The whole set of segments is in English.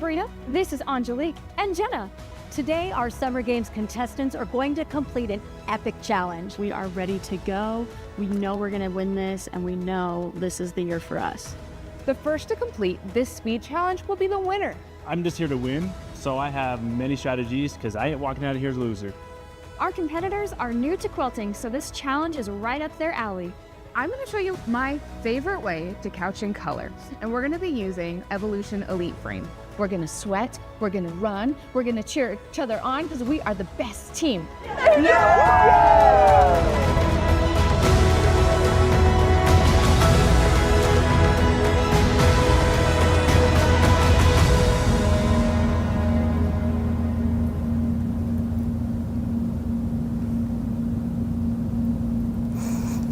Sabrina. This is Angelique and Jenna. Today, our Summer Games contestants are going to complete an epic challenge. We are ready to go. We know we're going to win this, and we know this is the year for us. The first to complete this speed challenge will be the winner. I'm just here to win, so I have many strategies because I ain't walking out of here as a loser. Our competitors are new to quilting, so this challenge is right up their alley. I'm going to show you my favorite way to couch in color, and we're going to be using Evolution Elite Frame. We're going to sweat, we're going to run, we're going to cheer each other on because we are the best team.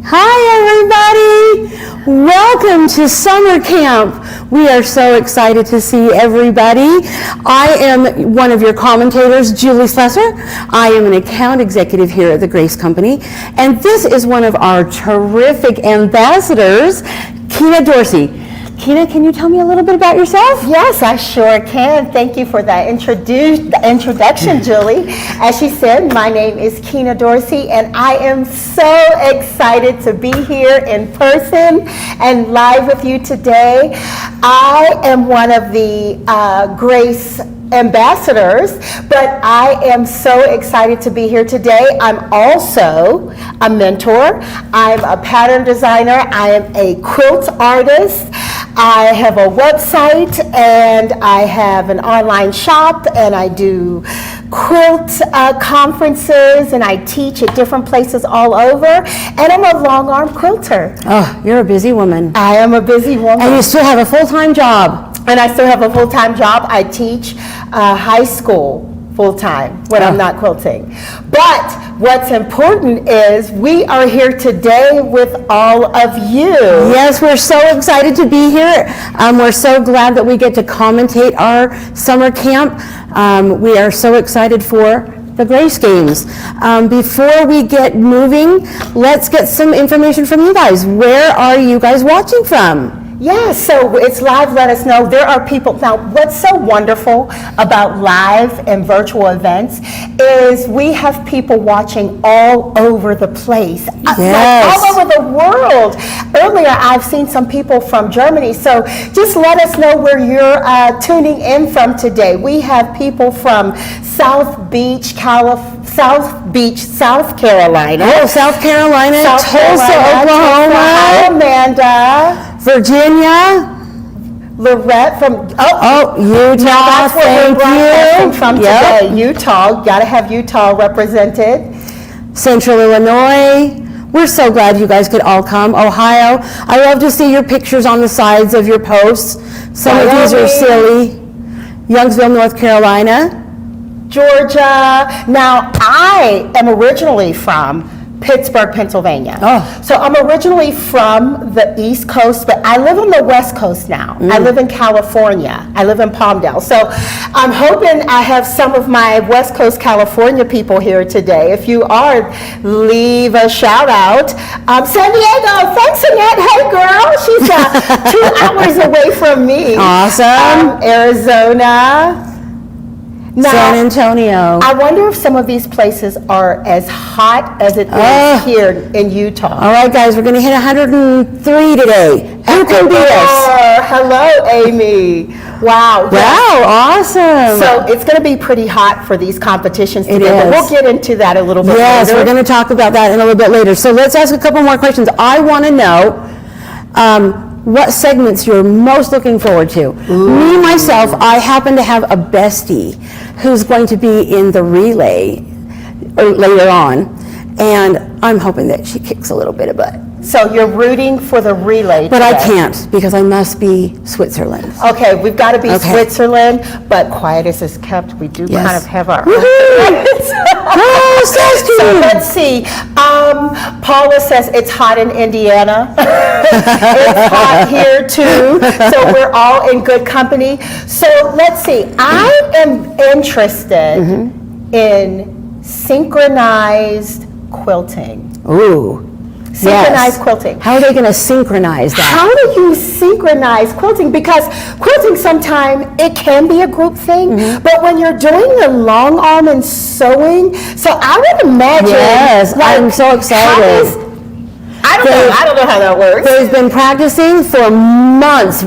Hi everybody! Welcome to summer camp. We are so excited to see everybody. I am one of your commentators, Julie Slesser. I am an account executive here at the Grace Company, and this is one of our terrific ambassadors, Kina Dorsey. Kina, can you tell me a little bit about yourself? Yes, I sure can. Thank you for that introduction, Julie. As she said, my name is Kina Dorsey, and I am so excited to be here in person and live with you today. I am one of the Grace ambassadors, but I am so excited to be here today. I'm also a mentor. I'm a pattern designer. I am a quilt artist. I have a website and I have an online shop, and I do quilt conferences, and I teach at different places all over, and I'm a long arm quilter. Oh, you're a busy woman. I am a busy woman. And you still have a full-time job. And I still have a full-time job. I teach high school full-time when I'm not quilting. But what's important is we are here today with all of you. Yes, we're so excited to be here. We're so glad that we get to commentate our summer camp. We are so excited for the Grace Games. Before we get moving, let's get some information from you guys. Where are you guys watching from? Yeah, so it's live. Let us know. There are people. Now, what's so wonderful about live and virtual events is we have people watching all over the place, yes. Like all over the world. Earlier, I've seen some people from Germany, so just let us know where you're tuning in from today. We have people from South Beach, South Carolina. Oh, South Carolina, Tulsa, Oklahoma. Hi, Amanda. Virginia, Lorette from Utah. That's where we're broadcasting from today. Utah, got to have Utah represented. Central Illinois. We're so glad you guys could all come. Ohio. I love to see your pictures on the sides of your posts. Some of these are silly. Youngsville, North Carolina. Georgia. Now, I am originally from Pittsburgh, Pennsylvania. So I'm originally from the East Coast, but I live on the West Coast now. I live in California. I live in Palmdale. So I'm hoping I have some of my West Coast California people here today. If you are, leave a shout out. San Diego, thanks Annette. Hey girl, she's 2 hours away from me. Awesome. Arizona. Now, San Antonio. I wonder if some of these places are as hot as it is here in Utah. All right, guys, we're going to hit 103 today. Who can beat us? Hello, Amy. Wow. Wow, awesome. So it's going to be pretty hot for these competitions today, but we'll get into that a little bit later. Yes, we're going to talk about that in a little bit later. So let's ask a couple more questions. I want to know what segments you're most looking forward to. Me, myself, I happen to have a bestie who's going to be in the relay later on, and I'm hoping that she kicks a little bit of butt. So you're rooting for the relay But today. I can't, because I must be Switzerland. Okay, we've got to be Switzerland, but quiet as is kept, we do kind of have our So let's see. Paula says it's hot in Indiana. It's hot here too. So we're all in good company. So let's see. I am interested in synchronized quilting. Ooh. Synchronized quilting. How are they going to synchronize that? How do you synchronize quilting? Because quilting sometimes it can be a group thing, but when you're doing the long arm and sewing, so I would imagine. Yes, like, I'm so excited. I don't know how that works. They've been practicing for months.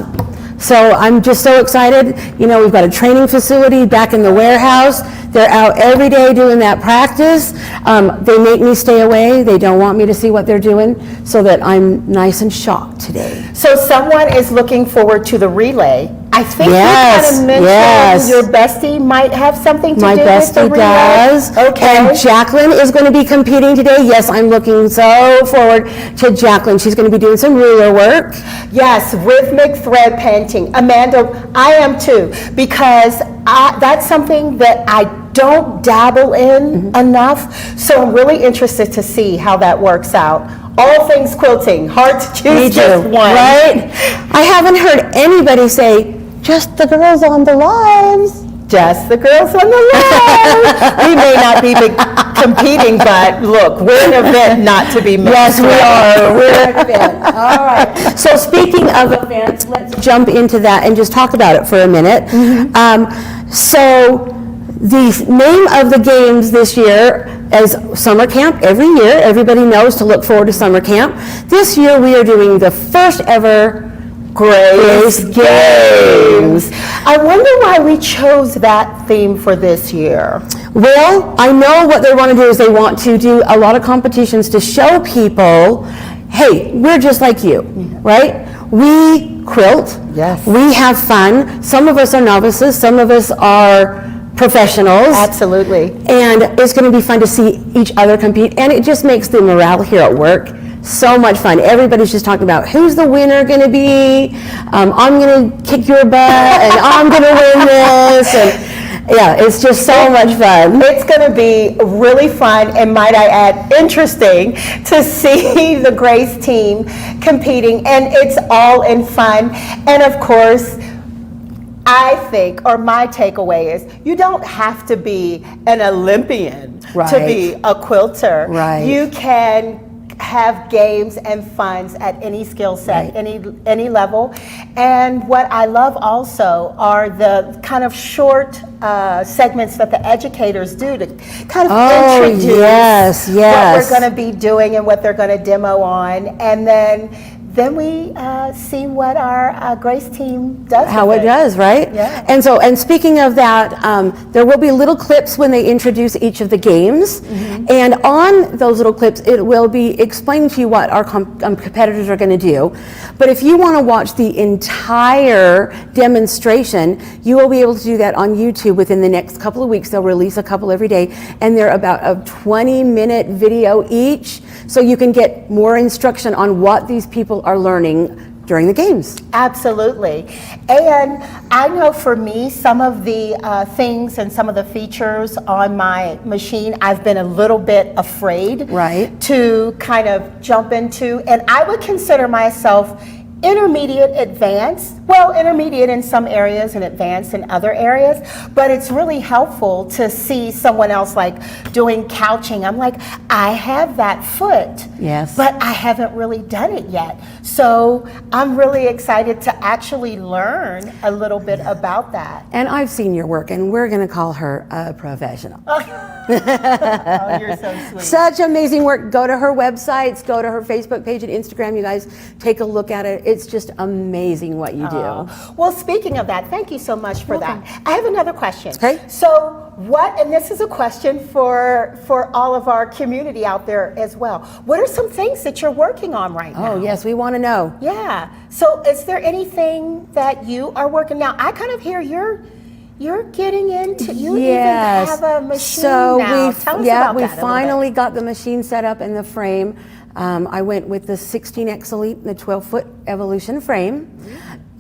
So I'm just so excited. You know, we've got a training facility back in the warehouse. They're out every day doing that practice. They make me stay away. They don't want me to see what they're doing so that I'm nice and shocked today. So someone is looking forward to the relay. I think Yes, you kind of mentioned your bestie might have something to My do with the bestie relay. does. Okay. And Jacqueline is going to be competing today. Yes, I'm looking so forward to Jacqueline. She's going to be doing some ruler work. Yes, rhythmic thread painting. Amanda, I am too, because that's something that I don't dabble in enough. So I'm really interested to see how that works out. All things quilting, hard to choose just one. Right? I haven't heard anybody say, just the girls on the lives. Just the girls on the live. We may not be competing, but look, we're an event not to be missed. Yes, we are. We're an event. All right. So speaking of events, let's jump into that and just talk about it for a minute. So the name of the games this year is summer camp. Every year, everybody knows to look forward to summer camp. This year, we are doing the first ever Grace Games. I wonder why we chose that theme for this year. Well, I know what they want to do is they want to do a lot of competitions to show people, hey, we're just like you, right? We quilt. Yes. We have fun. Some of us are novices. Some of us are professionals. Absolutely. And it's going to be fun to see each other compete. And it just makes the morale here at work so much fun. Everybody's just talking about who's the winner going to be. I'm going to kick your butt and I'm going to win this. And yeah, it's just so much fun. It's going to be really fun and, might I add, interesting to see the Grace team competing, and it's all in fun. And of course, I think, or my takeaway is, you don't have to be an Olympian to be a quilter. Right. You can have games and funs at any skill set, any level. And what I love also are the kind of short segments that the educators do to kind of introduce what we're going to be doing and what they're going to demo on. And then we see what our Grace team does. How it does, right? Yeah. And speaking of that, there will be little clips when they introduce each of the games. And on those little clips, it will be explaining to you what our competitors are going to do. But if you want to watch the entire demonstration, you will be able to do that on YouTube within the next couple of weeks. They'll release a couple every day, and they're about a 20-minute video each, so you can get more instruction on what these people are learning during the games. Absolutely. And I know for me, some of the things and some of the features on my machine, I've been a little bit afraid to kind of jump into. And I would consider myself intermediate advanced, well, intermediate in some areas and advanced in other areas, but it's really helpful to see someone else like doing couching. I'm like, I have that foot, but I haven't really done it yet. So I'm really excited to actually learn a little bit about that. And I've seen your work, and we're going to call her a professional. Oh, you're so sweet. Such amazing work. Go to her websites, go to her Facebook page and Instagram, you guys. Take a look at it. It's just amazing what you do. Well, speaking of that, thank you so much for that. I have another question. Okay. So and this is a question for all of our community out there as well. What are some things that you're working on right now? Oh, yes, we want to know. Yeah. So is there anything that you are working now? I kind of hear you're getting into, you even have a machine now. Tell us about that we finally got the machine set up in the frame. I went with the 16X Elite, the 12-foot Evolution frame.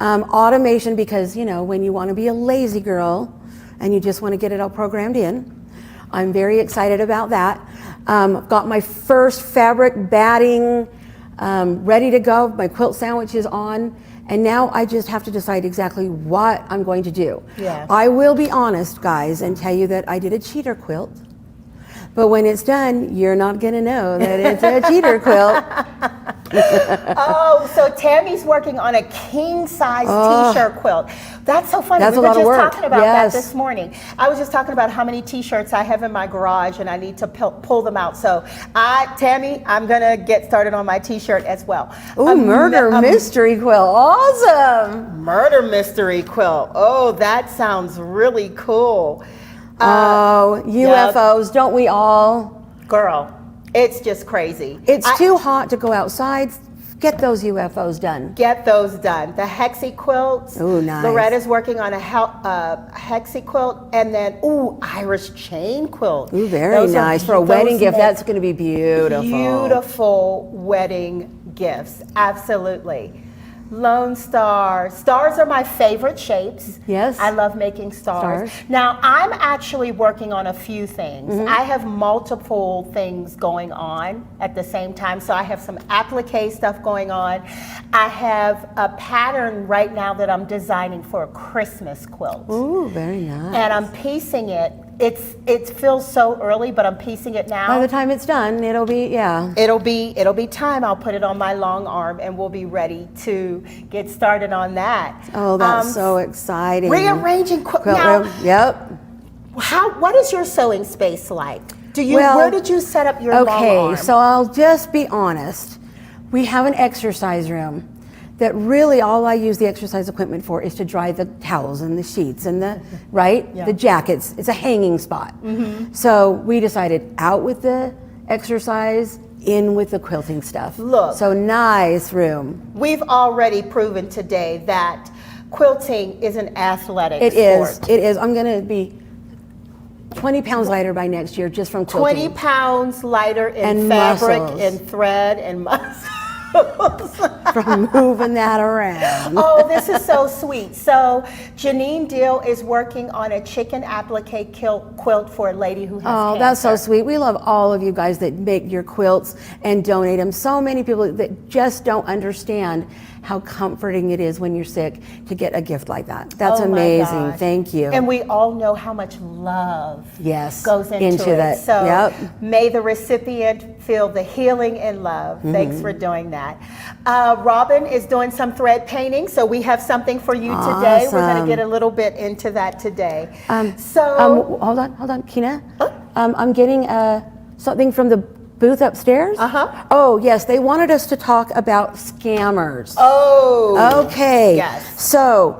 Automation, because, you know, when you want to be a lazy girl and you just want to get it all programmed in. I'm very excited about that. Got my first fabric batting ready to go. My quilt sandwich is on. And now I just have to decide exactly what I'm going to do. Yes. I will be honest, guys, and tell you that I did a cheater quilt. but when it's done, you're not gonna know that it's a cheater quilt. Oh, so Tammy's working on a king-size t-shirt quilt. That's so funny. That's We a were lot of just work. talking about Yes. that this morning. I was just talking about how many t-shirts I have in my garage, and I need to pull them out. So, Tammy, I'm gonna get started on my t-shirt as well. Ooh, murder mystery quilt, awesome! Murder mystery quilt. Oh, that sounds really cool. Oh, UFOs, don't we all? Girl, it's just crazy. It's too hot to go outside. Get those UFOs done. Get those done. The hexi quilts. Ooh, nice. Loretta's working on a hexi quilt, and then Irish chain quilt. Ooh, very Those are nice. For a wedding those gift, make that's going to be beautiful. Beautiful wedding gifts. Absolutely. Lone Star. Stars are my favorite shapes. Yes. I love making stars. Now, I'm actually working on a few things. I have multiple things going on at the same time. So I have some applique stuff going on. I have a pattern right now that I'm designing for a Christmas quilt. Ooh, very nice. And I'm piecing it. It feels so early, but I'm piecing it now. By the time it's done, it'll be, yeah. It'll be time. I'll put it on my long arm, and we'll be ready to get started on that. Oh, that's so exciting. Rearranging now. Yep. What is your sewing space like? Well, where did you set up your long arm? Okay, so I'll just be honest. We have an exercise room that really all I use the exercise equipment for is to dry the towels and the sheets and the the jackets. It's a hanging spot. So we decided out with the exercise, in with the quilting stuff. Look. So nice room. We've already proven today that quilting is an athletic It sport. is. I'm gonna be 20 pounds lighter by next year just from quilting. 20 pounds lighter in And fabric muscles. and thread and muscle. From moving that around. Oh, this is so sweet. So Janine Deal is working on a chicken applique quilt for a lady who has Oh, cancer. that's so sweet. We love all of you guys that make your quilts and donate them. So many people that just don't understand how comforting it is when you're sick to get a gift like that. That's Oh my amazing. gosh. Thank you. And we all know how much love Yes, goes into it. that. So Yep. may the recipient feel the healing and love. Thanks for doing that. Robin is doing some thread painting, so we have something for you today. We're going to Awesome. get a little bit into that today. Hold on, Kina. I'm getting something from the booth upstairs. Oh, yes, they wanted us to talk about scammers. Oh. Okay. Yes. So,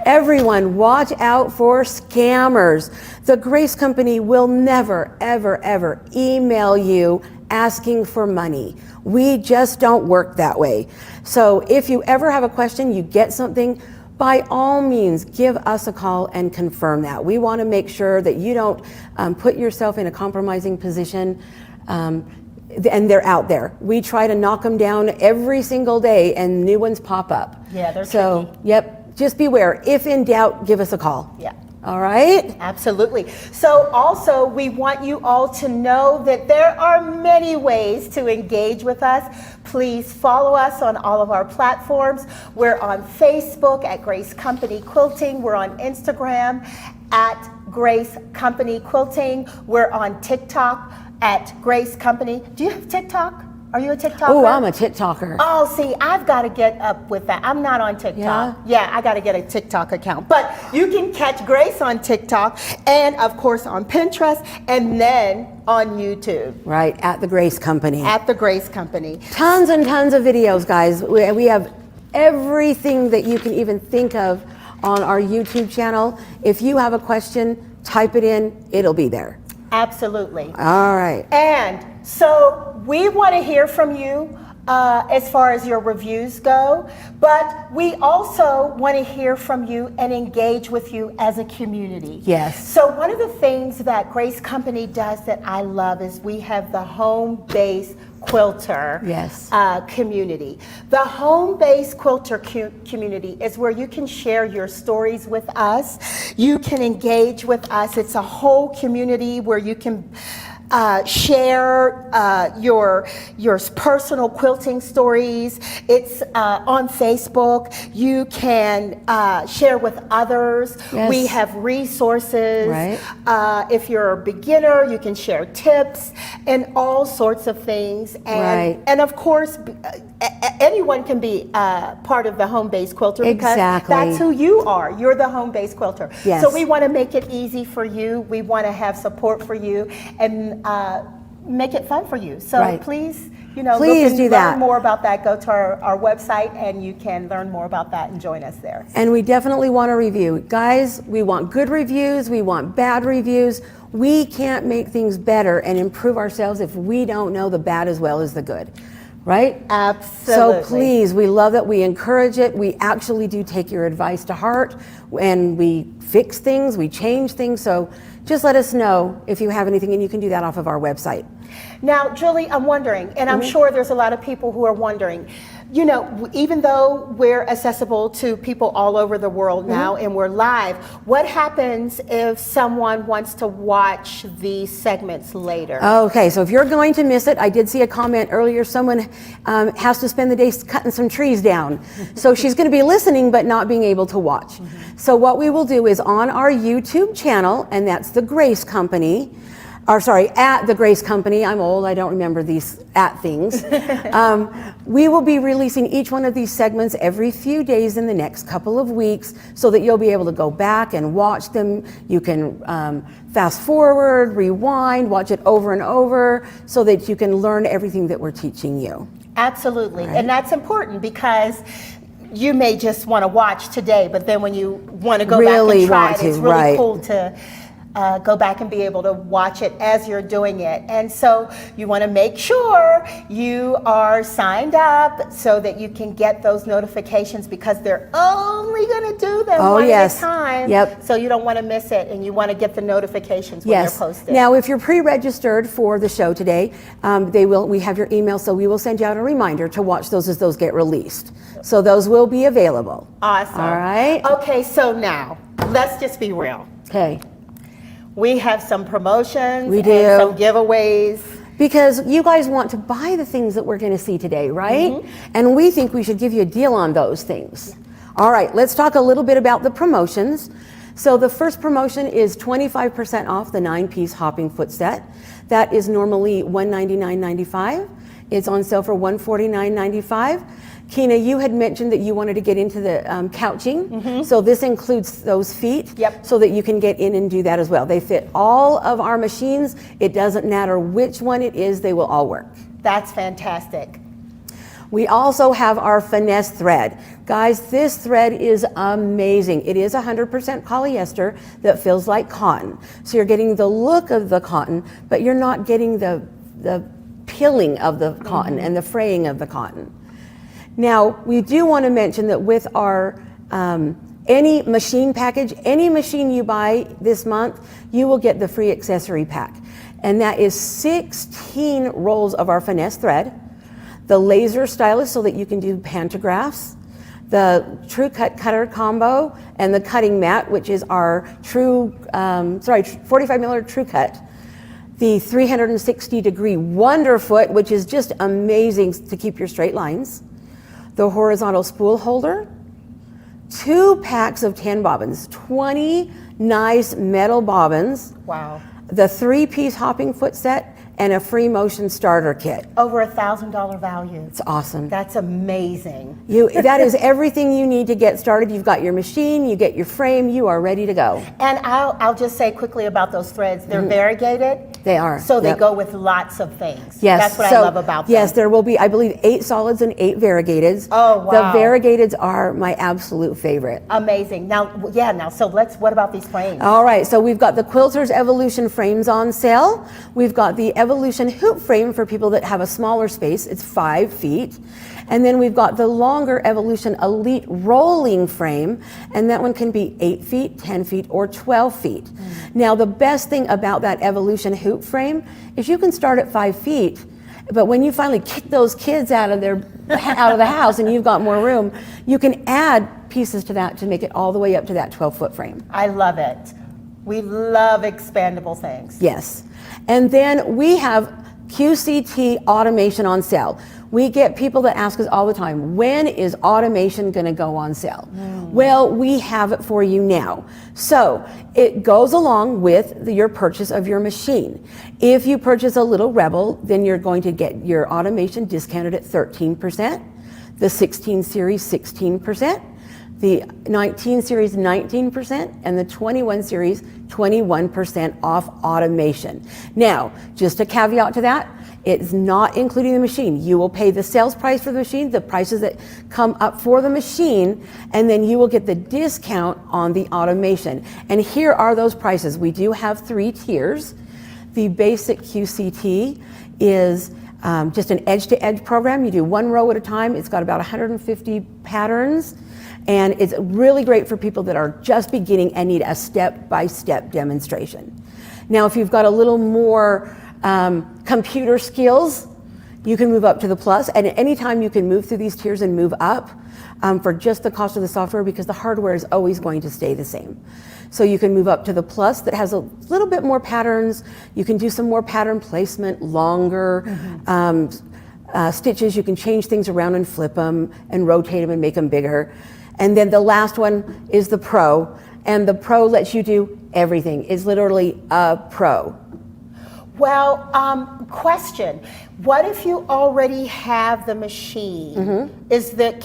everyone, watch out for scammers. The Grace Company will never, ever, ever email you asking for money. We just don't work that way. So, if you ever have a question, you get something, by all means, give us a call and confirm that. We want to make sure that you don't put yourself in a compromising position. And they're out there. We try to knock them down every single day, and new ones pop up. Yeah, they're so, tricky. Yep, just beware. If in doubt, give us a call. Yeah. All right? Absolutely. So also, we want you all to know that there are many ways to engage with us. Please follow us on all of our platforms. We're on Facebook at Grace Company Quilting. We're on Instagram at Grace Company Quilting. We're on TikTok at Grace Company. Do you have TikTok? Are you a TikToker? Oh, I'm a TikToker. Oh, see, I've got to get up with that. I'm not on TikTok. Yeah, I got to get a TikTok account. But you can catch Grace on TikTok and, of course, on Pinterest and then on YouTube. Right, at the Grace Company. At the Grace Company. Tons and tons of videos, guys. We have everything that you can even think of on our YouTube channel. If you have a question, type it in, it'll be there. Absolutely. All right. And so we want to hear from you as far as your reviews go, but we also want to hear from you and engage with you as a community. Yes. So one of the things that Grace Company does that I love is we have the home-based quilter community. The home-based quilter community is where you can share your stories with us. You can engage with us. It's a whole community where you can share your personal quilting stories. It's on Facebook. You can share with others. Yes. We have resources. Right. If you're a beginner, you can share tips and all sorts of things. Right. And of course, anyone can be part of the home-based quilter because Exactly. that's who you are. You're the home-based quilter. Yes. So we want to make it easy for you. We want to have support for you and make it fun for you. So Right. please, Please look and do learn that. more about that. Go to our website and you can learn more about that and join us there. And we definitely want a review. Guys, we want good reviews, we want bad reviews. We can't make things better and improve ourselves if we don't know the bad as well as the good, right? Absolutely. So please, we love that, we encourage it. We actually do take your advice to heart and we fix things, we change things. So just let us know if you have anything, and you can do that off of our website. Now, Julie, I'm wondering, and I'm sure there's a lot of people who are wondering, even though we're accessible to people all over the world now and we're live, what happens if someone wants to watch these segments later? Okay, so if you're going to miss it, I did see a comment earlier, someone has to spend the day cutting some trees down. So she's going to be listening but not being able to watch. So what we will do is on our YouTube channel, and that's the Grace Company, at the Grace Company. I'm old, I don't remember these at things. We will be releasing each one of these segments every few days in the next couple of weeks so that you'll be able to go back and watch them. You can fast forward, rewind, watch it over and over so that you can learn everything that we're teaching you. Absolutely, and that's important because you may just want to watch today, but then when you want to go Really back and try it, want it's to, really right. cool to go back and be able to watch it as you're doing it. And so you want to make sure you are signed up so that you can get those notifications because they're only going to do them one at a time. Yep. So you don't want to miss it and you want to get the notifications when they're posted. Now, if you're pre-registered for the show today, we have your email, so we will send you out a reminder to watch those as those get released. So those will be available. Awesome. All right. Okay, so now let's just be real. Okay. We have some promotions We do. and some giveaways. Because you guys want to buy the things that we're going to see today, right? And we think we should give you a deal on those things. All right, let's talk a little bit about the promotions. So the first promotion is 25% off the 9-piece hopping foot set. That is normally $199.95. It's on sale for $149.95. Kina, you had mentioned that you wanted to get into the couching. So this includes those feet so that you can get in and do that as well. They fit all of our machines. It doesn't matter which one it is, they will all work. That's fantastic. We also have our finesse thread. Guys, this thread is amazing. It is 100% polyester that feels like cotton. So you're getting the look of the cotton, but you're not getting the peeling of the cotton and the fraying of the cotton. Now, we do want to mention that with our any machine package, any machine you buy this month, you will get the free accessory pack. And that is 16 rolls of our finesse thread, the laser stylus so that you can do pantographs, the true cut cutter combo, and the cutting mat, which is our 45 millimeter true cut. The 360-degree Wonder Foot, which is just amazing to keep your straight lines. The horizontal spool holder, 2 packs of 10 bobbins, 20 nice metal bobbins. Wow. The 3-piece hopping foot set, and a free motion starter kit. Over $1,000 value. It's awesome. That's amazing. That is everything you need to get started. You've got your machine, you get your frame, you are ready to go. And I'll just say quickly about those threads. They're variegated. They are. So they go with lots of things. Yes. That's what I love about them. Yes, there will be, I believe, 8 solids and 8 variegateds. Oh, wow. The variegateds are my absolute favorite. Amazing. Now, so what about these frames? All right, so we've got the Quilter's Evolution frames on sale. We've got the Evolution hoop frame for people that have a smaller space. It's 5 feet. And then we've got the longer Evolution Elite rolling frame, and that one can be 8 feet, 10 feet, or 12 feet. Now, the best thing about that Evolution hoop frame is you can start at 5 feet, but when you finally kick those kids out of the house and you've got more room, you can add pieces to that to make it all the way up to that 12-foot frame. I love it. We love expandable things. Yes. And then we have QCT automation on sale. We get people that ask us all the time, when is automation going to go on sale? Well, we have it for you now. So it goes along with your purchase of your machine. If you purchase a little Rebel, then you're going to get your automation discounted at 13%, the 16 series 16%, the 19 series 19%, and the 21 series 21% off automation. Now, just a caveat to that, it's not including the machine. You will pay the sales price for the machine, the prices that come up for the machine, and then you will get the discount on the automation. And here are those prices. We do have 3 tiers. The basic QCT is just an edge-to-edge program. You do 1 row at a time. It's got about 150 patterns. And it's really great for people that are just beginning and need a step-by-step demonstration. Now, if you've got a little more computer skills, you can move up to the plus, and at any time you can move through these tiers and move up for just the cost of the software, because the hardware is always going to stay the same. So you can move up to the plus that has a little bit more patterns. You can do some more pattern placement, longer stitches. You can change things around and flip them and rotate them and make them bigger. And then the last one is the Pro, and the Pro lets you do everything. It's literally a Pro. Well, question. What if you already have the machine? Does the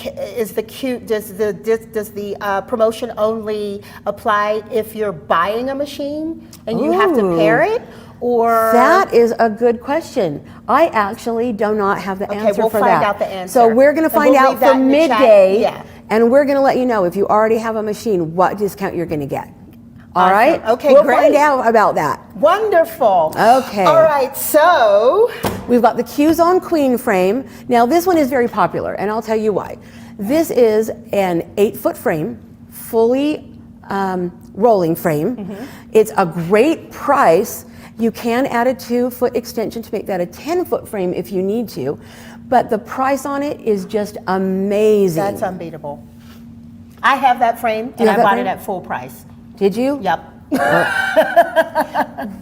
promotion only apply if you're buying a machine and you have to pair it? Or that is a good question. I actually do not have the answer we'll for find that. out the answer. So we're going to find out from Midday, yeah. and we're going to let you know if you already have a machine what discount you're going to get. All right? Okay, we'll great. find out about that. Wonderful. Okay. All right, so we've got the Q-Zone Queen frame. Now this one is very popular, and I'll tell you why. This is an 8-foot frame, fully rolling frame. It's a great price. You can add a 2-foot extension to make that a 10-foot frame if you need to, but the price on it is just amazing. that's unbeatable. I have that frame, and I bought it at full price. Did you? Yep.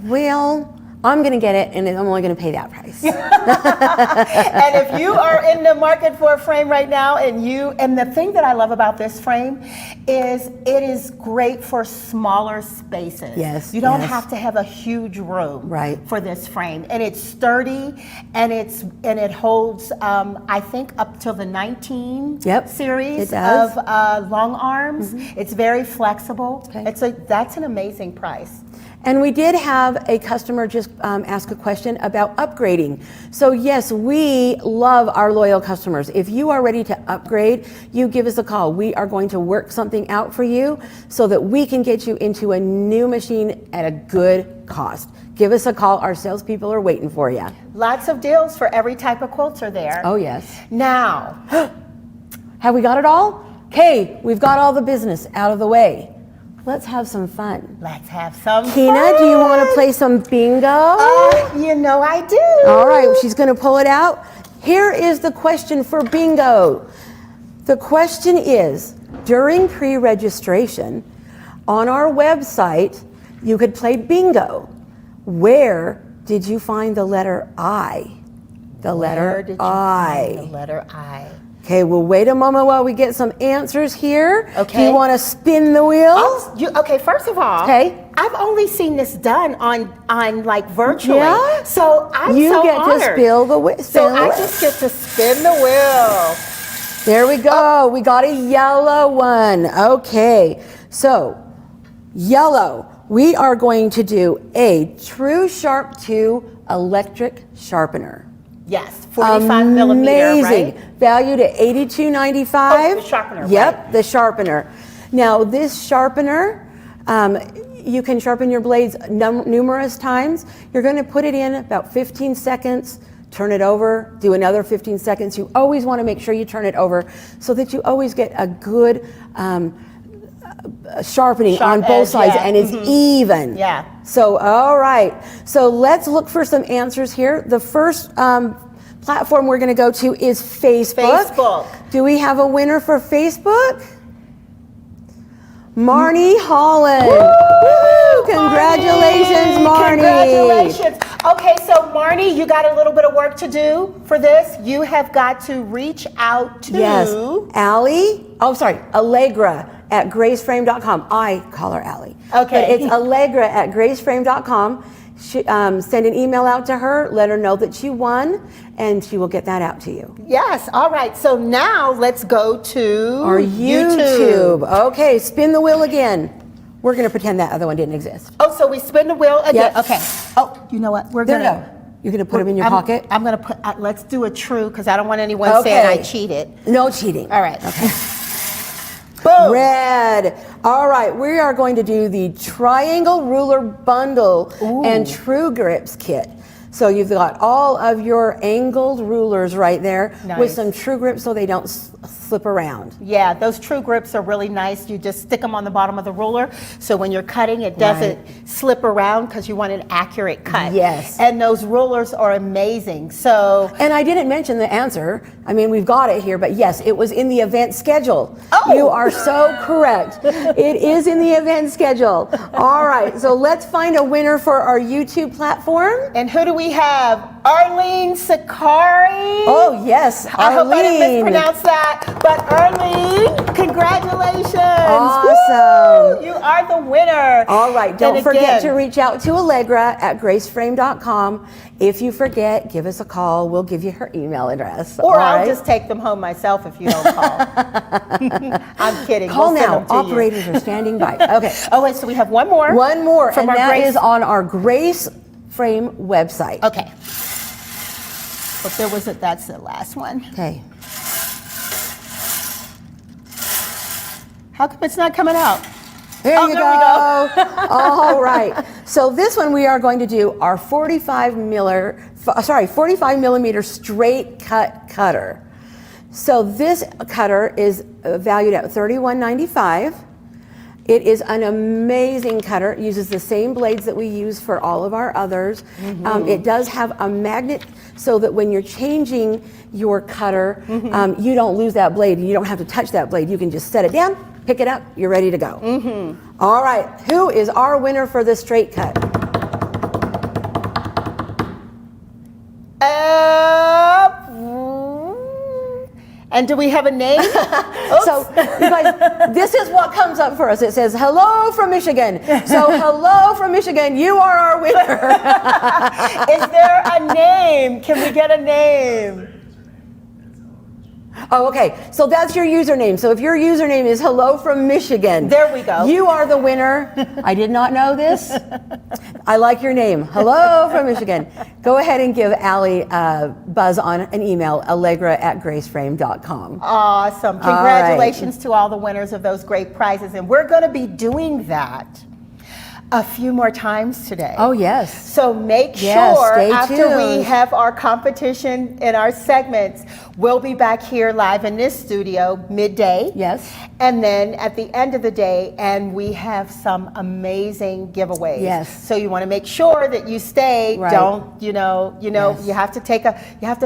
Well, I'm going to get it, and I'm only going to pay that price. And if you are in the market for a frame right now, and the thing that I love about this frame is it is great for smaller spaces. Yes, You don't yes. have to have a huge room Right. for this frame. And it's sturdy, and it holds, I think, up till the 19 Yep, series it does. of long arms. It's very flexible. Okay. That's an amazing price. And we did have a customer just ask a question about upgrading. So yes, we love our loyal customers. If you are ready to upgrade, you give us a call. We are going to work something out for you so that we can get you into a new machine at a good cost. Give us a call. Our salespeople are waiting for you. Lots of deals for every type of quilter there. Oh yes. Now, Have we got it all? Okay, we've got all the business out of the way. Let's have some fun. let's have some Kina, fun. do you want to play some bingo? You know I do. All right, she's going to pull it out. Here is the question for bingo. The question is, during pre-registration, on our website, you could play bingo. Where did you find the letter I? The Where letter did you I. find the letter I? Okay, we'll wait a moment while we get some answers here. Okay. Do you want to spin the wheels? Okay, first of all, Okay. I've only seen this done on like virtually. Yeah? So I'm You so get honored. to spill the wheel. So I just get to spin the wheel. There we go. We got a yellow one. Okay. So, yellow. We are going to do a True Sharp 2 electric sharpener. Yes, 45 millimeter, Amazing. right? Valued at $82.95. Oh, the sharpener, Yep, right. the sharpener. Now, this sharpener, you can sharpen your blades numerous times. You're going to put it in about 15 seconds, turn it over, do another 15 seconds. You always want to make sure you turn it over so that you always get a good sharpening Sharp on both edge, sides, yeah. and it's even. Yeah. So, all right. So let's look for some answers here. The first platform we're going to go to is Facebook. Facebook. Do we have a winner for Facebook? Marnie Holland. Woo! Congratulations, Marnie. Congratulations. Okay, so Marnie, you got a little bit of work to do for this. You have got to reach out to... Yes, Allegra at graceframe.com. I call her Allie. Okay. But it's Allegra at graceframe.com. Send an email out to her, let her know that you won, and she will get that out to you. Yes, all right. So now let's go to Our YouTube. Okay, spin the wheel again. We're going to pretend that other one didn't exist. Oh, so we spin the wheel again? Yep. Okay. Oh, you know what? We're There going you go. You're going to put them in your pocket? I'm going to put, let's do a true, because I don't want anyone saying I cheated. No cheating. All right. Okay. Boom. Red. All right, we are going to do the triangle ruler bundle and True Grips kit. So you've got all of your angled rulers right there with Nice. some True Grips so they don't slip around. Yeah, those True Grips are really nice. You just stick them on the bottom of the ruler, so when you're cutting, it doesn't slip around because you want an accurate cut. Yes. And those rulers are amazing. So, And I didn't mention the answer. I mean, we've got it here, but yes, it was in the event schedule. Oh. You are so correct. It is in the event schedule. All right, so let's find a winner for our YouTube platform. and who do we have? Arlene Sakari. Oh, yes, I hope I didn't Arlene. mispronounce that, but Arlene, congratulations. Awesome. Woo! You are the winner. All right, don't And forget to again, reach out to Allegra at graceframe.com. If you forget, give us a call. We'll give you her email address. Or All I'll right? just take them home myself if you don't call. I'm kidding. Call We'll send now. them to you. Operators are standing by. Okay. Oh, wait, so we have one more. One more, From and our that Grace- is on our Grace Frame website. Okay. But there was that's the last one. Okay. How come it's not coming out? There Oh, you there go. we All right. So this one we are going to do our 45 millimeter straight cut cutter. So this cutter is valued at $31.95. It is an amazing cutter. It uses the same blades that we use for all of our others. It does have a magnet so that when you're changing your cutter, you don't lose that blade. You don't have to touch that blade. You can just set it down, pick it up, you're ready to go. All right, who is our winner for the straight cut? And do we have a name? So, you guys, this is what comes up for us. It says, hello from Michigan. So, hello from Michigan, you are our winner. Is there a name? Can we get a name? Oh, okay. So that's your username. So if your username is hello from Michigan. There we go. You are the winner. I did not know this. I like your name. Hello from Michigan. Go ahead and give Allie a buzz on an email, allegra@graceframe.com. Awesome. Congratulations to all the winners of those great prizes. And we're going to be doing that a few more times today. Oh, yes. So make Yes, sure stay after we tuned. have our competition in our segments, we'll be back here live in this studio midday. Yes. And then at the end of the day, and we have some amazing giveaways. Yes. So you want to make sure that you stay. Right. Don't, you Yes. you have to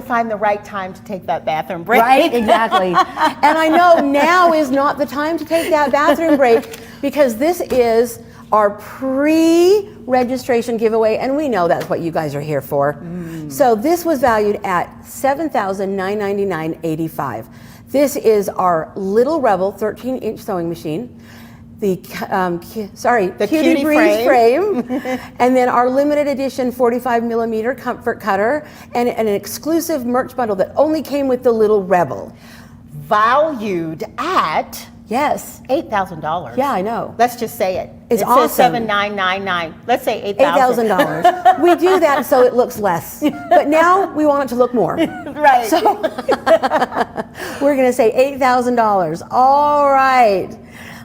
find the right time to take that bathroom break. Right, exactly. And I know now is not the time to take that bathroom break because this is our pre-registration giveaway, and we know that's what you guys are here for. So this was valued at $7,999.85. This is our Little Rebel 13-inch sewing machine, the Cutie Breeze frame, and then our limited edition 45 millimeter comfort cutter, and an exclusive merch bundle that only came with the Little Rebel. Valued at Yes. $8,000. Yeah, I know. Let's just say it. It's it awesome. says 7,999. Let's say $8,000. $8,000. We do that so it looks less, but now we want it to look more. Right. So we're going to say $8,000. All right.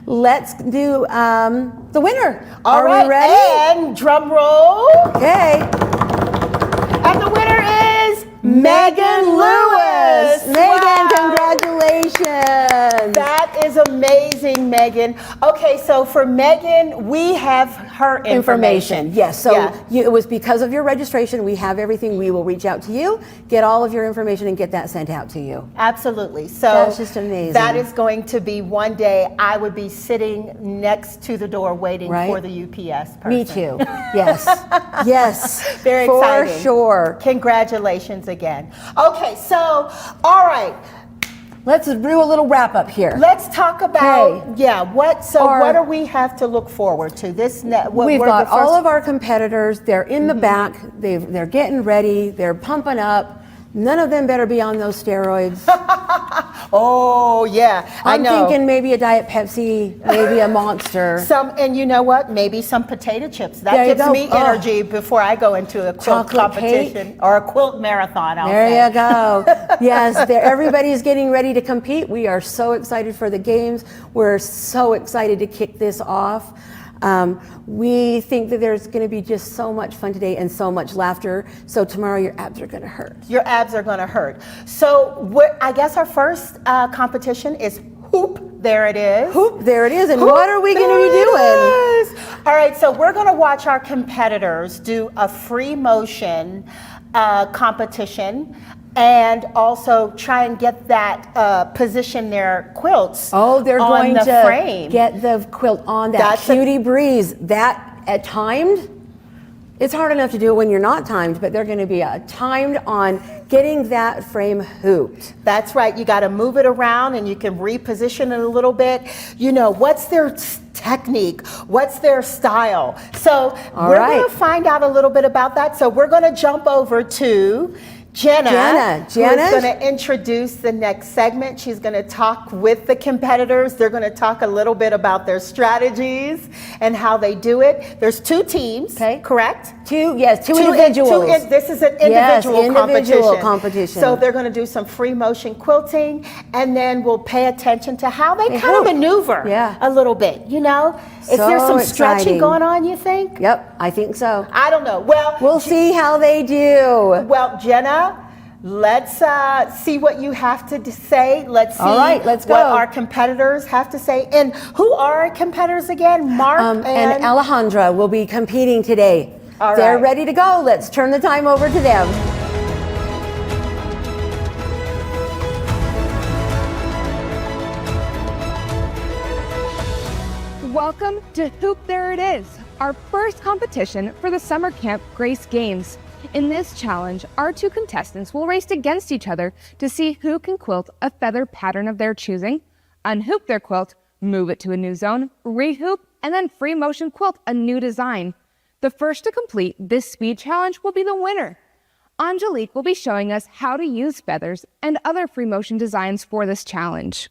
Let's do the winner. All Are right, we ready? And drum roll. Okay. And the winner is Megan Lewis. Megan, Wow. congratulations. That is amazing. amazing, Megan. Okay, so for Megan, we have her information. Yes, so Yeah. it was because of your registration. We have everything. We will reach out to you, get all of your information, and get that sent out to you. Absolutely. So That's just amazing. That is going to be one day I would be sitting next to the door waiting Right. for the UPS person. Me too. Yes. Yes. Very for exciting. sure. Congratulations again. Okay, so, all right. Let's do a little wrap up here. Let's talk about, Okay. what do we have to look forward to? We've got all of our competitors. They're in the back. They're getting ready. They're pumping up. None of them better be on those steroids. Oh, yeah. I I'm know. thinking maybe a Diet Pepsi, maybe a Monster. And you know what? Maybe some potato chips. That There you gives go. me Oh. energy before I go into a quilt Chocolate competition or a quilt marathon. I'll There say. you go. Yes, everybody's getting ready to compete. We are so excited for the games. We're so excited to kick this off. We think that there's going to be just so much fun today and so much laughter. So tomorrow your abs are going to hurt. Your abs are going to hurt. So I guess our first competition is hoop. There it is. Hoop, there it is. And Hoop, what are we going to be there doing? it is. All right, so we're going to watch our competitors do a free motion competition and also try and get that position their quilts Oh, they're on going the to frame. get the quilt on that That's a- Cutie breeze. That timed. It's hard enough to do it when you're not timed, but they're going to be timed on getting that frame hooped. That's right. You got to move it around and you can reposition it a little bit. You know, what's their technique? What's their style? So we're right. going to find out a little bit about that. So we're going to jump over to Jenna, who's going to introduce the next segment. She's going to talk with the competitors. They're going to talk a little bit about their strategies and how they do it. There's two teams, correct? Two individuals. This is an individual competition. So So they're going to do some free motion quilting, and then we'll pay attention to how they kind of maneuver a little bit, you know? Is there some stretching exciting. going on, you think? Yep, I think so. I don't know. Well, We'll see how they do. Well, Jenna, let's see what you have to say. Let's see All right, let's what go. our competitors have to say. And who are our competitors again? Mark And Alejandra will be competing today. All They're right. ready to go. Let's turn the time over to them. Welcome to Hoop There It Is, our first competition for the Summer Camp Grace Games. In this challenge, our two contestants will race against each other to see who can quilt a feather pattern of their choosing, unhoop their quilt, move it to a new zone, rehoop, and then free motion quilt a new design. The first to complete this speed challenge will be the winner. Angelique will be showing us how to use feathers and other free motion designs for this challenge.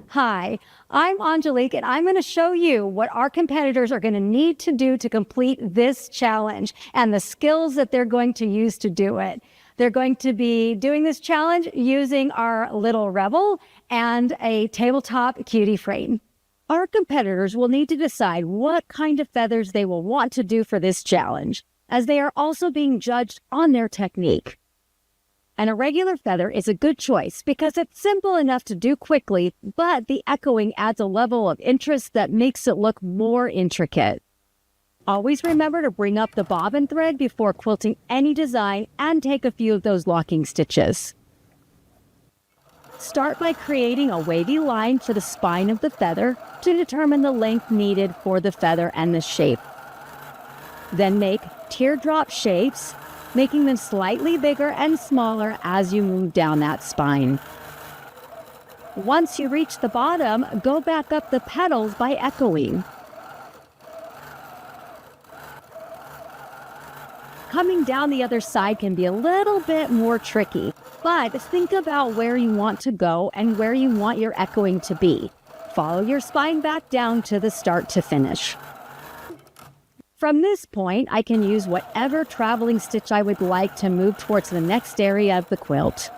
Hi, I'm Angelique, and I'm going to show you what our competitors are going to need to do to complete this challenge and the skills that they're going to use to do it. They're going to be doing this challenge using our little Rebel and a tabletop Cutie frame. Our competitors will need to decide what kind of feathers they will want to do for this challenge, as they are also being judged on their technique. And a regular feather is a good choice because it's simple enough to do quickly, but the echoing adds a level of interest that makes it look more intricate. Always remember to bring up the bobbin thread before quilting any design and take a few of those locking stitches. Start by creating a wavy line for the spine of the feather to determine the length needed for the feather and the shape. Then make teardrop shapes, making them slightly bigger and smaller as you move down that spine. Once you reach the bottom, go back up the petals by echoing. Coming down the other side can be a little bit more tricky, but think about where you want to go and where you want your echoing to be. Follow your spine back down to the start to finish. From this point, I can use whatever traveling stitch I would like to move towards the next area of the quilt.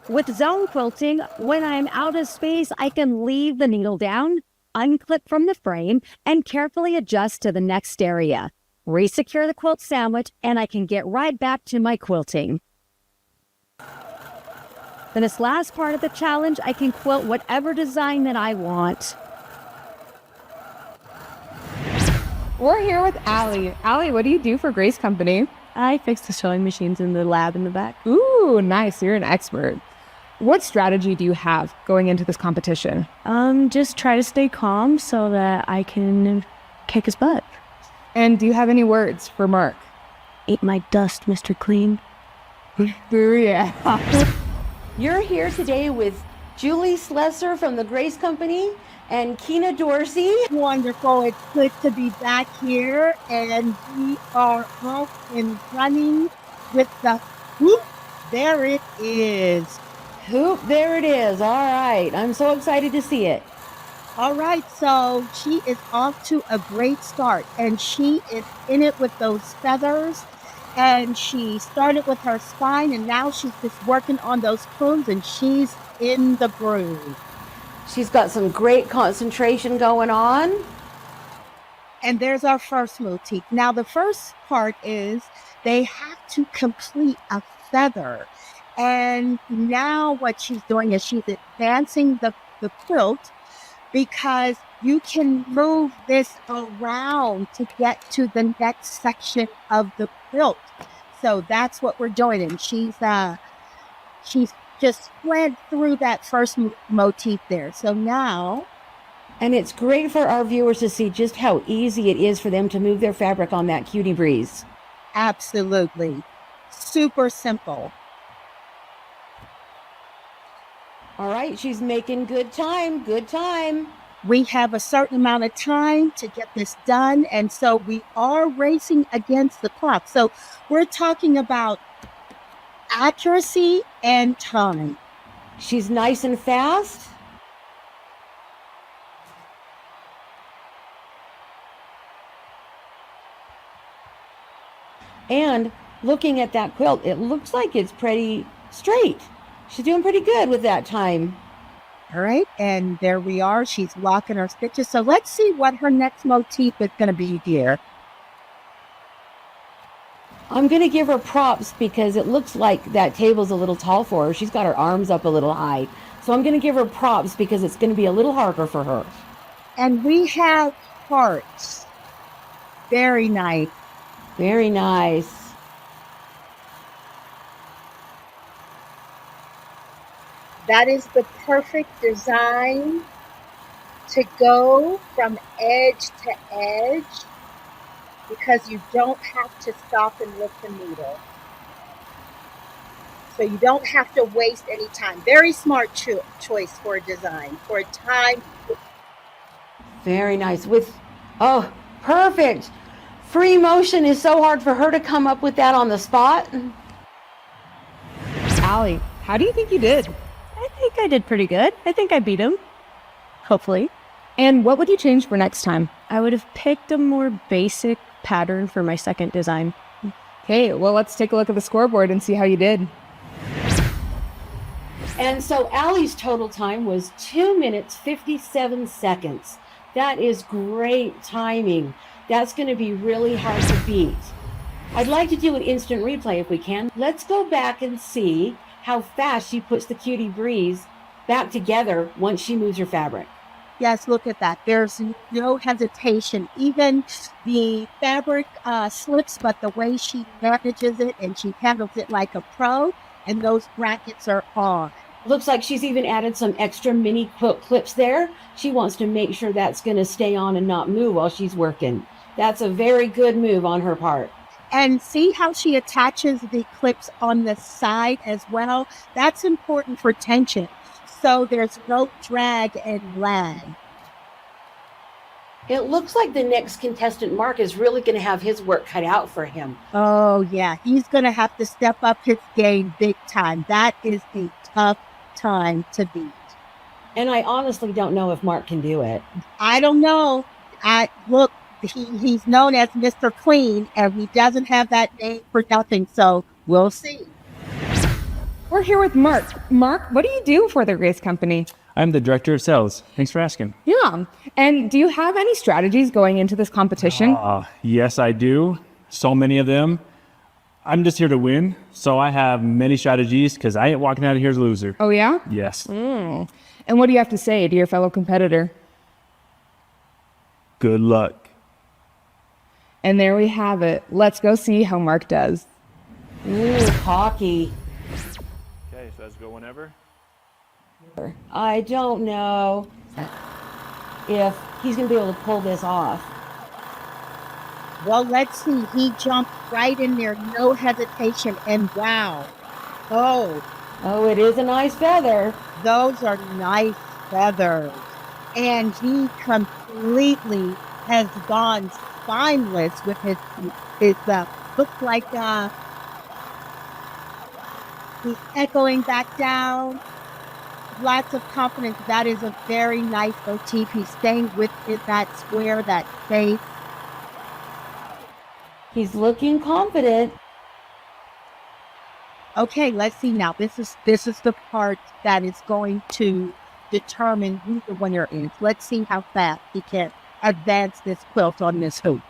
With zone quilting, when I'm out of space, I can leave the needle down, unclip from the frame, and carefully adjust to the next area. Resecure the quilt sandwich, and I can get right back to my quilting. Then this last part of the challenge, I can quilt whatever design that I want. We're here with Allie. Allie, what do you do for Grace Company? I fix the sewing machines in the lab in the back. Ooh, nice. You're an expert. What strategy do you have going into this competition? Just try to stay calm so that I can kick his butt. And do you have any words for Mark? Eat my dust, Mr. Clean. Boo, yeah. You're here today with Julie Slesser from the Grace Company and Keena Dorsey. Wonderful. It's good to be back here, and we are off and running with the whoop. There it is. Hoop, there it is. All right. I'm so excited to see it. All right, so she is off to a great start, and she is in it with those feathers, and she started with her spine, and now she's just working on those plumes, and she's in the groove. She's got some great concentration going on. And there's our first motif. Now, the first part is they have to complete a feather. And now what she's doing is she's advancing the quilt, because you can move this around to get to the next section of the quilt. So that's what we're doing. And she's just went through that first motif there. So now... And it's great for our viewers to see just how easy it is for them to move their fabric on that Cutie breeze. Absolutely. Super simple. All right, she's making good time, good time. We have a certain amount of time to get this done, and so we are racing against the clock. So we're talking about accuracy and time. She's nice and fast. And looking at that quilt, it looks like it's pretty straight. She's doing pretty good with that time. All right, and there we are. She's locking her stitches. So let's see what her next motif is going to be here. I'm going to give her props because it looks like that table's a little tall for her. She's got her arms up a little high. So I'm going to give her props because it's going to be a little harder for her. And we have hearts. Very nice. Very nice. That is the perfect design to go from edge to edge, because you don't have to stop and lift the needle. So you don't have to waste any time. Very smart choice for a design, for a time. Very nice. Oh, perfect. Free motion is so hard for her to come up with that on the spot. Allie, how do you think you did? I think I did pretty good. I think I beat him. Hopefully. And what would you change for next time? I would have picked a more basic pattern for my second design. Okay, well, let's take a look at the scoreboard and see how you did. And so Allie's total time was 2 minutes, 57 seconds. That is great timing. That's going to be really hard to beat. I'd like to do an instant replay if we can. Let's go back and see how fast she puts the Cutie breeze back together once she moves her fabric. Yes, look at that. There's no hesitation. Even the fabric slips, but the way she manages it, and she handles it like a pro, and those brackets are on. Looks like she's even added some extra mini quilt clips there. She wants to make sure that's going to stay on and not move while she's working. That's a very good move on her part. And see how she attaches the clips on the side as well? That's important for tension, so there's no drag and lag. It looks like the next contestant, Mark, is really going to have his work cut out for him. Oh, yeah. He's going to have to step up his game big time. That is a tough time to beat. And I honestly don't know if Mark can do it. I don't know. Look, he's known as Mr. Clean, and he doesn't have that name for nothing, so we'll see. We're here with Mark. Mark, what do you do for the Grace Company? I'm the director of sales. Thanks for asking. Yeah. And do you have any strategies going into this competition? Yes, I do. So many of them. I'm just here to win, so I have many strategies because I ain't walking out of here as a loser. Oh, yeah? Yes. And what do you have to say to your fellow competitor? Good luck. And there we have it. Let's go see how Mark does. Ooh, cocky. Okay, so let's go whenever. I don't know if he's going to be able to pull this off. Well, let's see. He jumped right in there, no hesitation, and wow. Oh, Oh, it is a nice feather. those are nice feathers. And he completely has gone spineless with his looks like he's echoing back down. Lots of confidence. That is a very nice motif. He's staying with that square, that face. He's looking confident. Okay, let's see now. This is the part that is going to determine who the winner is. Let's see how fast he can advance this quilt on this hoop.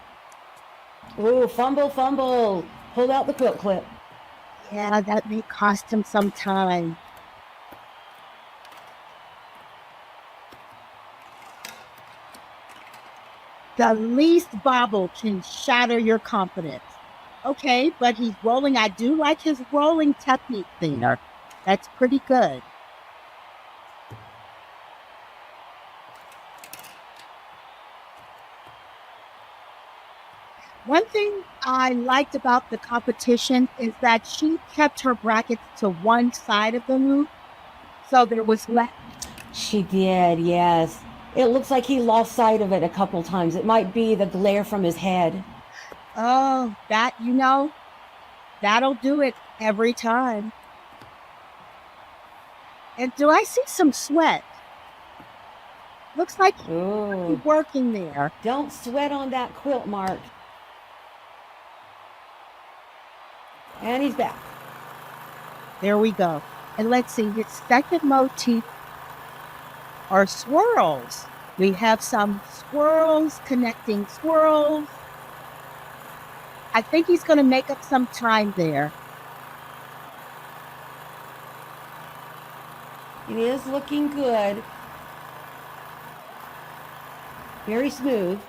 Ooh, fumble, fumble. Hold out the quilt clip. Yeah, that may cost him some time. The least bobble can shatter your confidence. Okay, but he's rolling. I do like his rolling technique there. That's pretty good. One thing I liked about the competition is that she kept her brackets to one side of the loop, so there was less. She did, yes. It looks like he lost sight of it a couple times. It might be the glare from his head. Oh, that'll do it every time. And do I see some sweat? Looks like Ooh. he's working there. Don't sweat on that quilt, Mark. And he's back. There we go. And let's see, his second motif are swirls. We have some swirls connecting swirls. I think he's going to make up some time there. It is looking good. Very smooth.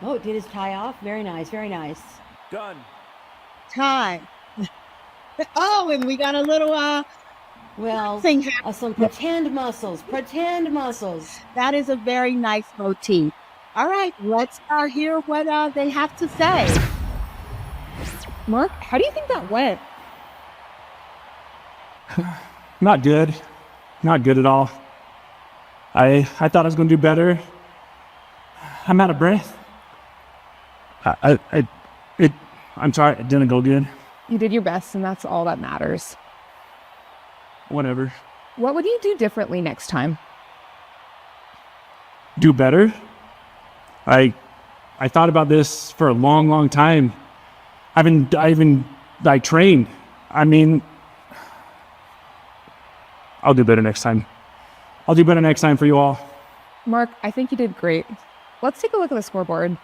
Oh, it did his tie off. Very nice, very nice. Done. Time. Oh, and we got a little Well, thing happening. some pretend muscles, pretend muscles. That is a very nice motif. All right, let's hear what they have to say. Mark, how do you think that went? Not good. Not good at all. I thought I was going to do better. I'm out of breath. I'm sorry, it didn't go good. You did your best, and that's all that matters. Whatever. What would you do differently next time? Do better? I thought about this for a long, long time. I even trained. I mean, I'll do better next time. I'll do better next time for you all. Mark, I think you did great. Let's take a look at the scoreboard.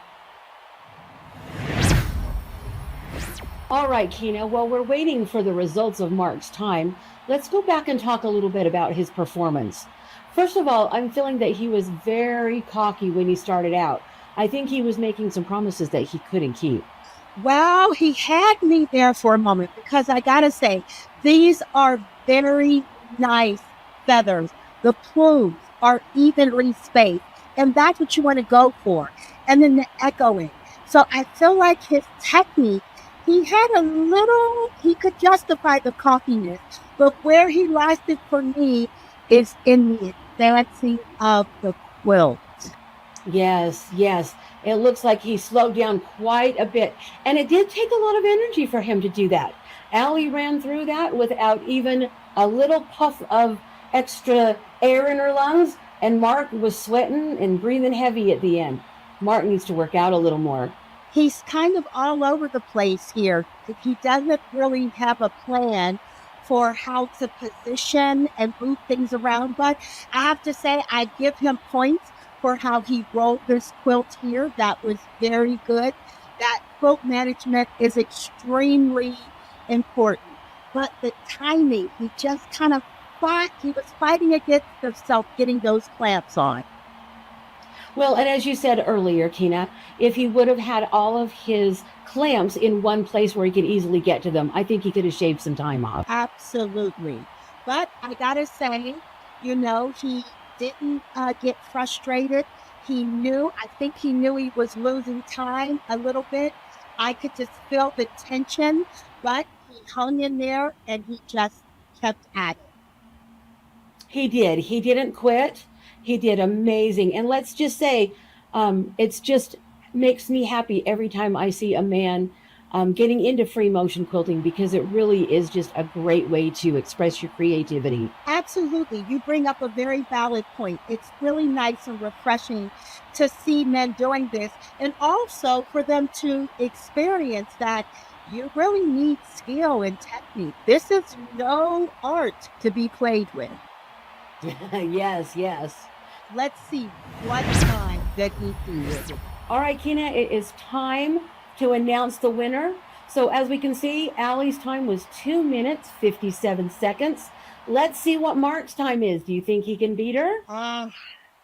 All right, Kina, while we're waiting for the results of Mark's time, let's go back and talk a little bit about his performance. First of all, I'm feeling that he was very cocky when he started out. I think he was making some promises that he couldn't keep. Well, he had me there for a moment because I gotta say, these are very nice feathers. The plumes are evenly spaced, and that's what you want to go for. And then the echoing. So I feel like his technique, he could justify the cockiness, but where he lost it for me is in the advancing of the quilt. Yes, yes. It looks like he slowed down quite a bit. And it did take a lot of energy for him to do that. Allie ran through that without even a little puff of extra air in her lungs. And Mark was sweating and breathing heavy at the end. Mark needs to work out a little more. He's kind of all over the place here. He doesn't really have a plan for how to position and move things around. But I have to say, I give him points for how he wrote this quilt here. That was very good. That quilt management is extremely important. But the timing, he just kind of he was fighting against himself getting those clamps on. Well, and as you said earlier, Tina, if he would have had all of his clamps in one place where he could easily get to them, I think he could have shaved some time off. Absolutely. But I gotta say, he didn't get frustrated. I think he knew he was losing time a little bit. I could just feel the tension, but he hung in there and he just kept at it. He did. He didn't quit. He did amazing. And let's just say, it's just makes me happy every time I see a man getting into free motion quilting, because it really is just a great way to express your creativity. Absolutely. You bring up a very valid point. It's really nice and refreshing to see men doing this, and also for them to experience that you really need skill and technique. This is no art to be played with. Yes, yes. Let's see what time that he did. All right, Kina, it is time to announce the winner. So as we can see, Allie's time was 2 minutes, 57 seconds. Let's see what Mark's time is. Do you think he can beat her?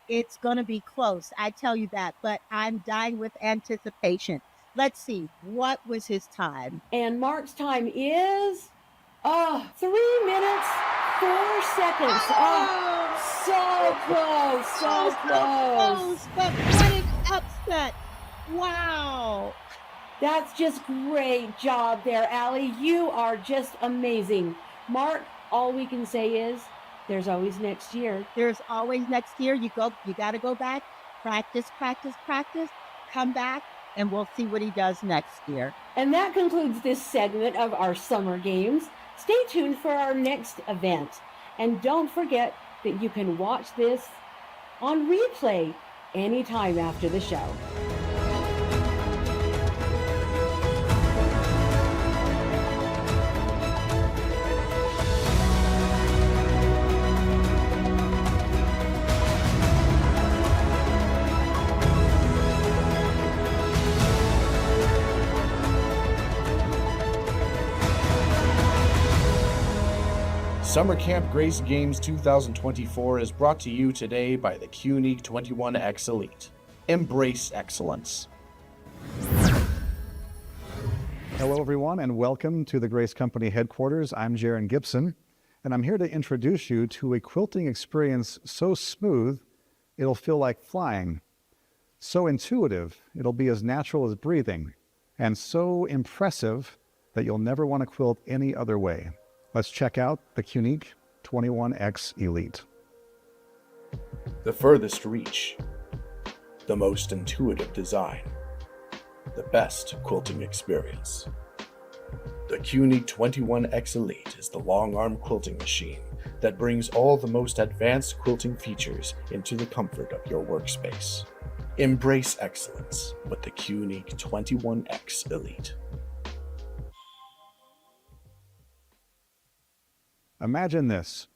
It's going to be close. I tell you that, but I'm dying with anticipation. Let's see. What was his time? And Mark's time is 3 minutes, 4 seconds. So close, so close. But what an upset. Wow. That's just great job there, Allie. You are just amazing. Mark, all we can say is there's always next year. There's always next year. You got to go back, practice, come back, and we'll see what he does next year. And that concludes this segment of our summer games. Stay tuned for our next event. And don't forget that you can watch this on replay anytime after the show. Summer Camp Grace Games 2024 is brought to you today by the Cutie 21X Elite. Embrace excellence. Hello everyone and welcome to the Grace Company headquarters. I'm Jaron Gibson and I'm here to introduce you to a quilting experience so smooth it'll feel like flying, so intuitive it'll be as natural as breathing, and so impressive that you'll never want to quilt any other way. Let's check out the Cutie 21X Elite. The furthest reach, the most intuitive design, the best quilting experience. The Cutie 21X Elite is the long arm quilting machine that brings all the most advanced quilting features into the comfort of your workspace. Embrace excellence with the Cutie 21X Elite. Imagine this.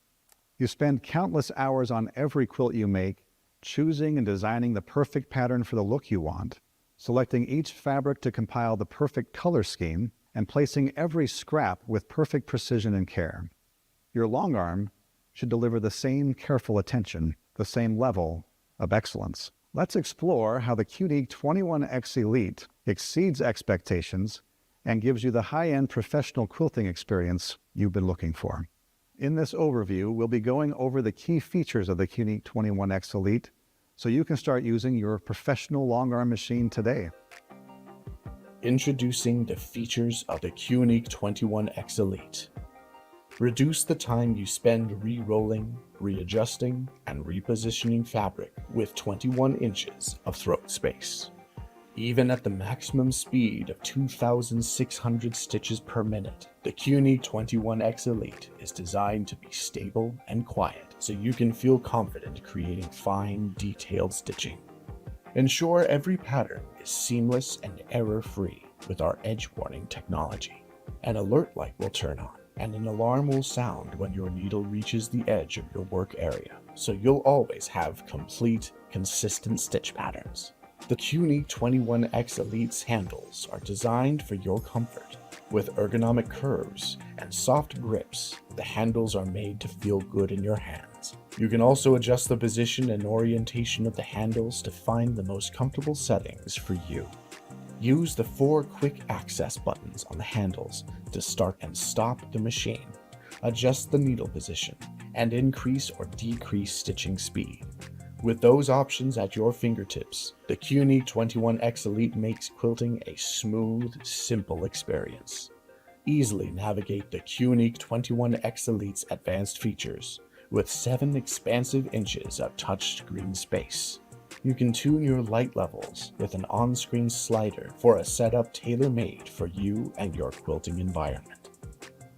You spend countless hours on every quilt you make, choosing and designing the perfect pattern for the look you want, selecting each fabric to compile the perfect color scheme, and placing every scrap with perfect precision and care. Your long arm should deliver the same careful attention, the same level of excellence. Let's explore how the Cutie 21X Elite exceeds expectations and gives you the high-end professional quilting experience you've been looking for. In this overview, we'll be going over the key features of the Cutie 21X Elite so you can start using your professional long arm machine today. Introducing the features of the Cutie 21X Elite. Reduce the time you spend re-rolling, readjusting, and repositioning fabric with 21 inches of throat space. Even at the maximum speed of 2,600 stitches per minute, the Cutie 21X Elite is designed to be stable and quiet so you can feel confident creating fine, detailed stitching. Ensure every pattern is seamless and error-free with our edge warning technology. An alert light will turn on, and an alarm will sound when your needle reaches the edge of your work area. so you'll always have complete, consistent stitch patterns. The Quilting 21X Elite's handles are designed for your comfort. With ergonomic curves and soft grips, the handles are made to feel good in your hands. You can also adjust the position and orientation of the handles to find the most comfortable settings for you. Use the 4 quick access buttons on the handles to start and stop the machine, adjust the needle position, and increase or decrease stitching speed. With those options at your fingertips, the Quilting 21X Elite makes quilting a smooth, simple experience. Easily navigate the Quilting 21X Elite's advanced features with 7 expansive inches of touchscreen space. You can tune your light levels with an on-screen slider for a setup tailor-made for you and your quilting environment.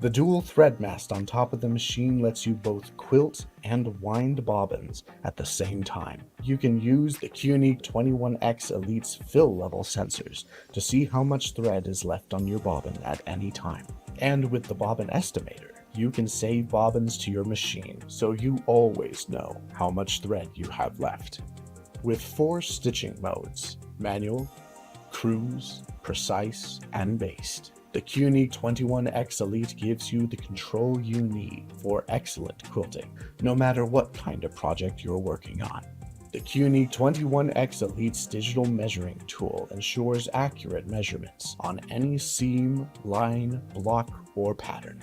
The dual thread mast on top of the machine lets you both quilt and wind bobbins at the same time. You can use the Quilting 21X Elite's fill level sensors to see how much thread is left on your bobbin at any time. And with the bobbin estimator, you can save bobbins to your machine so you always know how much thread you have left. With 4 stitching modes, manual, cruise, precise, and based, the Quilting 21X Elite gives you the control you need for excellent quilting, no matter what kind of project you're working on. The Quilting 21X Elite's digital measuring tool ensures accurate measurements on any seam, line, block, or pattern.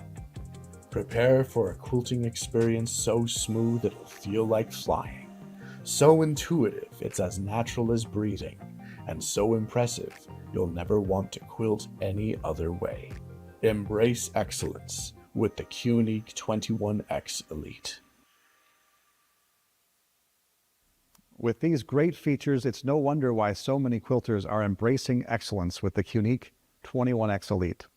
Prepare for a quilting experience so smooth it'll feel like flying, so intuitive it's as natural as breathing, and so impressive you'll never want to quilt any other way. Embrace excellence with the Quilting 21X Elite. With these great features, it's no wonder why so many quilters are embracing excellence with the Quilting 21X Elite.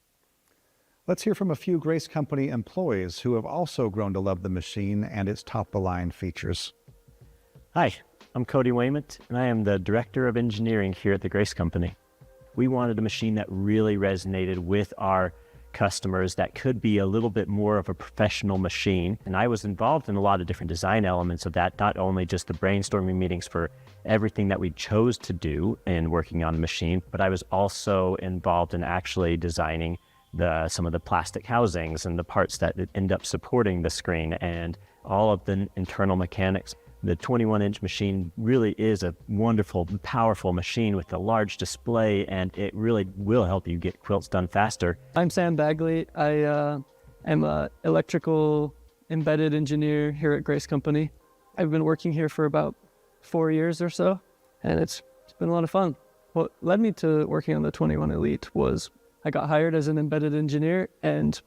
Let's hear from a few Grace Company employees who have also grown to love the machine and its top-of-the-line features. Hi, I'm Cody Wayment, and I am the Director of Engineering here at the Grace Company. We wanted a machine that really resonated with our customers, that could be a little bit more of a professional machine. And I was involved in a lot of different design elements of that, not only just the brainstorming meetings for everything that we chose to do in working on the machine, but I was also involved in actually designing some of the plastic housings and the parts that end up supporting the screen and all of the internal mechanics. The 21-inch machine really is a wonderful, powerful machine with a large display, and it really will help you get quilts done faster. I'm Sam Bagley. I am an electrical embedded engineer here at Grace Company. I've been working here for about 4 years or so, and it's been a lot of fun. What led me to working on the 21 Elite was I got hired as an embedded engineer, and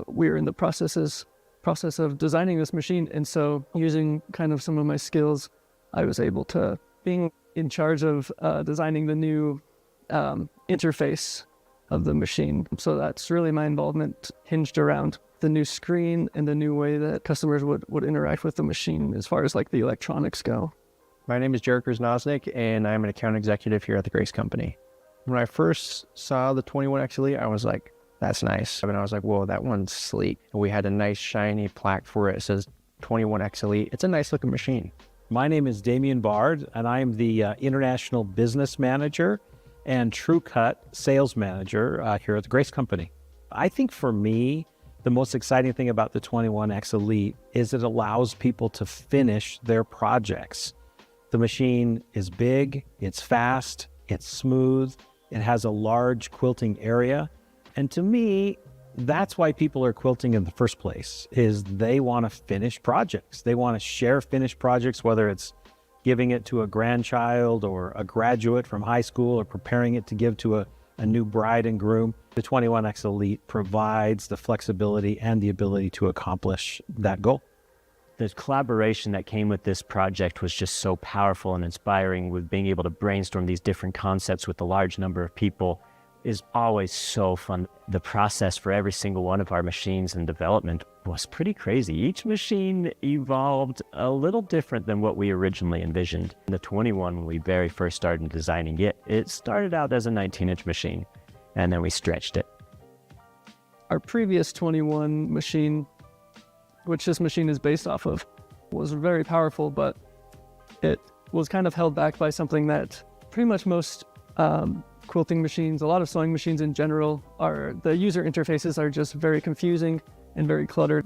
we were in the process of designing this machine. And so using kind of some of my skills, I was able to, being in charge of designing the new interface of the machine. So that's really my involvement hinged around the new screen and the new way that customers would interact with the machine as far as like the electronics go. My name is Jarek Nosnik, and I'm an account executive here at the Grace Company. When I first saw the 21X Elite, I was like, that's nice. And I was like, whoa, that one's sleek. And we had a nice shiny plaque for it. It says 21X Elite. It's a nice looking machine. My name is Damian Bard, and I am the International Business Manager and True Cut Sales Manager here at the Grace Company. I think for me, the most exciting thing about the 21X Elite is it allows people to finish their projects. The machine is big, it's fast, it's smooth, it has a large quilting area. And to me, that's why people are quilting in the first place, is they want to finish projects. They want to share finished projects, whether it's giving it to a grandchild or a graduate from high school or preparing it to give to a new bride and groom. The 21X Elite provides the flexibility and the ability to accomplish that goal. The collaboration that came with this project was just so powerful and inspiring, with being able to brainstorm these different concepts with a large number of people is always so fun. The process for every single one of our machines and development was pretty crazy. Each machine evolved a little different than what we originally envisioned. The 21, when we very first started designing it, it started out as a 19-inch machine, and then we stretched it. Our previous 21 machine, which this machine is based off of, was very powerful, but it was kind of held back by something that pretty much most quilting machines, a lot of sewing machines in general, the user interfaces are just very confusing and very cluttered.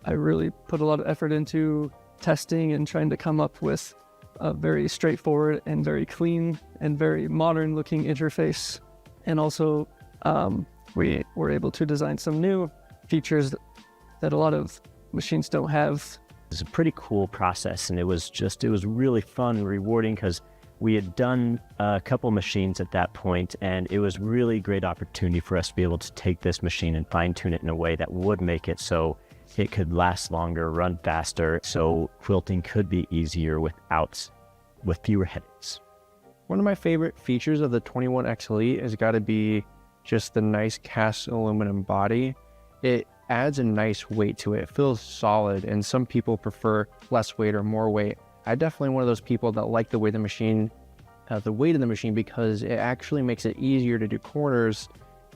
I really put a lot of effort into testing and trying to come up with a very straightforward and very clean and very modern looking interface. And also we were able to design some new features that a lot of machines don't have. It's a pretty cool process, and it was really fun and rewarding because we had done a couple machines at that point, and it was really great opportunity for us to be able to take this machine and fine tune it in a way that would make it so it could last longer, run faster, so quilting could be easier with fewer headaches. One of my favorite features of the 21X Elite has got to be just the nice cast aluminum body. It adds a nice weight to it. It feels solid, and some people prefer less weight or more weight. I'm definitely one of those people that like the weight of the machine because it actually makes it easier to do corners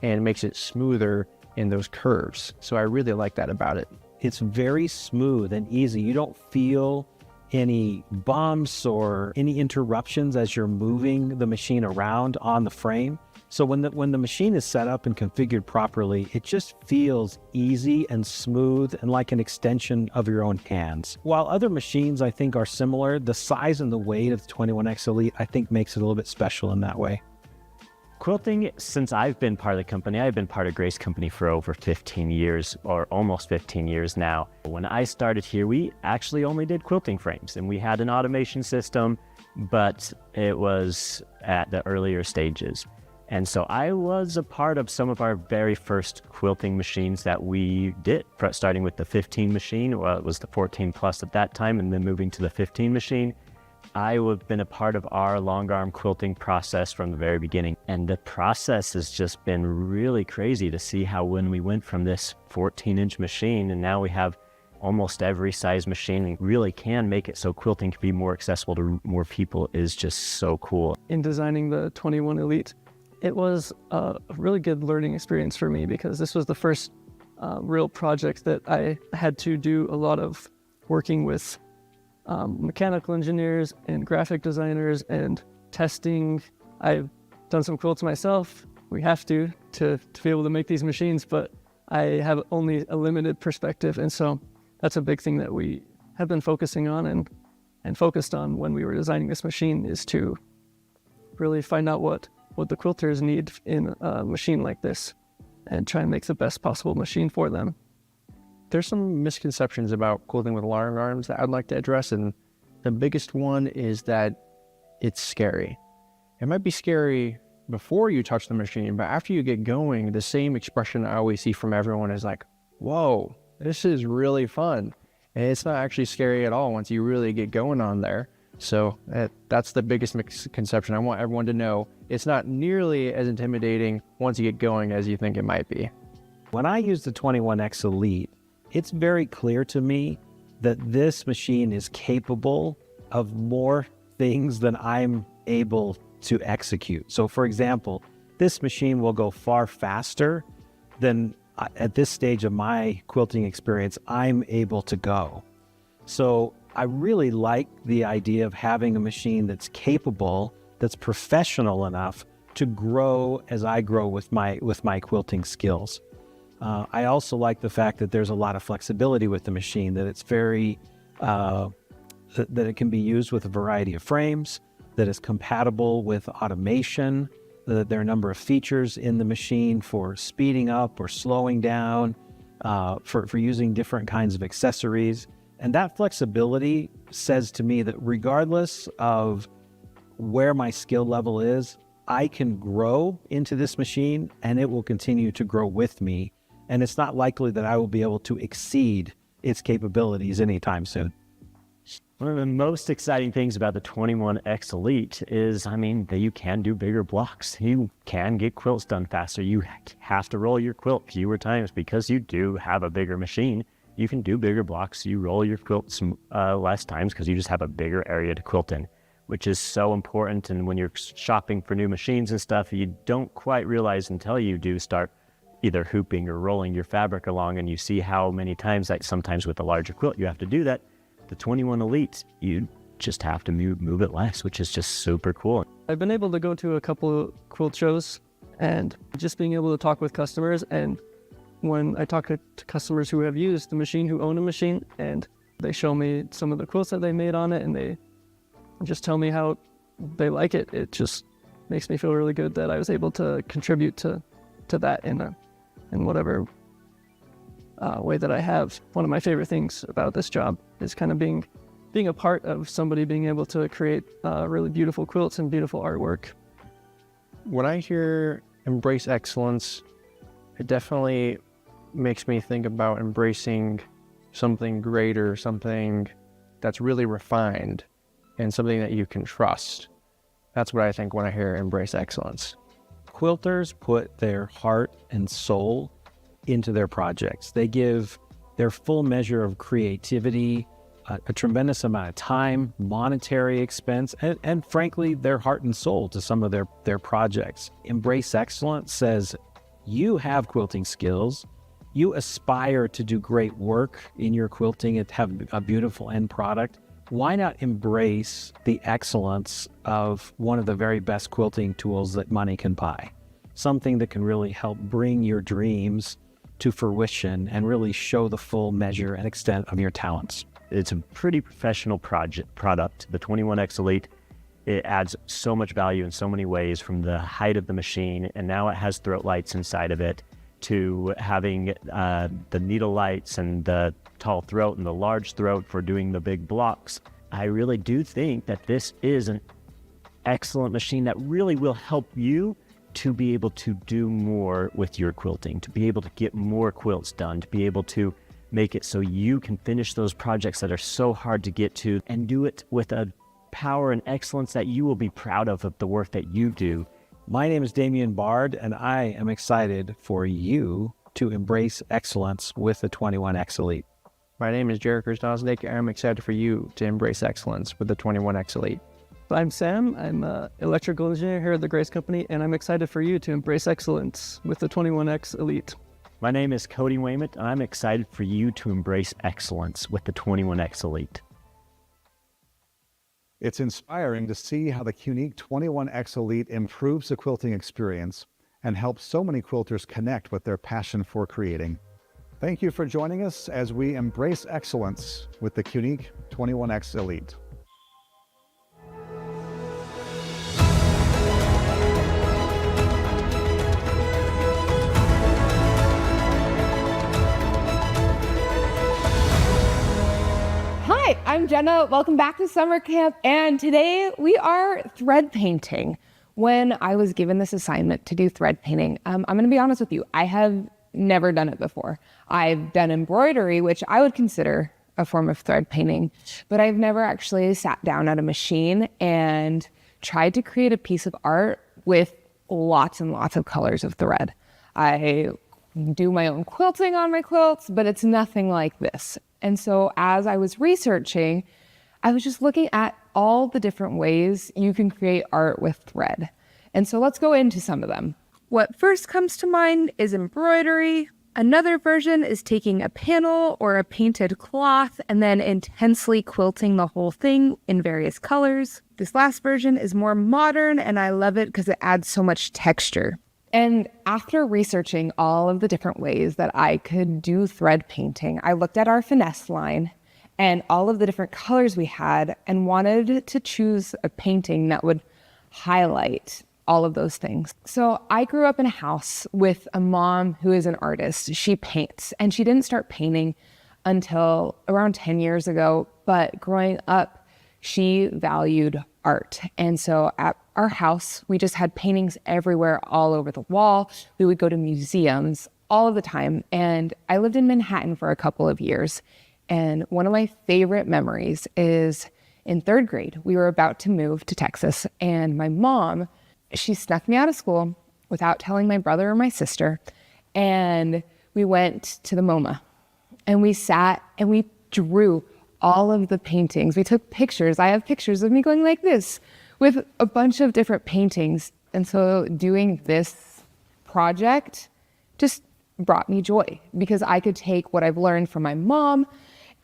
and makes it smoother in those curves. So I really like that about it. It's very smooth and easy. You don't feel any bumps or any interruptions as you're moving the machine around on the frame. So when the machine is set up and configured properly, it just feels easy and smooth and like an extension of your own hands. While other machines I think are similar, the size and the weight of the 21X Elite I think makes it a little bit special in that way. Quilting, since I've been part of the company, I've been part of Grace Company for over 15 years, or almost 15 years now. When I started here, we actually only did quilting frames, and we had an automation system, but it was at the earlier stages. And so I was a part of some of our very first quilting machines that we did, starting with the 15 machine. Well, it was the 14 plus at that time, and then moving to the 15 machine. I have been a part of our long arm quilting process from the very beginning. And the process has just been really crazy to see how when we went from this 14-inch machine, and now we have almost every size machine, we really can make it so quilting can be more accessible to more people, is just so cool. In designing the 21 Elite, it was a really good learning experience for me because this was the first real project that I had to do a lot of working with mechanical engineers and graphic designers and testing. I've done some quilts myself. We have to be able to make these machines, but I have only a limited perspective. And so that's a big thing that we have been focusing on and focused on when we were designing this machine, is to really find out what the quilters need in a machine like this and try and make the best possible machine for them. There's some misconceptions about quilting with long arms that I'd like to address, and the biggest one is that it's scary. It might be scary before you touch the machine, but after you get going, the same expression I always see from everyone is like, whoa, this is really fun. And it's not actually scary at all once you really get going on there. So that's the biggest misconception. I want everyone to know it's not nearly as intimidating once you get going as you think it might be. When I use the 21X Elite, it's very clear to me that this machine is capable of more things than I'm able to execute. So for example, this machine will go far faster than at this stage of my quilting experience I'm able to go. So I really like the idea of having a machine that's capable, that's professional enough to grow as I grow with my quilting skills. I also like the fact that there's a lot of flexibility with the machine, that it's very, that it can be used with a variety of frames, that it's compatible with automation, that there are a number of features in the machine for speeding up or slowing down, for using different kinds of accessories. And that flexibility says to me that regardless of where my skill level is, I can grow into this machine and it will continue to grow with me. And it's not likely that I will be able to exceed its capabilities anytime soon. One of the most exciting things about the 21X Elite is, that you can do bigger blocks. You can get quilts done faster. You have to roll your quilt fewer times because you do have a bigger machine. You can do bigger blocks. You roll your quilts less times because you just have a bigger area to quilt in, which is so important. And when you're shopping for new machines and stuff, you don't quite realize until you do start either hooping or rolling your fabric along, and you see how many times, like sometimes with a larger quilt, you have to do that. The 21 Elite, you just have to move it less, which is just super cool. I've been able to go to a couple of quilt shows and just being able to talk with customers. And when I talk to customers who have used the machine, who own a machine, and they show me some of the quilts that they made on it, and they just tell me how they like it, it just makes me feel really good that I was able to contribute to that in whatever way that I have. One of my favorite things about this job is kind of being a part of somebody being able to create really beautiful quilts and beautiful artwork. When I hear embrace excellence, it definitely makes me think about embracing something greater, something that's really refined, and something that you can trust. That's what I think when I hear embrace excellence. Quilters put their heart and soul into their projects. They give their full measure of creativity, a tremendous amount of time, monetary expense, and frankly, their heart and soul to some of their projects. Embrace Excellence says, you have quilting skills, you aspire to do great work in your quilting and have a beautiful end product. Why not embrace the excellence of one of the very best quilting tools that money can buy? Something that can really help bring your dreams to fruition and really show the full measure and extent of your talents. It's a pretty professional product. The 21X Elite, it adds so much value in so many ways, from the height of the machine, and now it has throat lights inside of it, to having the needle lights and the tall throat and the large throat for doing the big blocks. I really do think that this is an excellent machine that really will help you to be able to do more with your quilting, to be able to get more quilts done, to be able to make it so you can finish those projects that are so hard to get to, and do it with a power and excellence that you will be proud of the work that you do. My name is Damian Bard, and I am excited for you to embrace excellence with the 21X Elite. My name is Jarek Krasnoznik, and I'm excited for you to embrace excellence with the 21X Elite. I'm Sam. I'm an electrical engineer here at the Grace Company, and I'm excited for you to embrace excellence with the 21X Elite. My name is Cody Weymouth, and I'm excited for you to embrace excellence with the 21X Elite. It's inspiring to see how the unique 21X Elite improves the quilting experience and helps so many quilters connect with their passion for creating. Thank you for joining us as we embrace excellence with the unique 21X Elite. Hi, I'm Jenna. Welcome back to summer camp. And today we are thread painting. When I was given this assignment to do thread painting, I'm going to be honest with you, I have never done it before. I've done embroidery, which I would consider a form of thread painting, but I've never actually sat down at a machine and tried to create a piece of art with lots and lots of colors of thread. I do my own quilting on my quilts, but it's nothing like this. And so as I was researching, I was just looking at all the different ways you can create art with thread. And so let's go into some of them. What first comes to mind is embroidery. Another version is taking a panel or a painted cloth and then intensely quilting the whole thing in various colors. This last version is more modern, and I love it because it adds so much texture. And after researching all of the different ways that I could do thread painting, I looked at our finesse line and all of the different colors we had and wanted to choose a painting that would highlight all of those things. So I grew up in a house with a mom who is an artist. She paints, and she didn't start painting until around 10 years ago. But growing up, she valued art. And so at our house, we just had paintings everywhere, all over the wall. We would go to museums all of the time. And I lived in Manhattan for a couple of years. And one of my favorite memories is in third grade, we were about to move to Texas. And my mom, she snuck me out of school without telling my brother or my sister. And we went to the MoMA. And we sat and we drew all of the paintings. We took pictures. I have pictures of me going like this with a bunch of different paintings. And so doing this project just brought me joy because I could take what I've learned from my mom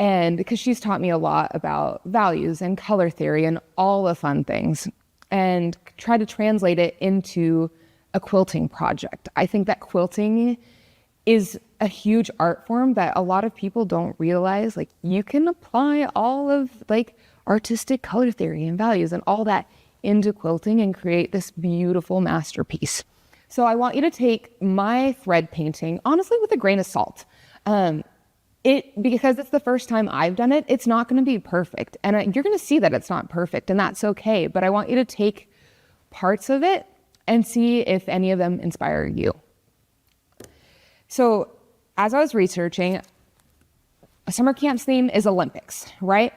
And because she's taught me a lot about values and color theory and all the fun things, and try to translate it into a quilting project. I think that quilting is a huge art form that a lot of people don't realize. Like, you can apply all of like artistic color theory and values and all that into quilting and create this beautiful masterpiece. So I want you to take my thread painting, honestly, with a grain of salt. Because it's the first time I've done it, it's not going to be perfect. And you're going to see that it's not perfect, and that's okay. But I want you to take parts of it and see if any of them inspire you. So as I was researching, summer camp's theme is Olympics, right?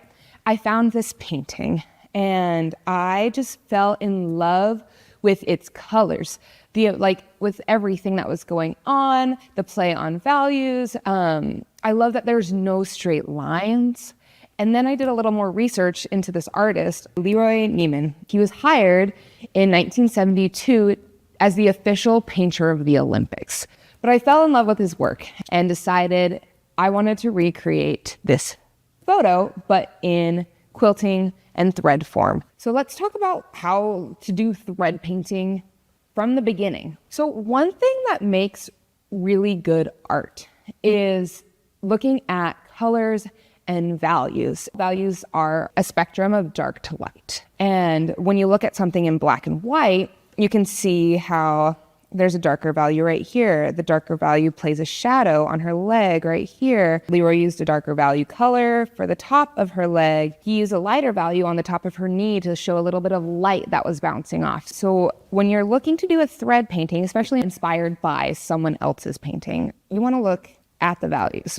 I found this painting and I just fell in love with its colors, with everything that was going on, the play on values. I love that there's no straight lines. And then I did a little more research into this artist, Leroy Neiman. He was hired in 1972 as the official painter of the Olympics. But I fell in love with his work and decided I wanted to recreate this photo, but in quilting and thread form. So let's talk about how to do thread painting from the beginning. So one thing that makes really good art is looking at colors and values. Values are a spectrum of dark to light. And when you look at something in black and white, you can see how there's a darker value right here. The darker value plays a shadow on her leg right here. Leroy used a darker value color for the top of her leg. He used a lighter value on the top of her knee to show a little bit of light that was bouncing off. So when you're looking to do a thread painting, especially inspired by someone else's painting, you want to look at the values.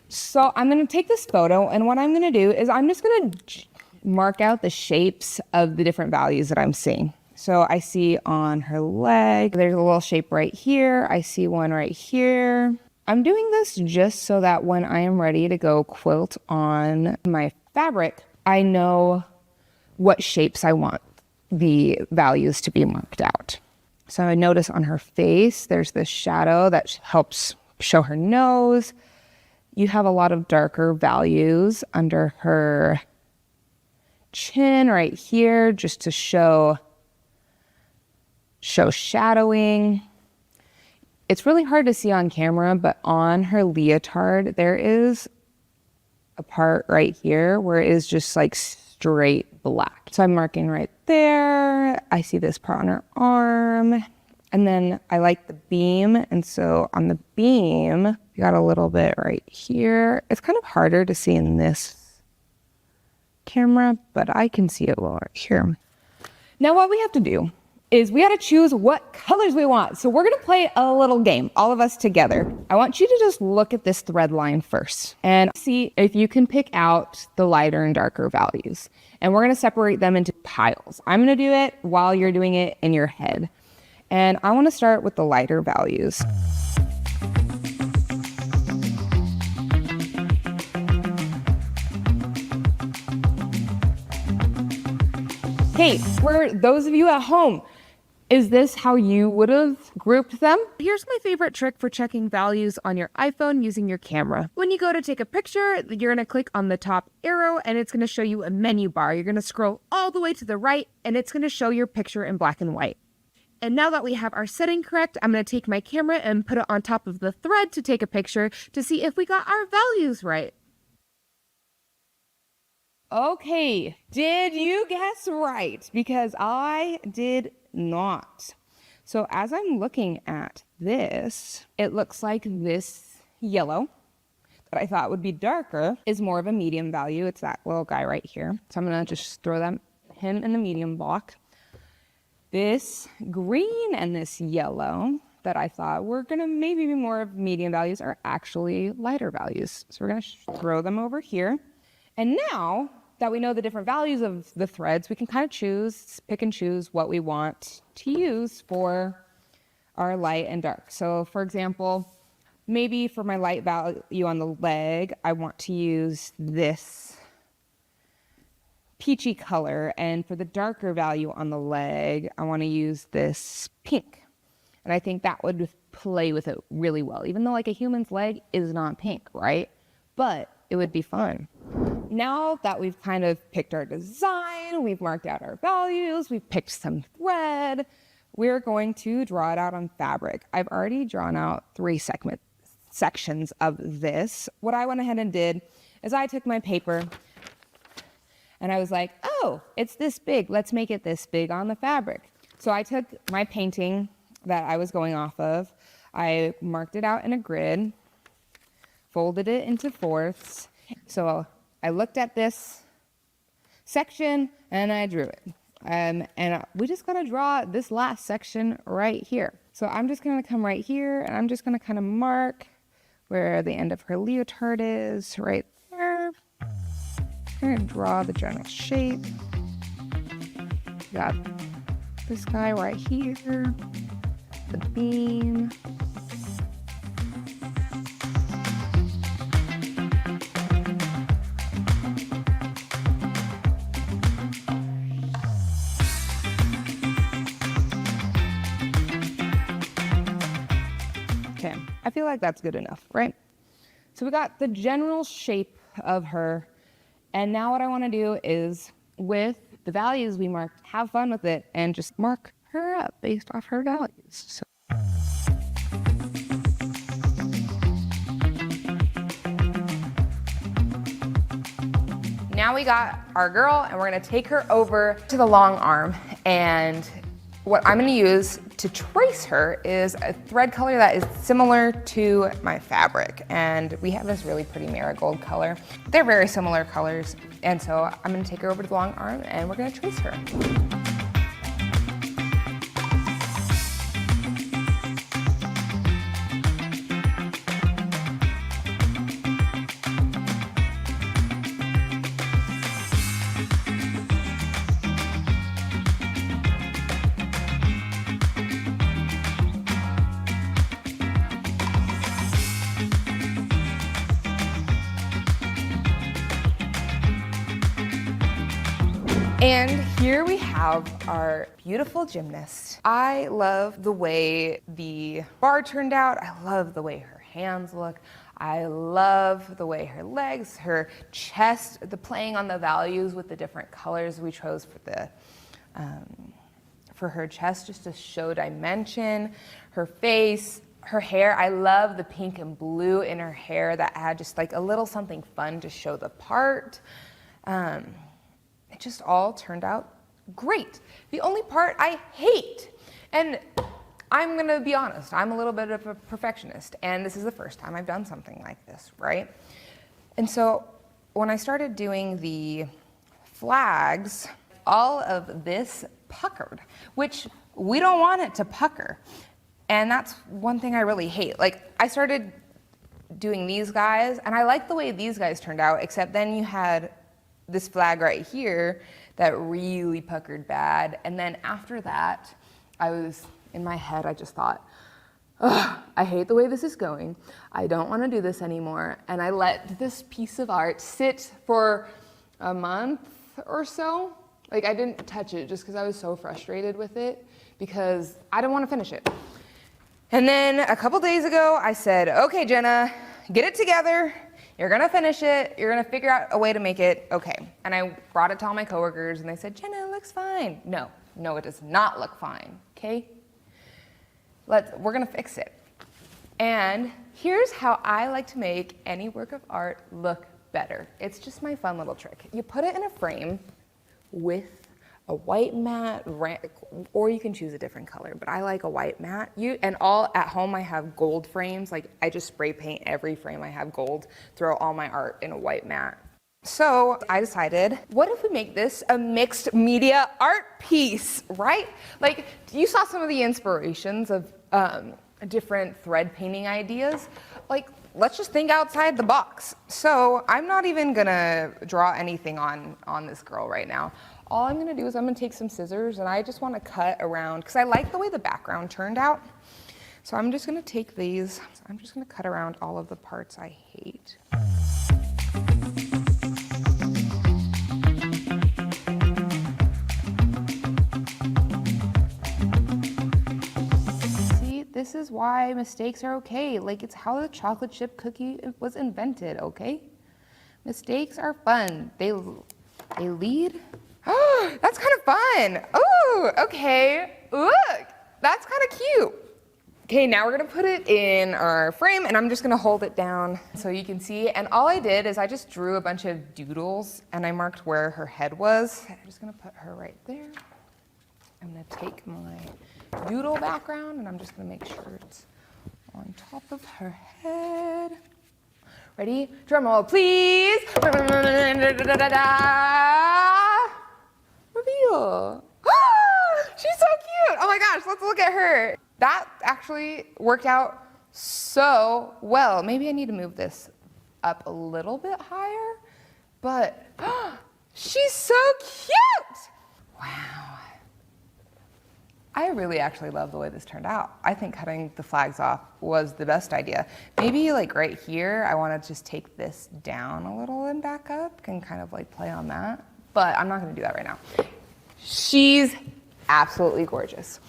So I'm going to take this photo, and what I'm going to do is I'm just going to mark out the shapes of the different values that I'm seeing. So I see on her leg, there's a little shape right here. I see one right here. I'm doing this just so that when I am ready to go quilt on my fabric, I know what shapes I want the values to be marked out. So I notice on her face, there's this shadow that helps show her nose. You have a lot of darker values under her chin right here, just to show shadowing. It's really hard to see on camera, but on her leotard, there is a part right here where it is just like straight black. So I'm marking right there. I see this part on her arm. And then I like the beam. And so on the beam, you got a little bit right here. It's kind of harder to see in this camera, but I can see it well right here. Now what we have to do is we got to choose what colors we want. So we're going to play a little game, all of us together. I want you to just look at this thread line first and see if you can pick out the lighter and darker values. And we're going to separate them into piles. I'm going to do it while you're doing it in your head. And I want to start with the lighter values. Hey, for those of you at home, is this how you would have grouped them? Here's my favorite trick for checking values on your iPhone using your camera. When you go to take a picture, you're gonna click on the top arrow and it's gonna show you a menu bar. You're gonna scroll all the way to the right and it's gonna show your picture in black and white. And now that we have our setting correct, I'm gonna take my camera and put it on top of the thread to take a picture to see if we got our values right. Okay, did you guess right? Because I did not. So as I'm looking at this, it looks like this yellow that I thought would be darker is more of a medium value. It's that little guy right here. So I'm gonna just throw him in the medium block. This green and this yellow that I thought were gonna maybe be more of medium values are actually lighter values. So we're gonna throw them over here. And now that we know the different values of the threads, we can kind of pick and choose what we want to use for our light and dark. So for example, maybe for my light value on the leg, I want to use this peachy color. And for the darker value on the leg, I want to use this pink. And I think that would play with it really well, even though like a human's leg is not pink, right? But it would be fun. Now that we've kind of picked our design, we've marked out our values, we've picked some thread, we're going to draw it out on fabric. I've already drawn out 3 sections of this. What I went ahead and did is I took my paper and I was like, oh, it's this big. Let's make it this big on the fabric. So I took my painting that I was going off of. I marked it out in a grid, folded it into fourths. So I looked at this section and I drew it. And we just gotta draw this last section right here. So I'm just gonna come right here and I'm just gonna kind of mark where the end of her leotard is, right there. I'm gonna draw the general shape. Got this guy right here, the beam. Okay, I feel like that's good enough, right? So we got the general shape of her, and now what I want to do is, with the values we marked, have fun with it and just mark her up based off her values. So. Now we got our girl and we're gonna take her over to the long arm, and what I'm gonna use to trace her is a thread color that is similar to my fabric. And we have this really pretty marigold color. They're very similar colors. And so I'm gonna take her over to the long arm and we're gonna trace her. And here we have our beautiful gymnast. I love the way the bar turned out. I love the way her hands look. I love the way her legs, her chest, the playing on the values with the different colors we chose for her chest, just to show dimension. Her face, her hair. I love the pink and blue in her hair that had just like a little something fun to show the part. It just all turned out great. The only part I hate, and I'm gonna be honest, I'm a little bit of a perfectionist, and this is the first time I've done something like this, right? And so when I started doing the flags, all of this puckered, which we don't want it to pucker. And that's one thing I really hate. Like, I started doing these guys, and I like the way these guys turned out, except then you had this flag right here that really puckered bad. And then after that, in my head, I just thought, ugh, I hate the way this is going. I don't want to do this anymore. And I let this piece of art sit for a month or so. Like, I didn't touch it just because I was so frustrated with it, because I didn't want to finish it. And then a couple days ago, I said, okay, Jenna, get it together. You're gonna finish it. You're gonna figure out a way to make it okay. And I brought it to all my coworkers and they said, Jenna, it looks fine. No, it does not look fine, okay? We're gonna fix it. And here's how I like to make any work of art look better. It's just my fun little trick. You put it in a frame with a white mat, or you can choose a different color, but I like a white mat. And all at home I have gold frames. Like, I just spray paint every frame I have gold, throw all my art in a white mat. So I decided, what if we make this a mixed media art piece, right? Like, you saw some of the inspirations of different thread painting ideas. Like, let's just think outside the box. So I'm not even gonna draw anything on this girl right now. All I'm gonna do is I'm gonna take some scissors and I just wanna cut around, because I like the way the background turned out. So I'm just gonna take these, I'm just gonna cut around all of the parts I hate. See, this is why mistakes are okay. Like, it's how the chocolate chip cookie was invented, okay? Mistakes are fun. They lead. Oh, that's kind of fun. Oh, okay. Look, that's kind of cute. Okay, now we're gonna put it in our frame and I'm just gonna hold it down so you can see. And all I did is I just drew a bunch of doodles and I marked where her head was. I'm just gonna put her right there. I'm gonna take my doodle background and I'm just gonna make sure it's on top of her head. Ready? Drum roll, please. Reveal. She's so cute. Oh my gosh, let's look at her. That actually worked out so well. Maybe I need to move this up a little bit higher, but she's so cute. Wow. I really actually love the way this turned out. I think cutting the flags off was the best idea. Maybe like right here, I want to just take this down a little and back up and kind of like play on that, but I'm not going to do that right now. She's absolutely gorgeous.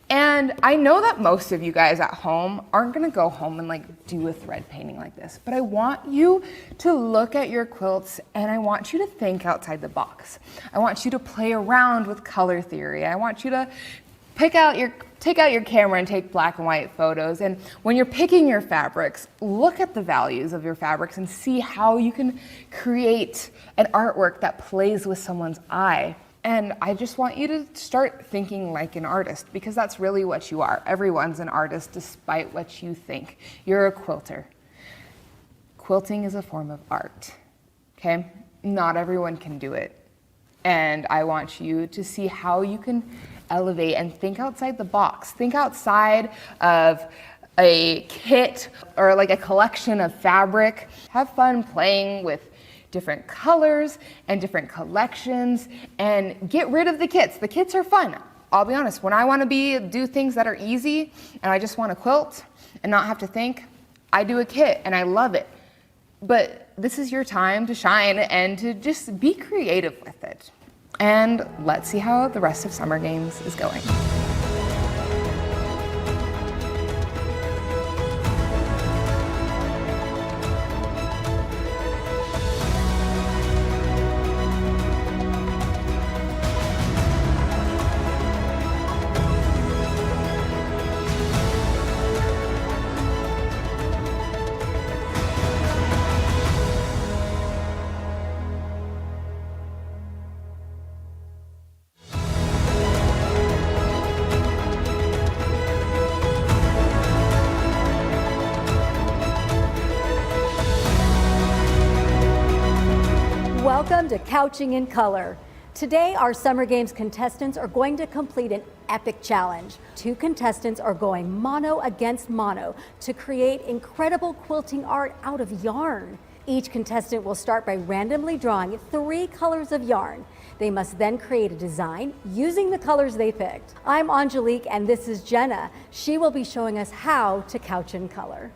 And I know that most of you guys at home aren't gonna go home and like do a thread painting like this, but I want you to look at your quilts and I want you to think outside the box. I want you to play around with color theory. I want you to take out your camera and take black and white photos. And when you're picking your fabrics, look at the values of your fabrics and see how you can create an artwork that plays with someone's eye. And I just want you to start thinking like an artist, because that's really what you are. Everyone's an artist despite what you think. You're a quilter. Quilting is a form of art, okay? Not everyone can do it. And I want you to see how you can elevate and think outside the box. Think outside of a kit or like a collection of fabric. Have fun playing with different colors and different collections and get rid of the kits. The kits are fun. I'll be honest, when I want to do things that are easy and I just want to quilt and not have to think, I do a kit and I love it. But this is your time to shine and to just be creative with it. And let's see how the rest of Summer Games is going. Welcome to Couching in Color. Today, our Summer Games contestants are going to complete an epic challenge. 2 contestants are going mono against mono to create incredible quilting art out of yarn. Each contestant will start by randomly drawing 3 colors of yarn. They must then create a design using the colors they picked. I'm Angelique and this is Jenna. She will be showing us how to couch in color.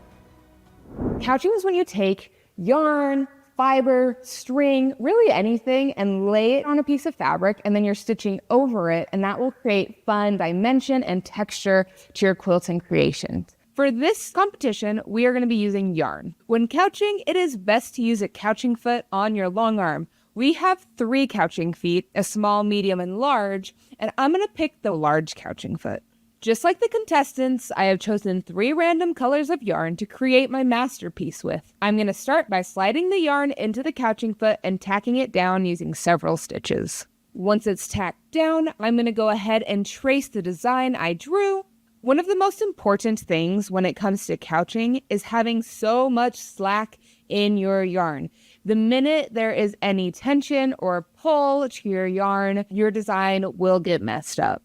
Couching is when you take yarn, fiber, string, really anything, and lay it on a piece of fabric, and then you're stitching over it, and that will create fun dimension and texture to your quilting creations. For this competition, we are going to be using yarn. When couching, it is best to use a couching foot on your long arm. We have 3 couching feet, a small, medium, and large, and I'm going to pick the large couching foot. Just like the contestants, I have chosen 3 random colors of yarn to create my masterpiece with. I'm going to start by sliding the yarn into the couching foot and tacking it down using several stitches. Once it's tacked down, I'm going to go ahead and trace the design I drew. One of the most important things when it comes to couching is having so much slack in your yarn. The minute there is any tension or pull to your yarn, your design will get messed up.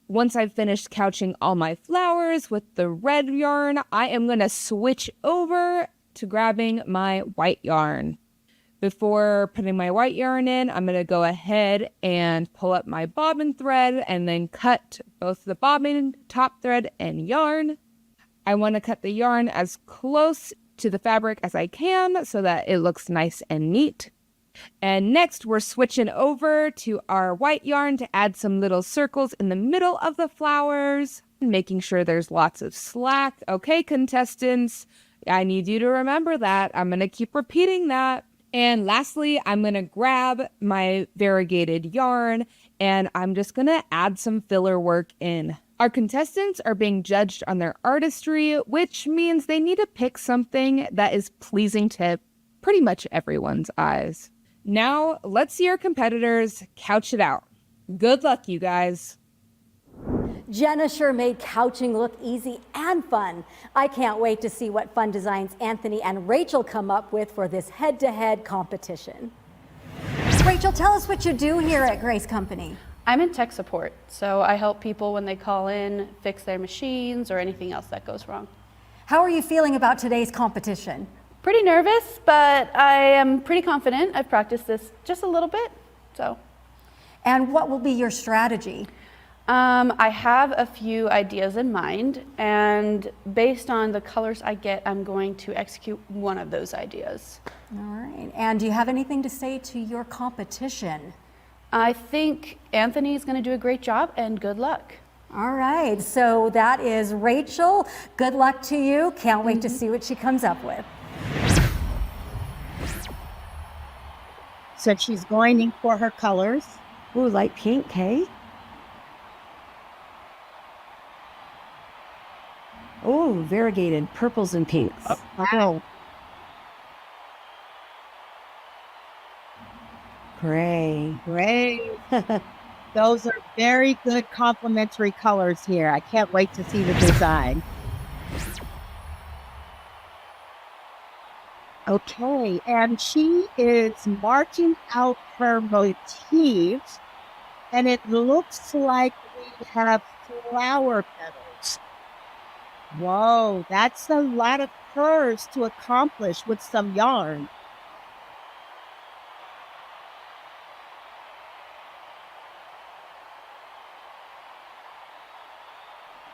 Once I've finished couching all my flowers with the red yarn, I am going to switch over to grabbing my white yarn. Before putting my white yarn in, I'm going to go ahead and pull up my bobbin thread and then cut both the bobbin, top thread, and yarn. I want to cut the yarn as close to the fabric as I can so that it looks nice and neat. And next, we're switching over to our white yarn to add some little circles in the middle of the flowers, making sure there's lots of slack. Okay, contestants, I need you to remember that. I'm going to keep repeating that. And lastly, I'm gonna grab my variegated yarn and I'm just gonna add some filler work in. Our contestants are being judged on their artistry, which means they need to pick something that is pleasing to pretty much everyone's eyes. Now, let's see our competitors couch it out. Good luck, you guys. Jenna sure made couching look easy and fun. I can't wait to see what fun designs Anthony and Rachel come up with for this head-to-head competition. Rachel, tell us what you do here at Grace Company. I'm in tech support, so I help people when they call in, fix their machines or anything else that goes wrong. How are you feeling about today's competition? Pretty nervous, but I am pretty confident. I've practiced this just a little bit, so. And what will be your strategy? I have a few ideas in mind, and based on the colors I get, I'm going to execute one of those ideas. All right. And do you have anything to say to your competition? I think Anthony's going to do a great job, and good luck. All right. So that is Rachel. Good luck to you. Can't wait to see what she comes up with. So she's going in for her colors. Ooh, light pink, hey? Oh, variegated purples and pinks. Wow. Gray. Gray. Those are very good complementary colors here. I can't wait to see the design. Okay, and she is marking out her motifs, and it looks like we have flower petals. Whoa, that's a lot of curves to accomplish with some yarn.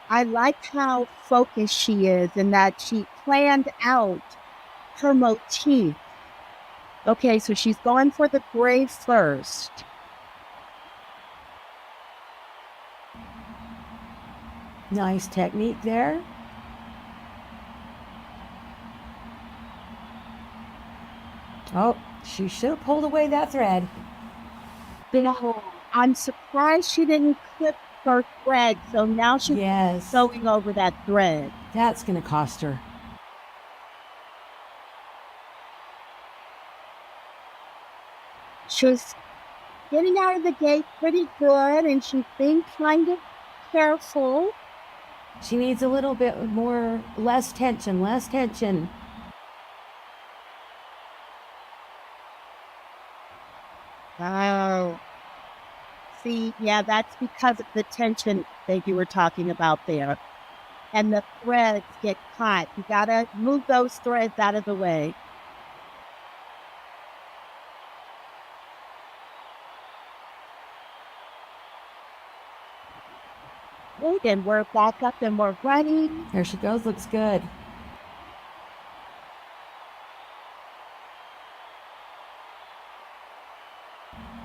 I like how focused she is and that she planned out her motif. Okay, so she's going for the gray first. Nice technique there. Oh, she should have pulled away that thread. I'm surprised she didn't clip her thread, so now she's sewing over that thread. That's going to cost her. She's getting out of the gate pretty good, and she's being kind of careful. She needs a little bit more, less tension, less tension. Oh. See, yeah, that's because of the tension that you were talking about there. And the threads get caught. You gotta move those threads out of the way. Good, and we're back up and we're running. There she goes, looks good.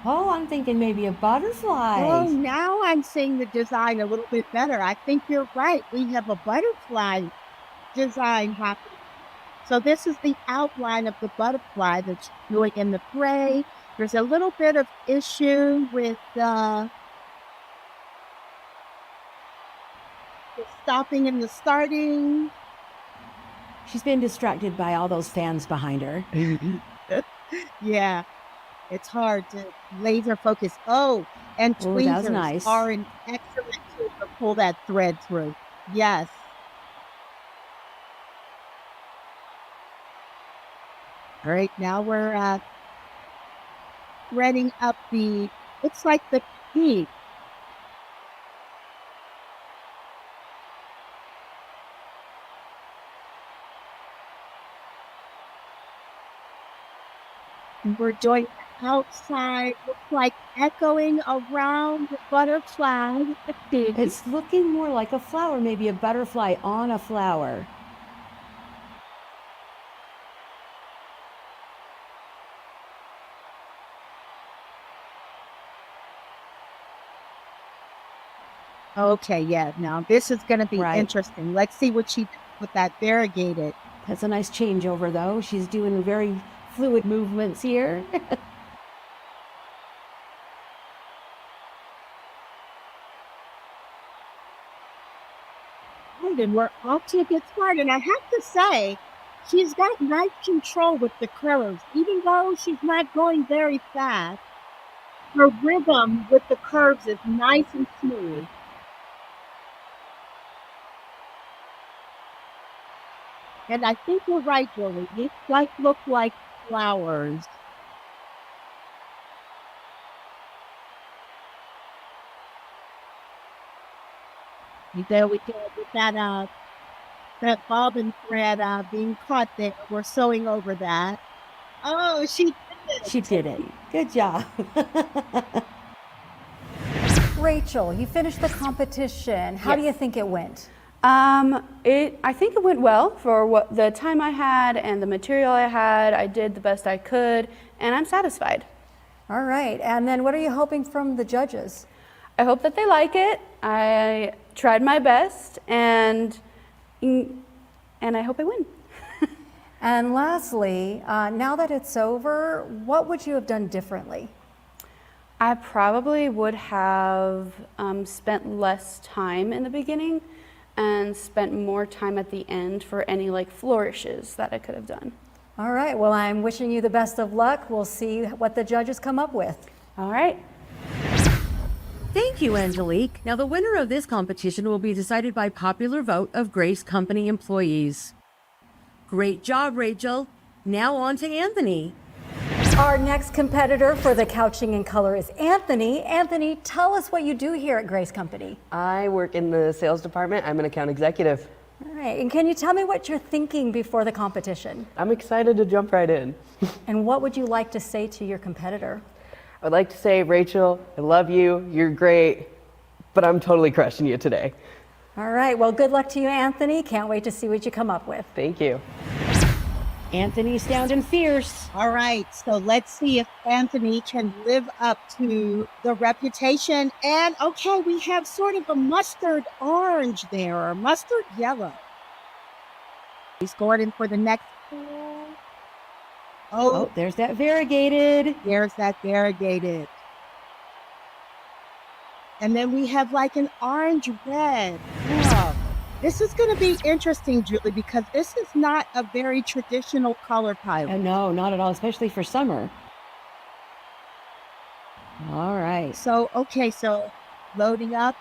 Oh, I'm thinking maybe a butterfly. Oh, now I'm seeing the design a little bit better. I think you're right. We have a butterfly design happening. So this is the outline of the butterfly that's doing in the gray. There's a little bit of issue with the stopping and the starting. She's been distracted by all those fans behind her. Yeah. It's hard to laser focus. Oh, and tweezers are an excellent tool to pull that thread through. Yes. All right, now we're threading up the, looks like the peak. We're doing outside, looks like echoing around the butterfly. It's looking more like a flower, maybe a butterfly on a flower. Okay, yeah, now this is going to be interesting. Let's see what she did with that variegated. That's a nice changeover, though. She's doing very fluid movements here. And we're off to a good start. And I have to say, she's got nice control with the curves. Even though she's not going very fast, her rhythm with the curves is nice and smooth. And I think you're right, Julie. These look like flowers. There we go with that bobbin thread being caught there. We're sewing over that. Oh, she did it. She did it. Good job. Rachel, you finished the competition. How do you think it went? I think it went well for what the time I had and the material I had. I did the best I could, and I'm satisfied. All right. And then what are you hoping from the judges? I hope that they like it. I tried my best, and I hope I win. And lastly, now that it's over, what would you have done differently? I probably would have spent less time in the beginning and spent more time at the end for any like flourishes that I could have done. All right. Well, I'm wishing you the best of luck. We'll see what the judges come up with. All right. Thank you, Angelique. Now, the winner of this competition will be decided by popular vote of Grace Company employees. Great job, Rachel. Now on to Anthony. Our next competitor for the couching in color is Anthony. Anthony, tell us what you do here at Grace Company. I work in the sales department. I'm an account executive. All right. And can you tell me what you're thinking before the competition? I'm excited to jump right in. And what would you like to say to your competitor? I would like to say, Rachel, I love you. You're great, but I'm totally crushing you today. All right. Well, good luck to you, Anthony. Can't wait to see what you come up with. Thank you. Anthony's sounding fierce. All right, so let's see if Anthony can live up to the reputation. And okay, we have sort of a mustard orange there, or mustard yellow. He's going in for the next. Oh, there's that variegated. There's that variegated. And then we have like an orange red. Wow. This is going to be interesting, Julie, because this is not a very traditional color palette. No, not at all, especially for summer. All right. So, okay, so loading up.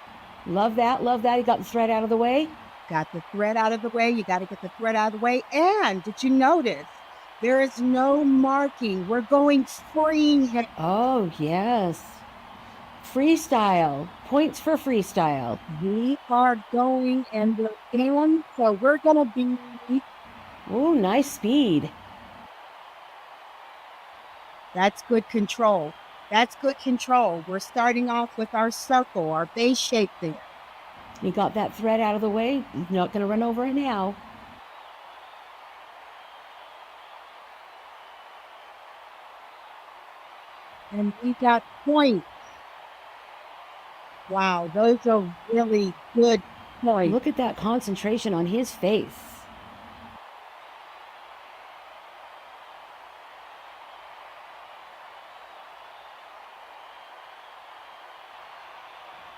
Love that, love that. You got the thread out of the way. Got the thread out of the way. You got to get the thread out of the way. And did you notice there is no marking? We're going free. Oh, yes. Freestyle. Points for freestyle. We are going and we're in, so we're going to be. Oh, nice speed. That's good control. That's good control. We're starting off with our circle, our base shape there. You got that thread out of the way. You're not going to run over it now. And we got points. Wow, those are really good points. Look at that concentration on his face.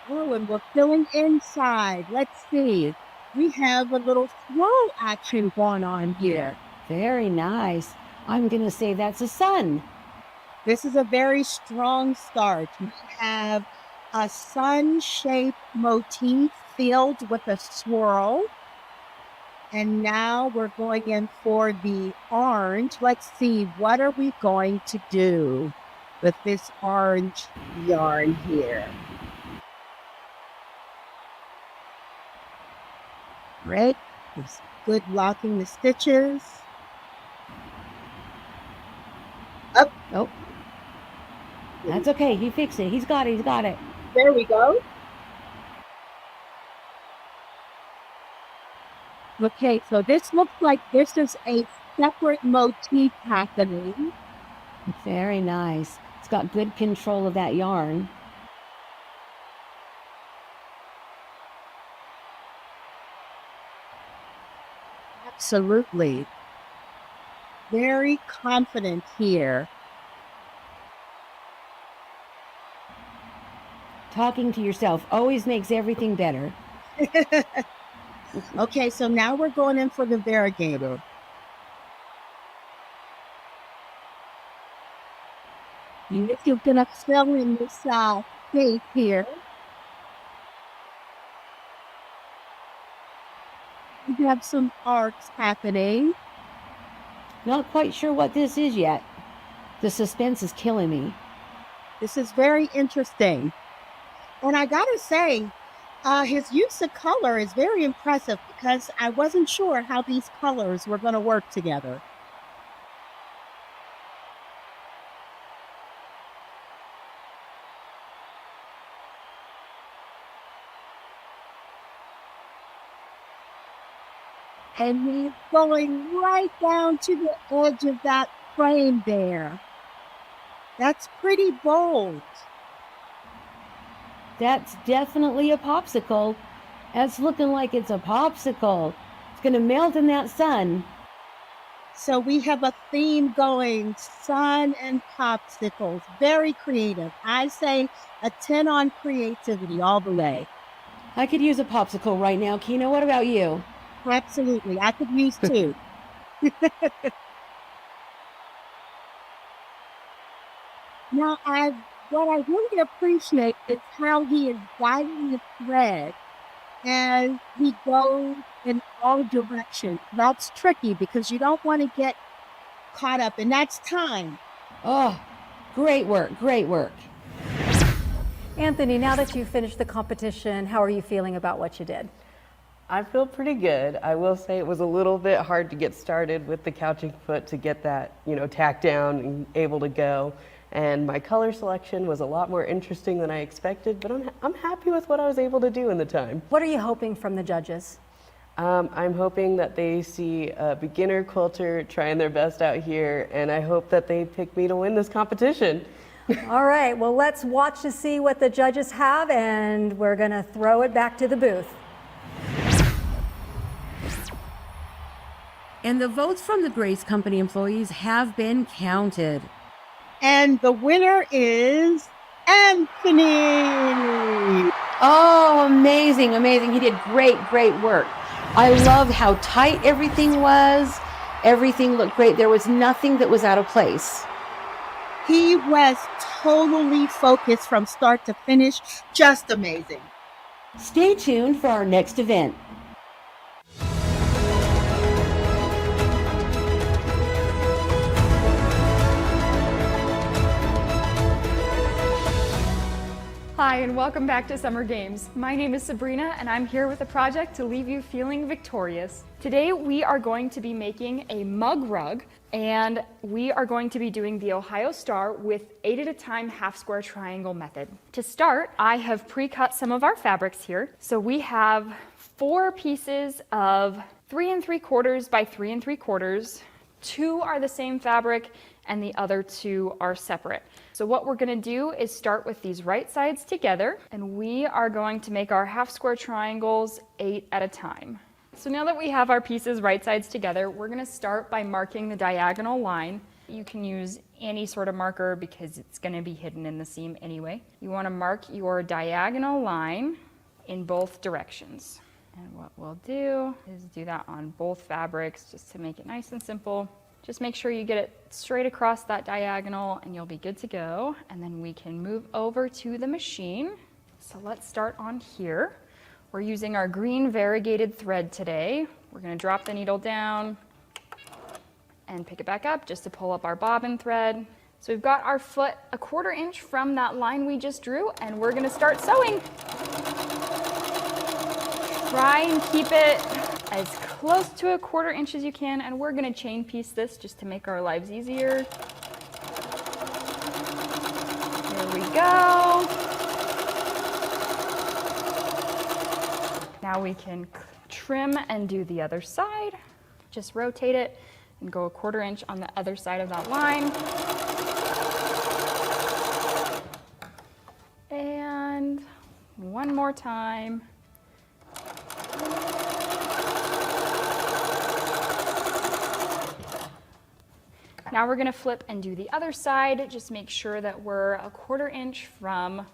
Oh, and we're filling inside. Let's see. We have a little throw action going on here. Very nice. I'm going to say that's a sun. This is a very strong start. We have a sun-shaped motif filled with a swirl. And now we're going in for the orange. Let's see, what are we going to do with this orange yarn here? Right, it's good locking the stitches. Up. Nope. That's okay. He fixed it. He's got it. He's got it. There we go. Okay, so this looks like this is a separate motif happening. Very nice. It's got good control of that yarn. Absolutely. very confident here. Talking to yourself always makes everything better. Okay, so now we're going in for the variegator. You're gonna fill in this shape here. We have some arcs happening. Not quite sure what this is yet. The suspense is killing me. This is very interesting. And I gotta say, his use of color is very impressive because I wasn't sure how these colors were gonna work together. And he's going right down to the edge of that frame there. That's pretty bold. That's definitely a popsicle. That's looking like it's a popsicle. It's gonna melt in that sun. So we have a theme going, sun and popsicles. Very creative. I say a 10 on creativity all the way. I could use a popsicle right now. Kina, what about you? Absolutely. I could use two. Now, what I really appreciate is how he is guiding the thread as he goes in all directions. That's tricky because you don't want to get caught up, and that's time. Oh, great work, great work. Anthony, now that you've finished the competition, how are you feeling about what you did? I feel pretty good. I will say it was a little bit hard to get started with the couching foot to get that, tacked down and able to go. And my color selection was a lot more interesting than I expected, but I'm happy with what I was able to do in the time. What are you hoping from the judges? I'm hoping that they see a beginner quilter trying their best out here, and I hope that they pick me to win this competition. All right, well, let's watch to see what the judges have, and we're going to throw it back to the booth. And the votes from the Grace Company employees have been counted. And the winner is Anthony. Oh, amazing, amazing. He did great, great work. I loved how tight everything was. Everything looked great. There was nothing that was out of place. He was totally focused from start to finish. Just amazing. Stay tuned for our next event. Hi, and welcome back to Summer Games. My name is Sabrina, and I'm here with a project to leave you feeling victorious. Today, we are going to be making a mug rug, and we are going to be doing the Ohio Star with 8 at a time half square triangle method. To start, I have pre-cut some of our fabrics here. So we have 4 pieces of 3 3/4 by 3 3/4. 2 are the same fabric, and the other 2 are separate. So what we're gonna do is start with these right sides together, and we are going to make our half square triangles 8 at a time. So now that we have our pieces right sides together, we're gonna start by marking the diagonal line. You can use any sort of marker because it's gonna be hidden in the seam anyway. You wanna mark your diagonal line in both directions. And what we'll do is do that on both fabrics just to make it nice and simple. Just make sure you get it straight across that diagonal and you'll be good to go. And then we can move over to the machine. So let's start on here. We're using our green variegated thread today. We're gonna drop the needle down and pick it back up just to pull up our bobbin thread. So we've got our foot 1/4 inch from that line we just drew, and we're gonna start sewing. Try and keep it as close to 1/4 inch as you can, and we're gonna chain piece this just to make our lives easier. There we go. Now we can trim and do the other side. Just rotate it and go 1/4 inch on the other side of that line. And one more time. Now we're gonna flip and do the other side. Just make sure that we're a 1/4 inch from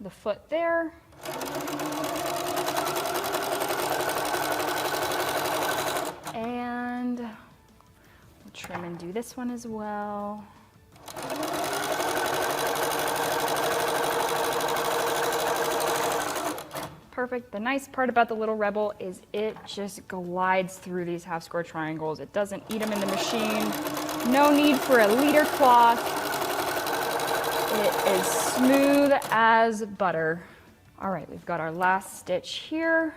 the foot there. And we'll trim and do this one as well. Perfect. The nice part about the Little Rebel is it just glides through these half square triangles. It doesn't eat them in the machine. No need for a leader cloth. It is smooth as butter. All right, we've got our last stitch here.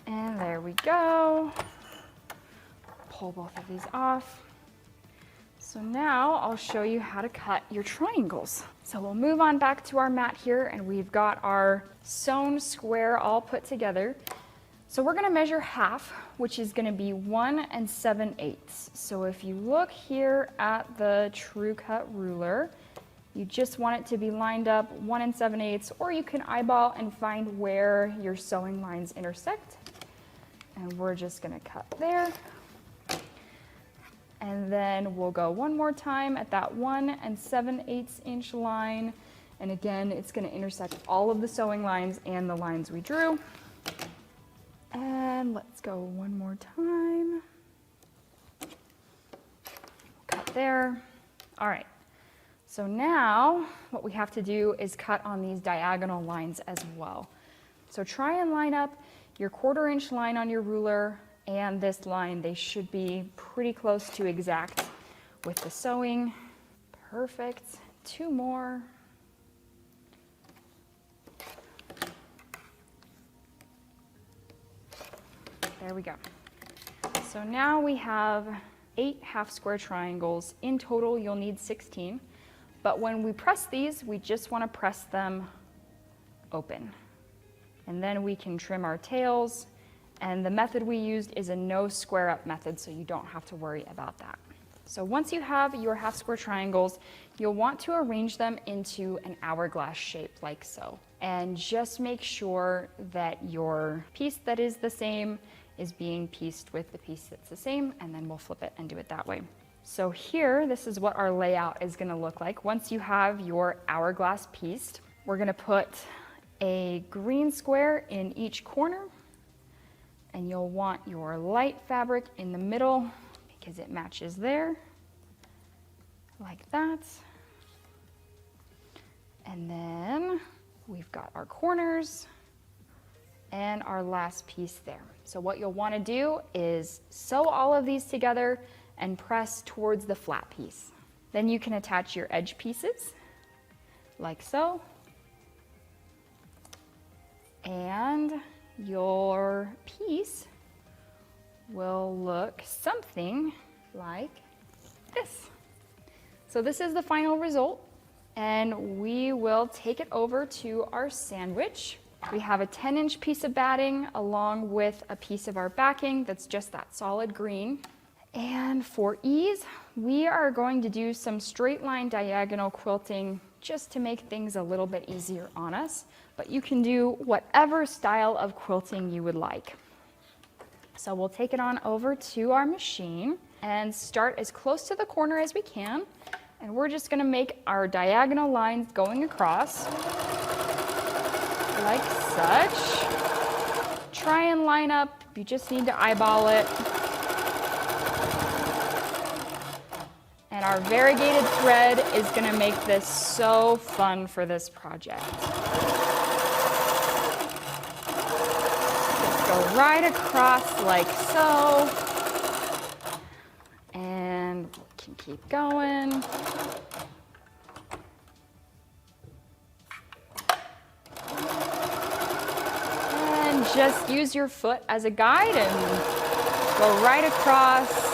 And there we go. Pull both of these off. So now I'll show you how to cut your triangles. So we'll move on back to our mat here, and we've got our sewn square all put together. So we're gonna measure half, which is gonna be 1 7/8. So if you look here at the True Cut ruler, you just want it to be lined up 1 7/8, or you can eyeball and find where your sewing lines intersect. And we're just gonna cut there. And then we'll go one more time at that 1 7/8 inch line. And again, it's gonna intersect all of the sewing lines and the lines we drew. And let's go one more time. Cut there. All right. So now what we have to do is cut on these diagonal lines as well. So try and line up your 1/4 inch line on your ruler and this line. They should be pretty close to exact with the sewing. Perfect. 2 more. There we go. So now we have 8 half square triangles. In total, you'll need 16. But when we press these, we just want to press them open. And then we can trim our tails. And the method we used is a no square up method, so you don't have to worry about that. So once you have your half square triangles, you'll want to arrange them into an hourglass shape like so. And just make sure that your piece that is the same is being pieced with the piece that's the same, and then we'll flip it and do it that way. So here, this is what our layout is gonna look like. Once you have your hourglass pieced, we're gonna put a green square in each corner, and you'll want your light fabric in the middle because it matches there, like that. And then we've got our corners and our last piece there. So what you'll want to do is sew all of these together and press towards the flat piece. Then you can attach your edge pieces like so. And your piece will look something like this. So this is the final result, and we will take it over to our sandwich. We have a 10-inch piece of batting along with a piece of our backing that's just that solid green. And for ease, we are going to do some straight line diagonal quilting just to make things a little bit easier on us. But you can do whatever style of quilting you would like. So we'll take it on over to our machine and start as close to the corner as we can. And we're just gonna make our diagonal lines going across like such. Try and line up, you just need to eyeball it. And our variegated thread is gonna make this so fun for this project. Just go right across like so. And we can keep going. And just use your foot as a guide and go right across.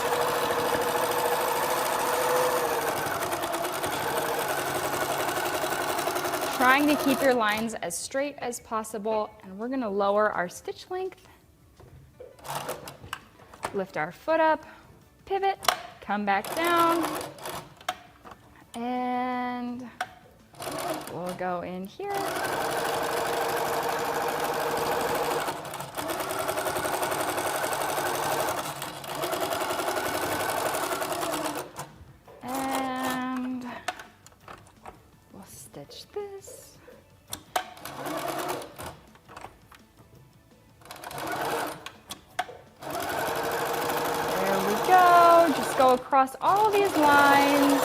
Trying to keep your lines as straight as possible, and we're gonna lower our stitch length, lift our foot up, pivot, come back down, and we'll go in here. stitch this. There we go. Just go across all these lines.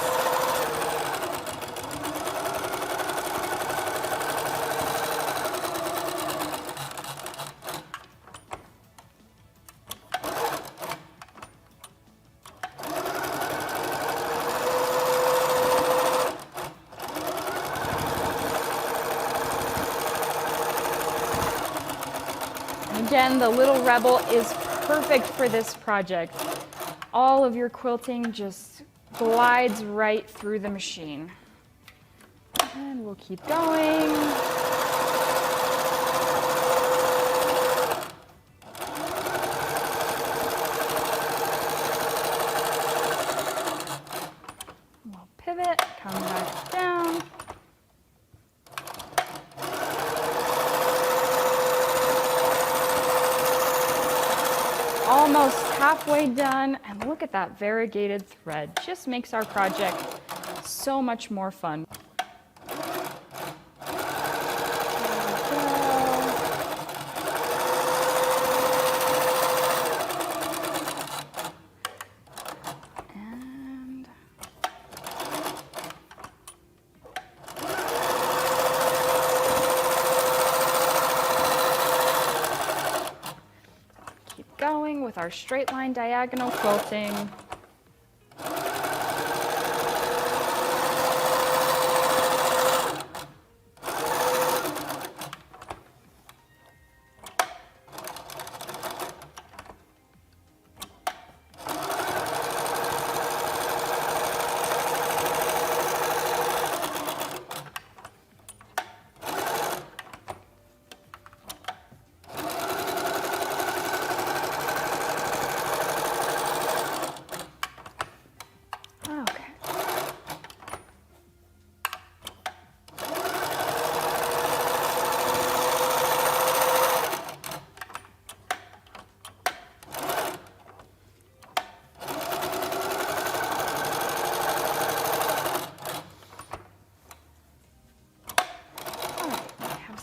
Again, the Little Rebel is perfect for this project. All of your quilting just glides right through the machine. And we'll keep going. We'll pivot, come back down. Almost halfway done, and look at that variegated thread. Just makes our project so much more fun. And keep going with our straight line diagonal quilting.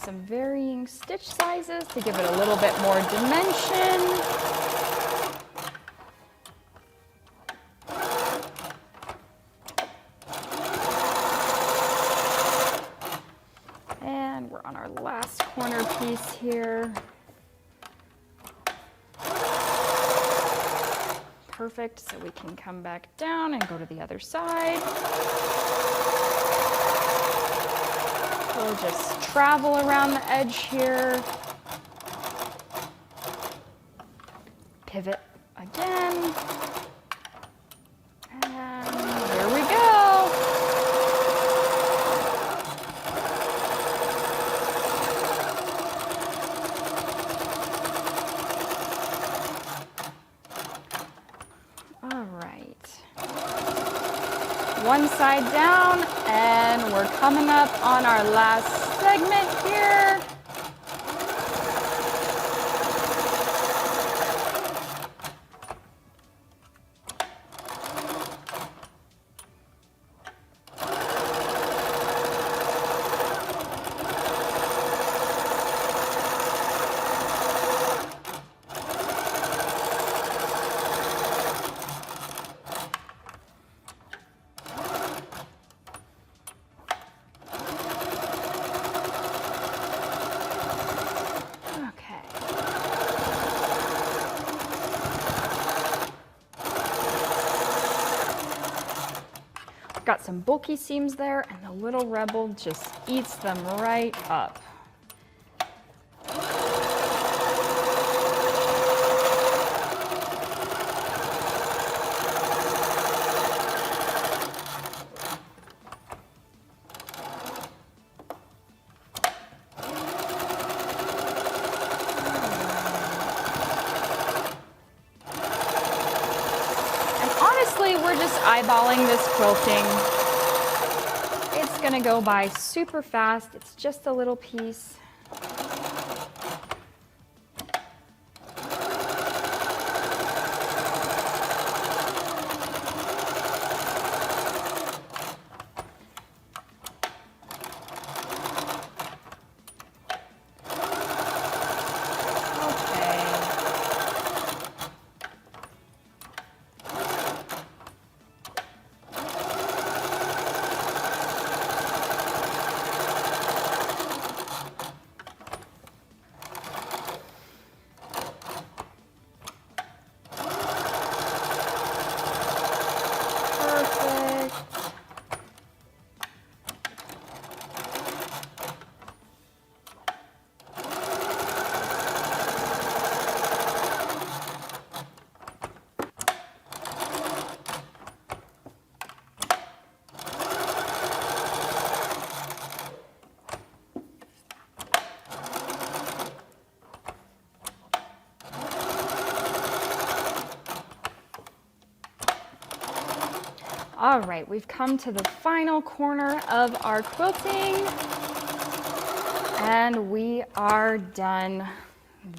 Some varying stitch sizes to give it a little bit more dimension. And we're on our last corner piece here. Perfect, so we can come back down and go to the other side. We'll just travel around the edge here. Pivot again. And here we go. All right. One side down, and we're coming up on our last segment here. Got some bulky seams there, and the Little Rebel just eats them right up. We're just eyeballing this quilting. It's gonna go by super fast. It's just a little piece. All right, we've come to the final corner of our quilting and we are done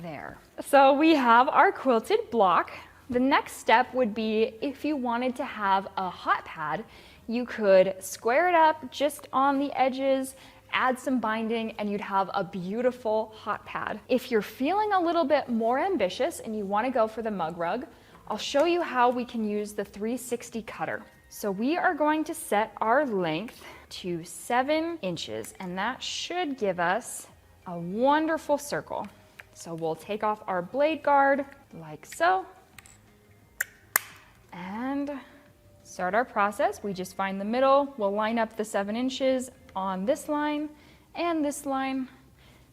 there. So we have our quilted block. The next step would be if you wanted to have a hot pad, you could square it up just on the edges, add some binding, and you'd have a beautiful hot pad. If you're feeling a little bit more ambitious and you want to go for the mug rug, I'll show you how we can use the 360 cutter. So we are going to set our length to 7 inches, and that should give us a wonderful circle. So we'll take off our blade guard like so, and start our process. We just find the middle. We'll line up the 7 inches on this line and this line,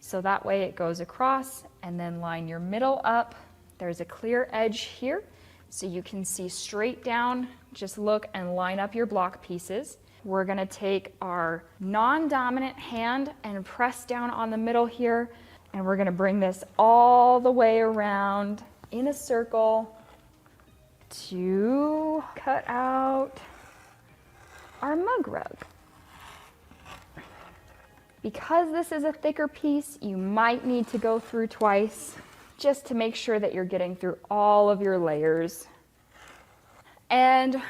so that way it goes across, and then line your middle up. There's a clear edge here, so you can see straight down. Just look and line up your block pieces. We're gonna take our non-dominant hand and press down on the middle here, and we're gonna bring this all the way around in a circle to cut out our mug rug. Because this is a thicker piece, you might need to go through twice just to make sure that you're getting through all of your layers. And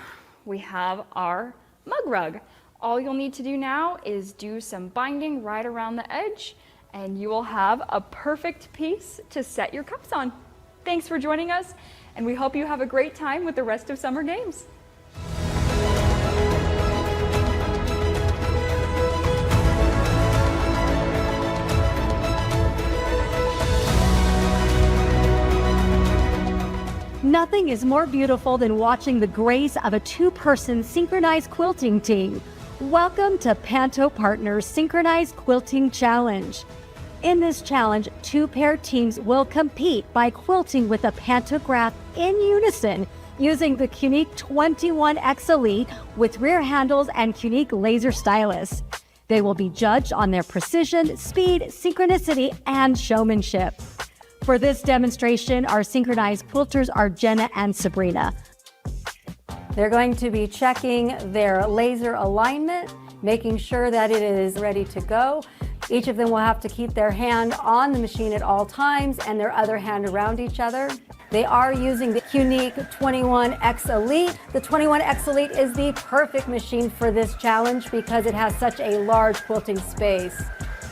we have our mug rug. All you'll need to do now is do some binding right around the edge, and you will have a perfect piece to set your cups on. Thanks for joining us, and we hope you have a great time with the rest of Summer Games. Nothing is more beautiful than watching the grace of a two-person synchronized quilting team. Welcome to Panto Partners Synchronized Quilting Challenge. In this challenge, 2 paired teams will compete by quilting with a pantograph in unison using the Quilting 21X Elite with rear handles and Quilting laser stylus. They will be judged on their precision, speed, synchronicity, and showmanship. For this demonstration, our synchronized quilters are Jenna and Sabrina. They're going to be checking their laser alignment, making sure that it is ready to go. Each of them will have to keep their hand on the machine at all times and their other hand around each other. They are using the Quilting 21X Elite. The 21X Elite is the perfect machine for this challenge because it has such a large quilting space.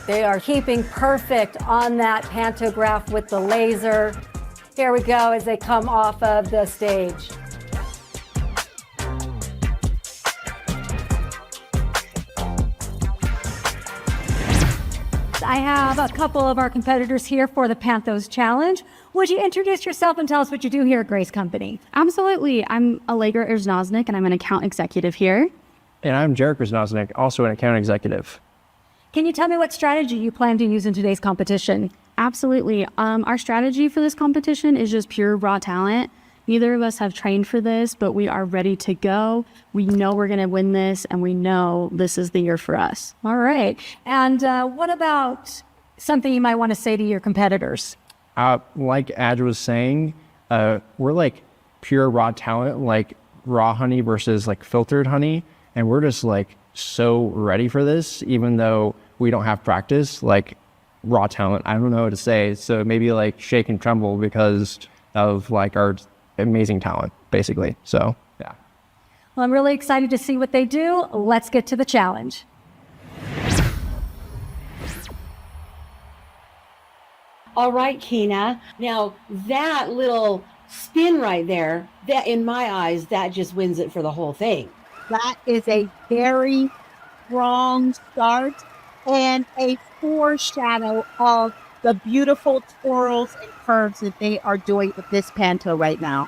They are keeping perfect on that pantograph with the laser. Here we go as they come off of the stage. I have a couple of our competitors here for the Pantos Challenge. Would you introduce yourself and tell us what you do here at Grace Company? Absolutely. I'm Alejandra Erznosnik, and I'm an account executive here. And I'm Jarek Erznosnik, also an account executive. Can you tell me what strategy you plan to use in today's competition? Absolutely. Our strategy for this competition is just pure raw talent. Neither of us have trained for this, but we are ready to go. We know we're going to win this, and we know this is the year for us. All right. And what about something you might want to say to your competitors? Like Ad was saying, we're like pure raw talent, like raw honey versus like filtered honey. And we're just like so ready for this, even though we don't have practice, like raw talent. I don't know what to say. So maybe like shake and tremble because of like our amazing talent, basically. So, yeah. Well, I'm really excited to see what they do. Let's get to the challenge. All right, Kina. Now, that little spin right there, that in my eyes, that just wins it for the whole thing. That is a very strong start and a foreshadow of the beautiful twirls and curves that they are doing with this Panto right now.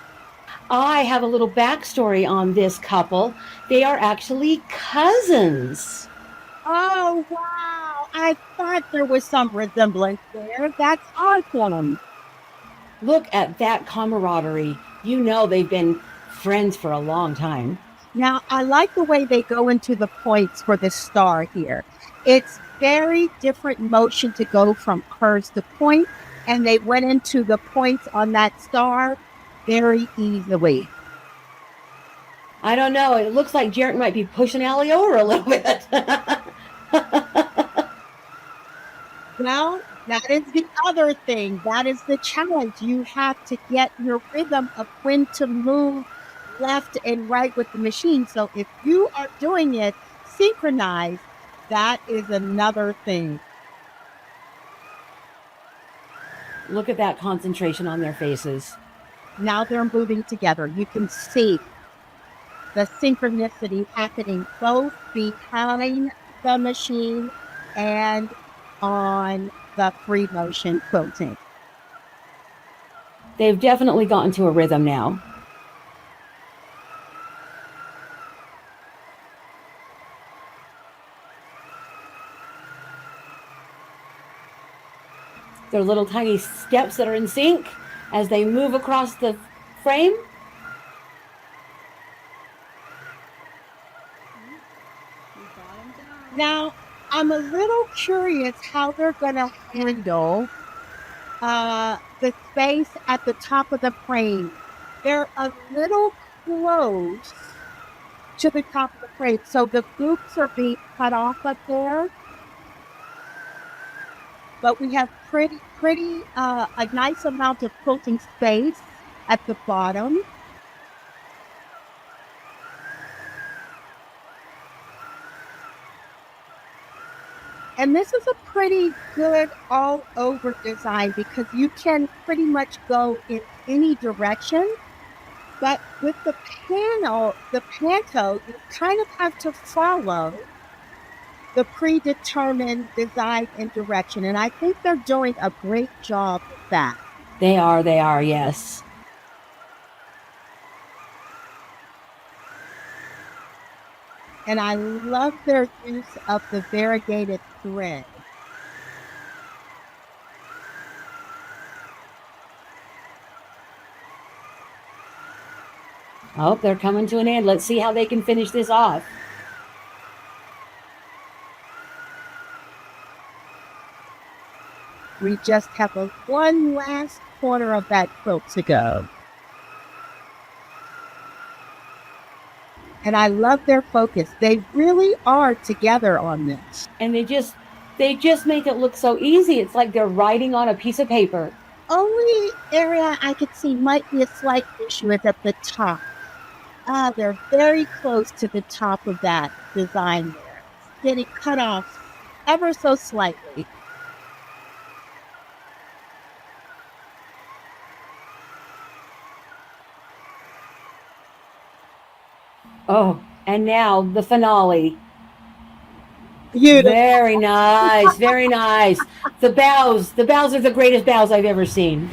I have a little backstory on this couple. They are actually cousins. Oh, wow. I thought there was some resemblance there. That's awesome. Look at that camaraderie. You know they've been friends for a long time. Now, I like the way they go into the points for the star here. It's very different motion to go from curves to point, and they went into the points on that star very easily. I don't know. It looks like Jarrett might be pushing Allie over a little bit. Well, that is the other thing. That is the challenge. You have to get your rhythm of when to move left and right with the machine. So if you are doing it synchronized, that is another thing. Look at that concentration on their faces. Now they're moving together. You can see the synchronicity happening both behind the machine and on the free motion quilting. They've definitely gotten to a rhythm now. They're little tiny steps that are in sync as they move across the frame. Now, I'm a little curious how they're going to handle the space at the top of the frame. They're a little close to the top of the frame, so the loops are being cut off up there. But we have a nice amount of quilting space at the bottom. And this is a pretty good all over design because you can pretty much go in any direction. But with the Panto, you kind of have to follow the predetermined design and direction. And I think they're doing a great job with that. They are, yes. And I love their use of the variegated thread. Oh, they're coming to an end. Let's see how they can finish this off. We just have one last corner of that quilt to go. And I love their focus. They really are together on this. And they just make it look so easy. It's like they're writing on a piece of paper. Only area I could see might be a slight issue is at the top. They're very close to the top of that design there. It's getting cut off ever so slightly. Oh, and now the finale. Beautiful. Very nice, very nice. The bows are the greatest bows I've ever seen.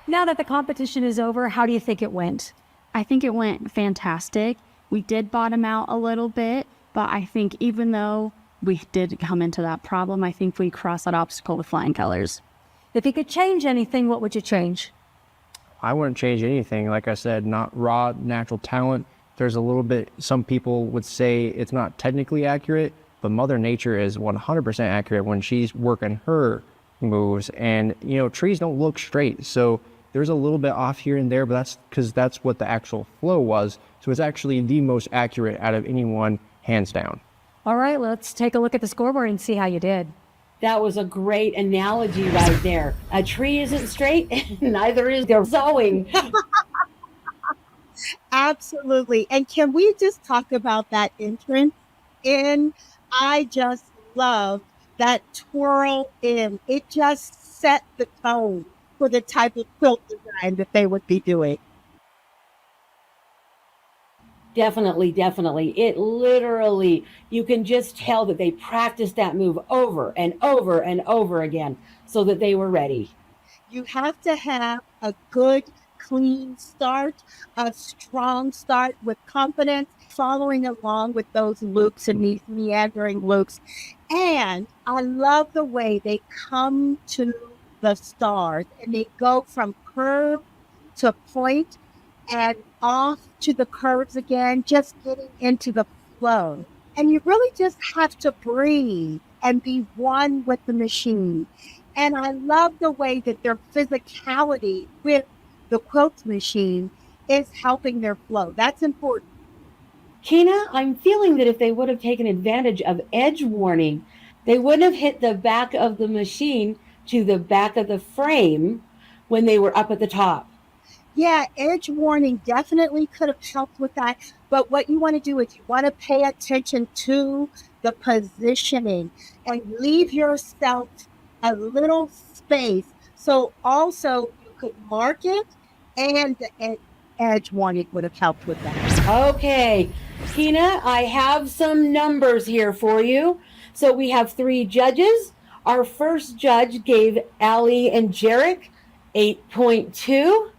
Now that the competition is over, how do you think it went? I think it went fantastic. We did bottom out a little bit, but I think even though we did come into that problem, I think we crossed that obstacle with flying colors. If you could change anything, what would you change? I wouldn't change anything. Like I said, not raw, natural talent. There's a little bit, some people would say it's not technically accurate, but Mother Nature is 100% accurate when she's working her moves. And, trees don't look straight. So there's a little bit off here and there, but that's because that's what the actual flow was. So it's actually the most accurate out of anyone, hands down. All right, let's take a look at the scoreboard and see how you did. That was a great analogy right there. A tree isn't straight, neither is their sewing. Absolutely. And can we just talk about that entrance in? I just love that twirl in. It just set the tone for the type of quilt design that they would be doing. Definitely. It literally, you can just tell that they practiced that move over and over and over again so that they were ready. You have to have a good, clean start, a strong start with confidence, following along with those loops and these meandering loops. And I love the way they come to the stars and they go from curve to point and off to the curves again, just getting into the flow. And you really just have to breathe and be one with the machine. And I love the way that their physicality with the quilt machine is helping their flow. That's important. Kina, I'm feeling that if they would have taken advantage of edge warning, they wouldn't have hit the back of the machine to the back of the frame when they were up at the top. Yeah, edge warning definitely could have helped with that. But what you want to do is you want to pay attention to the positioning and leave yourself a little space. So also you could mark it, and the edge warning would have helped with that. Okay, Kina, I have some numbers here for you. So we have 3 judges. Our first judge gave Allie and Jarek 8.2.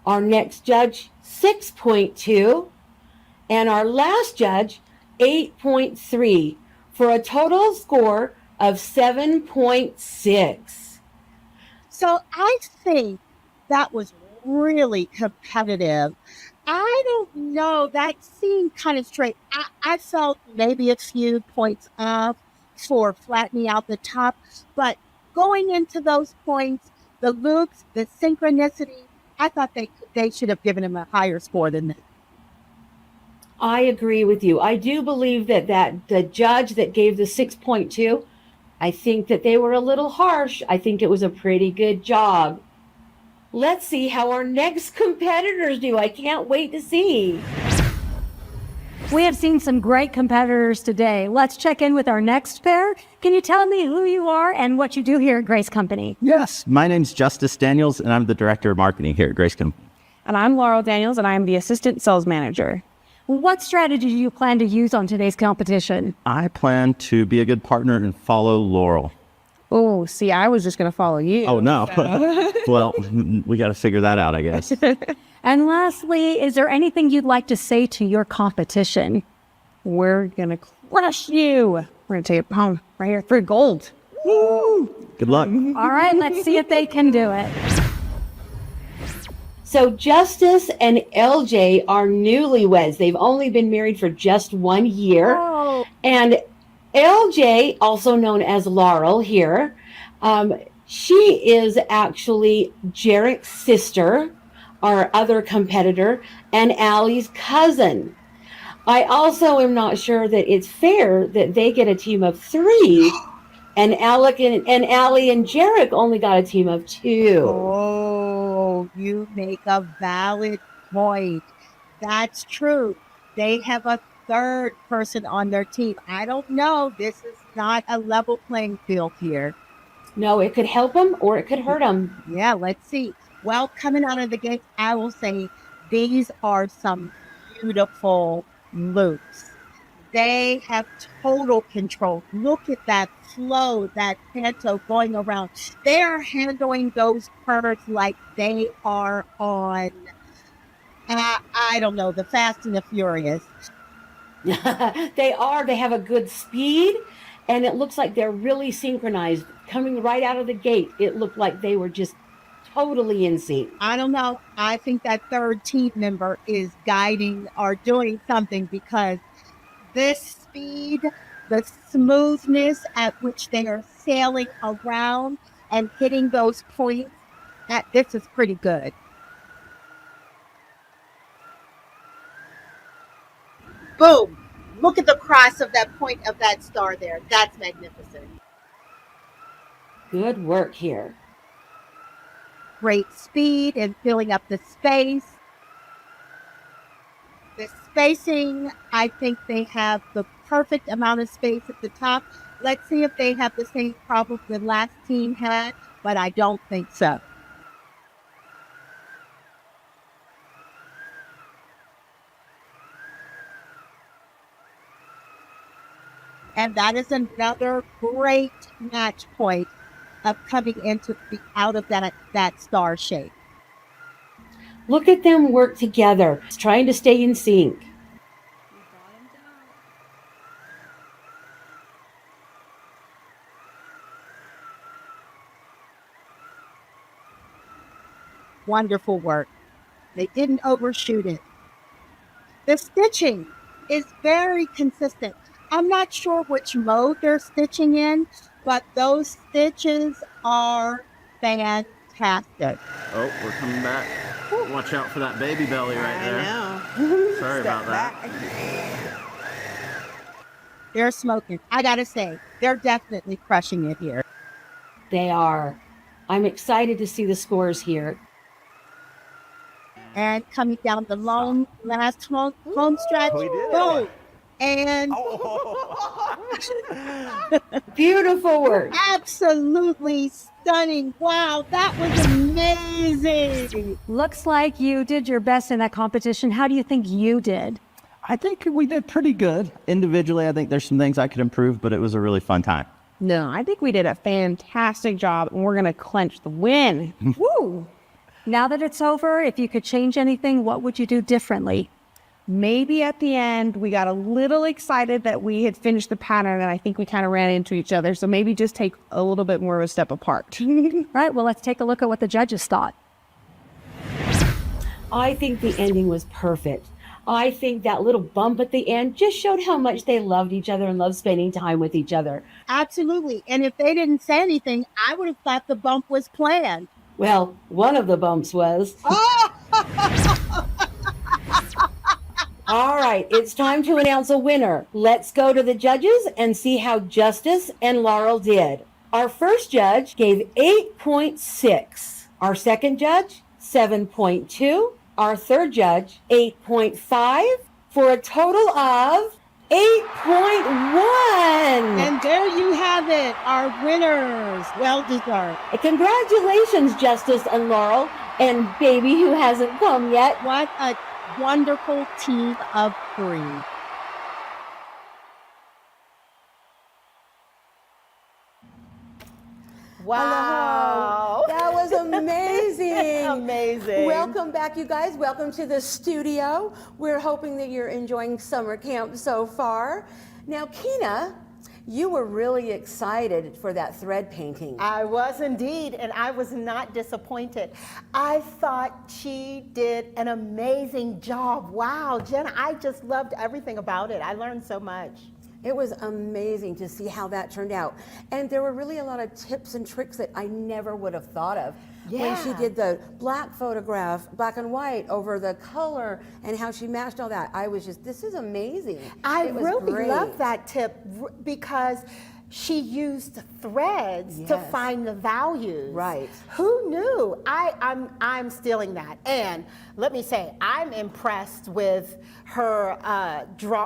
Our next judge, 6.2. And our last judge, 8.3, for a total score of 7.6. So I think that was really competitive. I don't know, that seemed kind of straight. I felt maybe a few points off for flattening out the top, but going into those points, the loops, the synchronicity, I thought they should have given him a higher score than that. I agree with you. I do believe that the judge that gave the 6.2, I think that they were a little harsh. I think it was a pretty good job. Let's see how our next competitors do. I can't wait to see. We have seen some great competitors today. Let's check in with our next pair. Can you tell me who you are and what you do here at Grace Company? Yes, my name's Justice Daniels, and I'm the Director of Marketing here at Grace Company. And I'm Laurel Daniels, and I'm the Assistant Sales Manager. What strategy do you plan to use on today's competition? I plan to be a good partner and follow Laurel. Oh, see, I was just going to follow you. Oh, no. Well, we got to figure that out, I guess. And lastly, is there anything you'd like to say to your competition? We're going to crush you. We're going to take it home right here for gold. Woo! Good luck. All right, let's see if they can do it. So Justice and LJ are newlyweds. They've only been married for just 1 year. Oh. And LJ, also known as Laurel here, she is actually Jarek's sister, our other competitor, and Allie's cousin. I also am not sure that it's fair that they get a team of 3, and Alec and Allie and Jarek only got a team of 2. Oh, you make a valid point. That's true. They have a 3rd person on their team. I don't know. This is not a level playing field here. No, it could help them or it could hurt them. Yeah, let's see. Well, coming out of the gate, I will say these are some beautiful loops. They have total control. Look at that flow, that Panto going around. They are handling those curves like they are on, I don't know, the Fast and the Furious. They are. They have a good speed, and it looks like they're really synchronized. Coming right out of the gate, it looked like they were just totally in sync. I don't know. I think that 3rd team member is guiding or doing something, because this speed, the smoothness at which they are sailing around and hitting those points, this is pretty good. Boom! Look at the cross of that point of that star there. That's magnificent. Good work here. Great speed and filling up the space. The spacing, I think they have the perfect amount of space at the top. Let's see if they have the same problem the last team had, but I don't think so. And that is another great match point of coming into out of that star shape. Look at them work together, trying to stay in sync. Wonderful work. They didn't overshoot it. The stitching is very consistent. I'm not sure which mode they're stitching in, but those stitches are fantastic. Oh, we're coming back. Watch out for that baby belly right there. I know. Sorry about that. They're smoking. I gotta say, they're definitely crushing it here. They are. I'm excited to see the scores here. And coming down the long last home stretch. We did it. Boom. And Beautiful work. absolutely stunning. Wow, that was amazing. Looks like you did your best in that competition. How do you think you did? I think we did pretty good. Individually, I think there's some things I could improve, but it was a really fun time. No, I think we did a fantastic job, and we're going to clinch the win. Woo! Now that it's over, if you could change anything, what would you do differently? Maybe at the end, we got a little excited that we had finished the pattern, and I think we kind of ran into each other. So maybe just take a little bit more of a step apart. Right, well, let's take a look at what the judges thought. I think the ending was perfect. I think that little bump at the end just showed how much they loved each other and loved spending time with each other. Absolutely. And if they didn't say anything, I would have thought the bump was planned. Well, one of the bumps was. All right, it's time to announce a winner. Let's go to the judges and see how Justice and Laurel did. Our first judge gave 8.6. Our second judge, 7.2. Our third judge, 8.5, for a total of 8.1. And there you have it, our winners. Well deserved. Congratulations, Justice and Laurel, and baby who hasn't come yet. What a wonderful team of three. Wow. That was amazing. Amazing. Welcome back, you guys. Welcome to the studio. We're hoping that you're enjoying summer camp so far. Now, Kina, you were really excited for that thread painting. I was indeed, and I was not disappointed. I thought she did an amazing job. Wow, Jenna, I just loved everything about it. I learned so much. It was amazing to see how that turned out. And there were really a lot of tips and tricks that I never would have thought of. When she did the black photograph, black and white, over the color and how she matched all that. I was just, this is amazing. I It was really great. love that tip because she used threads to Yes. find the values. Right. Who knew? I'm stealing that. And let me say, I'm impressed with her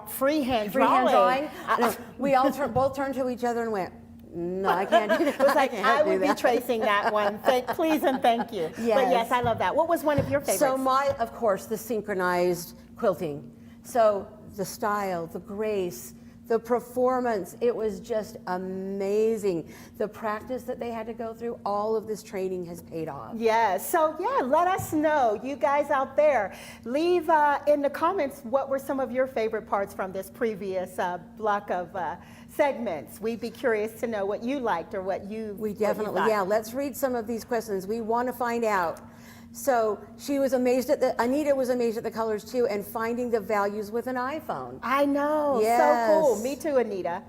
freehand drawing. No, we all both turned to each other and went, no, I can't do that. It was like, I would be that. tracing that one. Please and thank you. Yes. But yes, I love that. What was one of your favorites? So of course, the synchronized quilting. So the style, the grace, the performance, it was just amazing. The practice that they had to go through, all of this training has paid off. Yes, so yeah, let us know, you guys out there. Leave in the comments what were some of your favorite parts from this previous block of segments. We'd be curious to know what you liked or what you Definitely, yeah. Let's read some of these questions. We want to find out. So she was amazed Anita was amazed at the colors too, and finding the values with an iPhone. I know, Yes. so cool. Me too, Anita.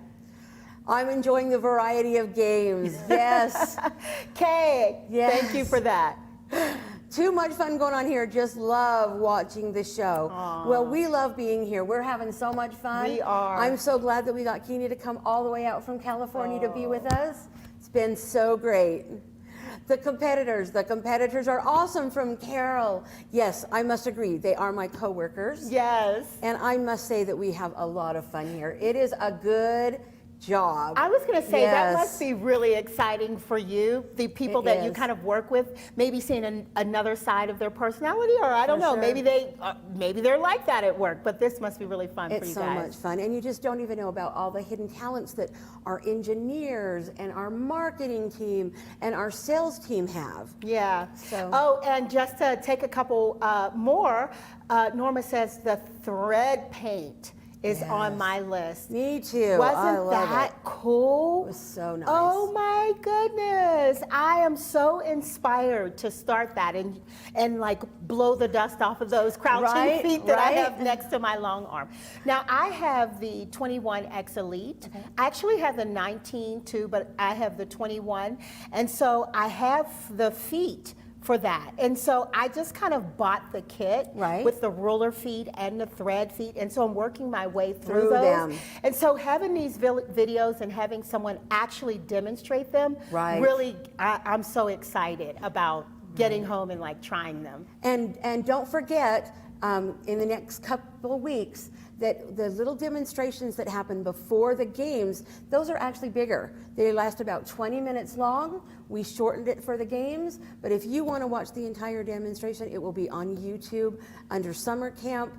I'm enjoying the variety of games. Yes. Kay, Yes. thank you for that. Too much fun going on here. Just love watching the show. Aww. Well, we love being here. We're having so much fun. We are. I'm so glad that we got Kina to come all the way out from California to be with us. It's been so great. The competitors are awesome from Carol. Yes, I must agree. They are my coworkers. Yes. And I must say that we have a lot of fun here. It is a good job. I was going to say that Yes. must be really exciting for you, the people It that you is. kind of work with, maybe seeing another side of their personality, or I don't For know, sure. maybe they're like that at work, but this must be really fun for It's you so guys. much fun, and you just don't even know about all the hidden talents that our engineers and our marketing team and our sales team have. Yeah. So. Oh, and just to take a couple more, Norma says the thread paint is on my list. Me too. Wasn't I love that it. cool? It was so nice. Oh my goodness. I am so inspired to start that and like blow the dust off of those crouching Right, feet that I right. have next to my long arm. Now I have the 21X Elite. I actually have the 19 too, but I have the 21. And so I have the feet for that. And so I just kind of bought the kit with the ruler feet and the thread feet. And so I'm working my way through those. them. And so having these videos and having someone actually demonstrate them, really, I'm so excited about getting home and like trying them. And don't forget, in the next couple of weeks, that the little demonstrations that happen before the games, those are actually bigger. They last about 20 minutes long. We shortened it for the games, but if you want to watch the entire demonstration, it will be on YouTube under Summer Camp.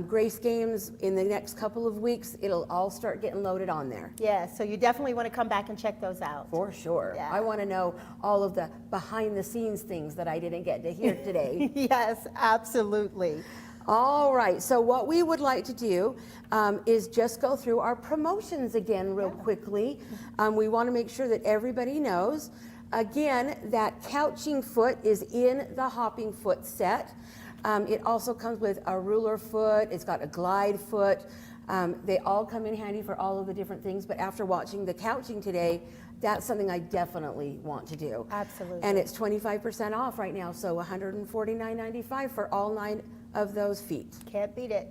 Grace Games in the next couple of weeks, it'll all start getting loaded on there. Yeah, so you definitely want to come back and check those out. For sure. Yeah. I want to know all of the behind the scenes things that I didn't get to hear today. Yes, absolutely. All right, so what we would like to do is just go through our promotions again real quickly. We want to make sure that everybody knows. Again, that couching foot is in the hopping foot set. It also comes with a ruler foot, it's got a glide foot. They all come in handy for all of the different things, but after watching the couching today, that's something I definitely want to do. Absolutely. And it's 25% off right now, so $149.95 for all 9 of those feet. Can't beat it.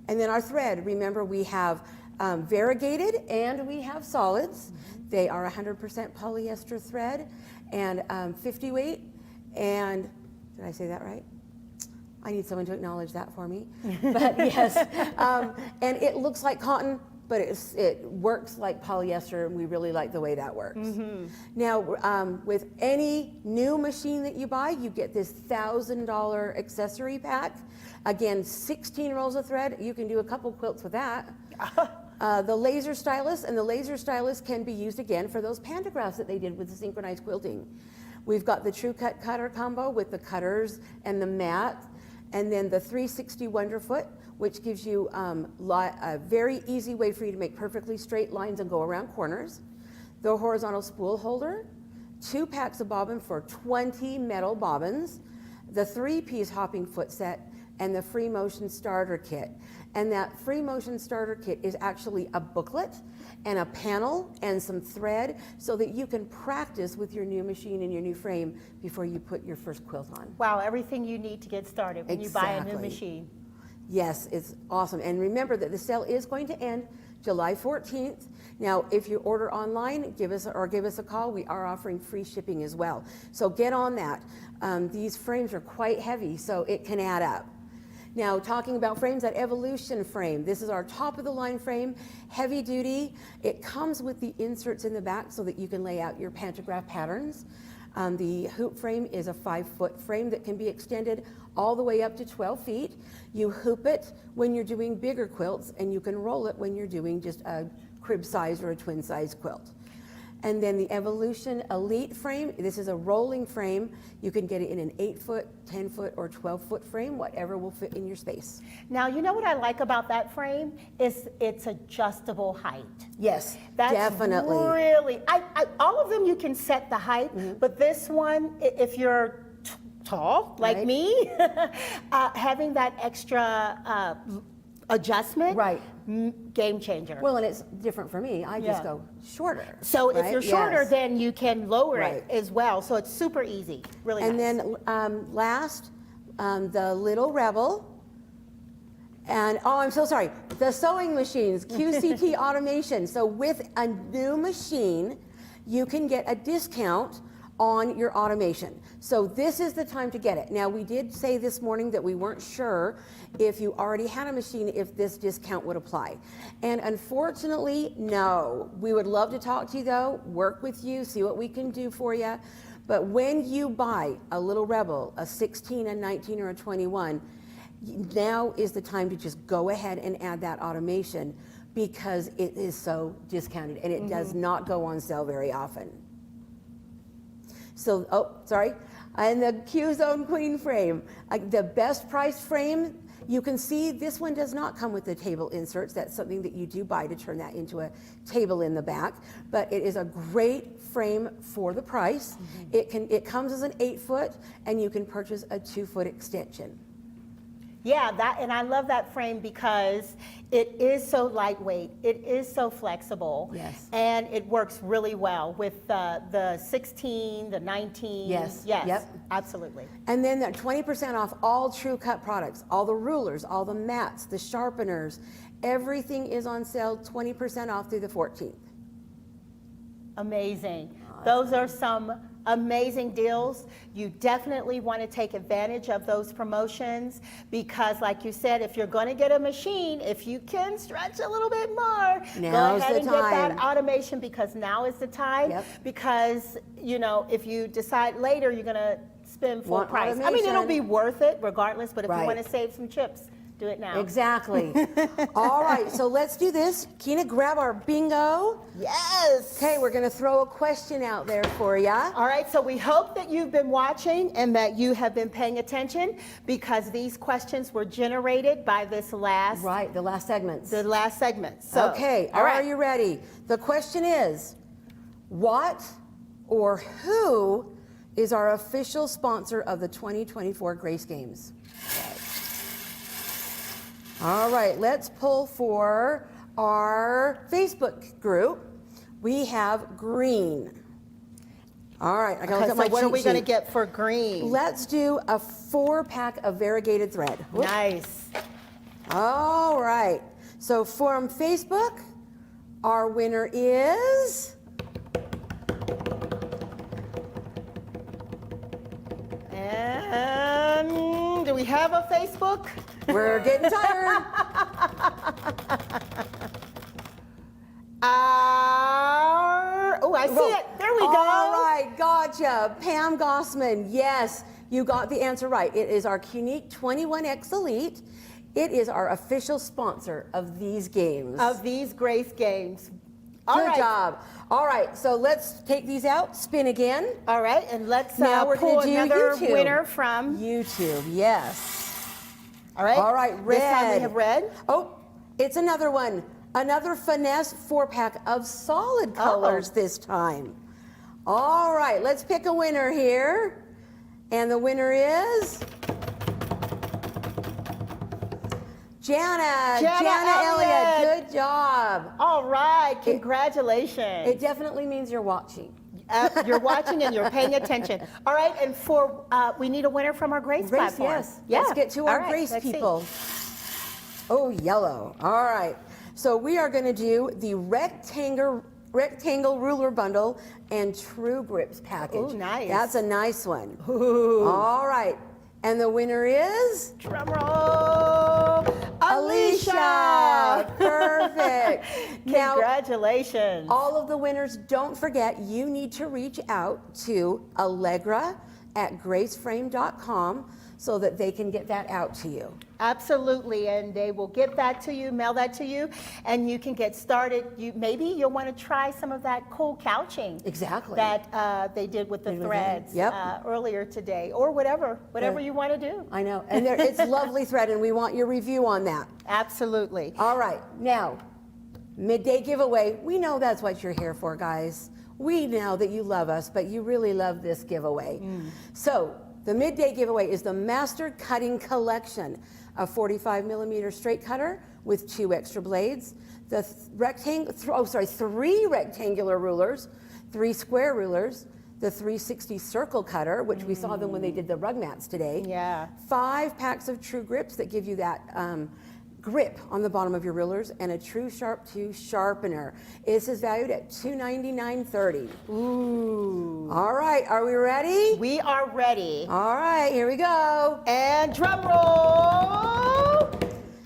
And then our thread, remember we have variegated and we have solids. They are 100% polyester thread and 50 weight. And did I say that right? I need someone to acknowledge that for me. But yes, and it looks like cotton, but it works like polyester, and we really like the way that works. Now, with any new machine that you buy, you get this $1,000 accessory pack. Again, 16 rolls of thread. You can do a couple quilts with that. The laser stylus, and the laser stylus can be used again for those pantographs that they did with the synchronized quilting. We've got the True Cut cutter combo with the cutters and the mat, and then the 360 Wonderfoot, which gives you a very easy way for you to make perfectly straight lines and go around corners. The horizontal spool holder, 2 packs of bobbin for 20 metal bobbins, the 3-piece hopping foot set, and the free motion starter kit. And that free motion starter kit is actually a booklet and a panel and some thread so that you can practice with your new machine and your new frame before you put your first quilt on. Wow, everything you need to get started when you buy a new machine. Yes, it's awesome. And remember that the sale is going to end July 14th. Now, if you order online, give us a call. We are offering free shipping as well. So get on that. These frames are quite heavy, so it can add up. Now, talking about frames, that Evolution frame, this is our top of the line frame, heavy duty. It comes with the inserts in the back so that you can lay out your pantograph patterns. The hoop frame is a 5-foot frame that can be extended all the way up to 12 feet. You hoop it when you're doing bigger quilts, and you can roll it when you're doing just a crib size or a twin size quilt. And then the Evolution Elite frame, this is a rolling frame. You can get it in an 8-foot, 10-foot, or 12-foot frame, whatever will fit in your space. Now, you know what I like about that frame is it's adjustable height. Yes, That's definitely. Really, all of them you can set the height, but this one, if you're tall like me, having that extra adjustment, game changer. Well, and it's different for me. I just go shorter. So if you're shorter, Yes. then you can lower it as well. So it's super easy, really And nice. then last, the Little Rebel. And, oh, I'm so sorry, the sewing machines, QCT automation. So with a new machine, you can get a discount on your automation. So this is the time to get it. Now, we did say this morning that we weren't sure if you already had a machine, if this discount would apply. And unfortunately, no. We would love to talk to you though, work with you, see what we can do for you. But when you buy a Little Rebel, a 16, a 19, or a 21, now is the time to just go ahead and add that automation because it is so discounted and it does not go on sale very often. So, and the Q-Zone Queen frame, the best price frame, you can see this one does not come with the table inserts. That's something that you do buy to turn that into a table in the back, but it is a great frame for the price. It comes as an 8-foot and you can purchase a 2-foot extension. Yeah, and I love that frame because it is so lightweight. It is so flexible. Yes. And it works really well with the 16, the 19. Yes. Yes. Yep. Absolutely. And then that 20% off all True Cut products, all the rulers, all the mats, the sharpeners, everything is on sale 20% off through the 14th. Amazing. Those are some amazing deals. You definitely want to take advantage of those promotions because like you said, if you're going to get a machine, if you can stretch a little bit more, go ahead and get that automation because now is the time. Yep. Because, you know, if you decide later you're going to spend full Want price. I mean, it'll be worth it regardless, but if you want to save some chips, do it now. Exactly. All right, so let's do this. Kina, grab our bingo. Yes. Okay, we're going to throw a question out there for you. All right, so we hope that you've been watching and that you have been paying attention because these questions were generated by this last... Right, the last segments. The last segments. So, okay, are you ready? The question is, what or who is our official sponsor of the 2024 Grace Games? All right, let's pull for our Facebook group. We have green. All right, I gotta look at my what are we cheat going to sheet. get for green? Let's do a 4-pack of variegated thread. Whoop. Nice. All right, so from Facebook, our winner is... And do we have a Facebook? We're getting tired. Oh, I see it. There we go. All right, gotcha. Pam Gossman, yes, you got the answer right. It is our Unique 21X Elite. It is our official sponsor of these games. Of these Grace Games. Good job. All right, so let's take these out, spin again. All right, and let's now we're pull gonna do another YouTube. winner from YouTube, yes. All right. All right, red. This time we have red. Oh, it's another one. Another finesse 4-pack of solid colors this time. All right, let's pick a winner here. And the winner is... Jana Elliott, good job. All right, congratulations. It definitely means you're watching. You're watching and you're paying attention. All right, and for we need a winner from our Grace platform. Yes. Yeah. Let's get to All our right, Grace let's see. people. Oh, yellow. All right. So we are going to do the rectangle ruler bundle and True Grips package. Ooh, nice. That's a nice one. Ooh. All right. And the winner is... Drum roll! Alicia! Perfect. Now, congratulations. all of the winners, don't forget, you need to reach out to Allegra@graceframe.com so that they can get that out to you. Absolutely, and they will get that to you, mail that to you, and you can get started. Maybe you'll want to try some of that cool couching. Exactly. That they did with the threads earlier today, or whatever you want to do. I know, and it's lovely thread, and we want your review on that. Absolutely. All right, now, midday giveaway. We know that's what you're here for, guys. We know that you love us, but you really love this giveaway. So, the midday giveaway is the Master Cutting Collection, a 45mm straight cutter with 2 extra blades, the 3 rectangular rulers, 3 square rulers, the 360 circle cutter, which we saw them when they did the rug mats today. Yeah. 5 packs of True Grips that give you that grip on the bottom of your rulers, and a True Sharp 2 sharpener. This is valued at $299.30. Ooh. All right, are we ready? We are ready. All right, here we go. And drum roll!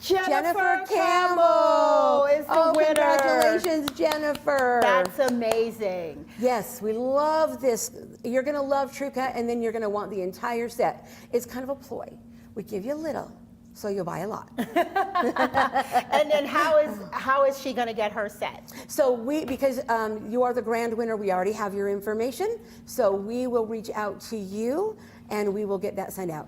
Jennifer Campbell is the winner. Congratulations, Jennifer. That's amazing. Yes, we love this. You're going to love True Cut, and then you're going to want the entire set. It's kind of a ploy. We give you a little, so you'll buy a lot. And then how is she going to get her set? So because you are the grand winner, we already have your information. So we will reach out to you, and we will get that sent out.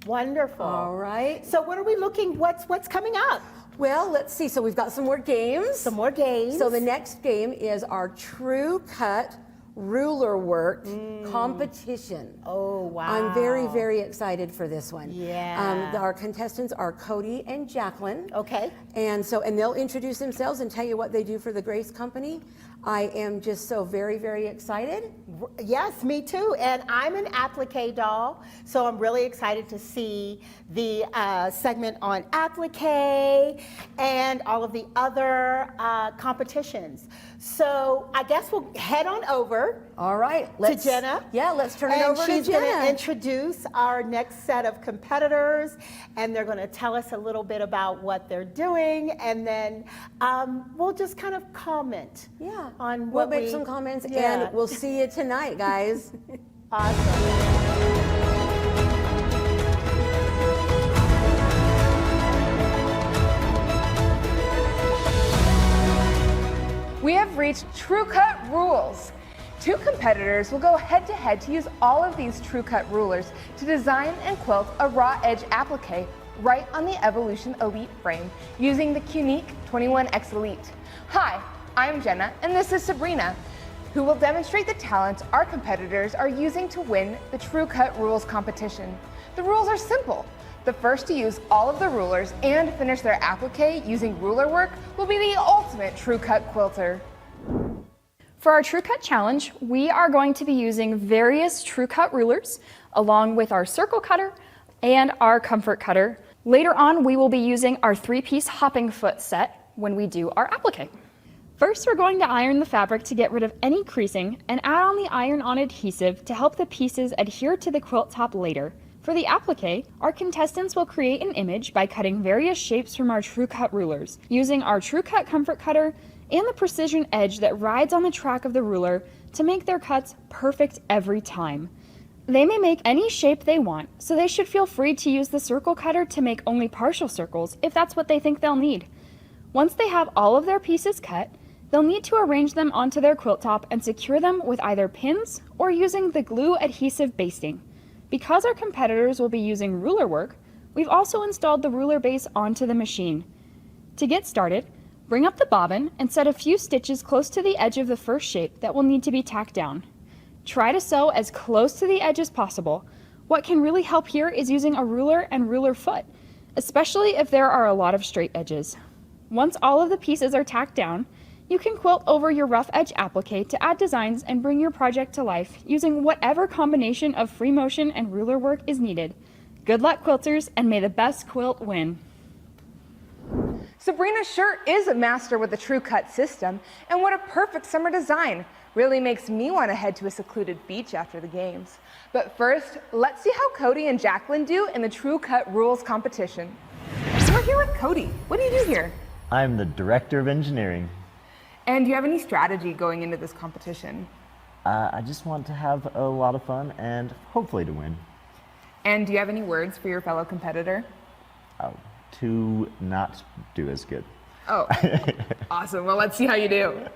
Wonderful. All right. So what are we looking? What's coming up? Well, let's see. So we've got some more games. Some more games. So the next game is our True Cut ruler work competition. Oh, wow. I'm very, very excited for this one. Yeah. Our contestants are Cody and Jacqueline. Okay. And they'll introduce themselves and tell you what they do for the Grace Company. I am just so very, very excited. Yes, me too. And I'm an applique doll, so I'm really excited to see the segment on applique and all of the other competitions. So I guess we'll head on over. All right, to Jenna. Yeah, let's turn it over to Jenna. And she's going to introduce our next set of competitors, and they're going to tell us a little bit about what they're doing, and then we'll just kind of comment. Yeah. On We'll what make some comments, and we'll see you tonight, guys. Awesome. We have reached True Cut rules. Two competitors will go head-to-head to use all of these True Cut rulers to design and quilt a raw edge applique right on the Evolution Elite frame using the Quilting 21X Elite. Hi, I'm Jenna, and this is Sabrina, who will demonstrate the talents our competitors are using to win the True Cut rules competition. The rules are simple. The first to use all of the rulers and finish their applique using ruler work will be the ultimate True Cut quilter. For our True Cut challenge, we are going to be using various True Cut rulers along with our circle cutter and our comfort cutter. Later on, we will be using our 3-piece hopping foot set when we do our applique. First, we're going to iron the fabric to get rid of any creasing and add on the iron-on adhesive to help the pieces adhere to the quilt top later. For the applique, our contestants will create an image by cutting various shapes from our True Cut rulers, using our True Cut comfort cutter and the precision edge that rides on the track of the ruler to make their cuts perfect every time. They may make any shape they want, so they should feel free to use the circle cutter to make only partial circles if that's what they think they'll need. Once they have all of their pieces cut, they'll need to arrange them onto their quilt top and secure them with either pins or using the glue adhesive basting. Because our competitors will be using ruler work, we've also installed the ruler base onto the machine. To get started, bring up the bobbin and set a few stitches close to the edge of the first shape that will need to be tacked down. Try to sew as close to the edge as possible. What can really help here is using a ruler and ruler foot, especially if there are a lot of straight edges. Once all of the pieces are tacked down, you can quilt over your rough edge applique to add designs and bring your project to life using whatever combination of free motion and ruler work is needed. Good luck, quilters, and may the best quilt win. Sabrina sure is a master with the True Cut system, and what a perfect summer design. Really makes me want to head to a secluded beach after the games. But first, let's see how Cody and Jacqueline do in the True Cut rules competition. So we're here with Cody. What do you do here? I'm the Director of Engineering. And do you have any strategy going into this competition? I just want to have a lot of fun and hopefully to win. And do you have any words for your fellow competitor? To not do as good. Oh, awesome. Well, let's see how you do.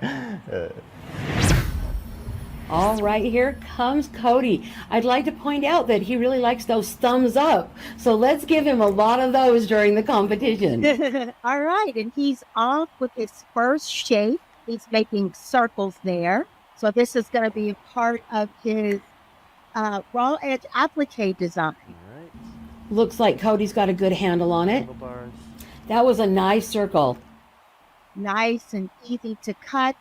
All right, here comes Cody. I'd like to point out that he really likes those thumbs up. So let's give him a lot of those during the competition. All right, and he's off with his first shape. He's making circles there. So this is going to be a part of his raw edge applique design. Looks like Cody's got a good handle on it. That was a nice circle. Nice and easy to cut.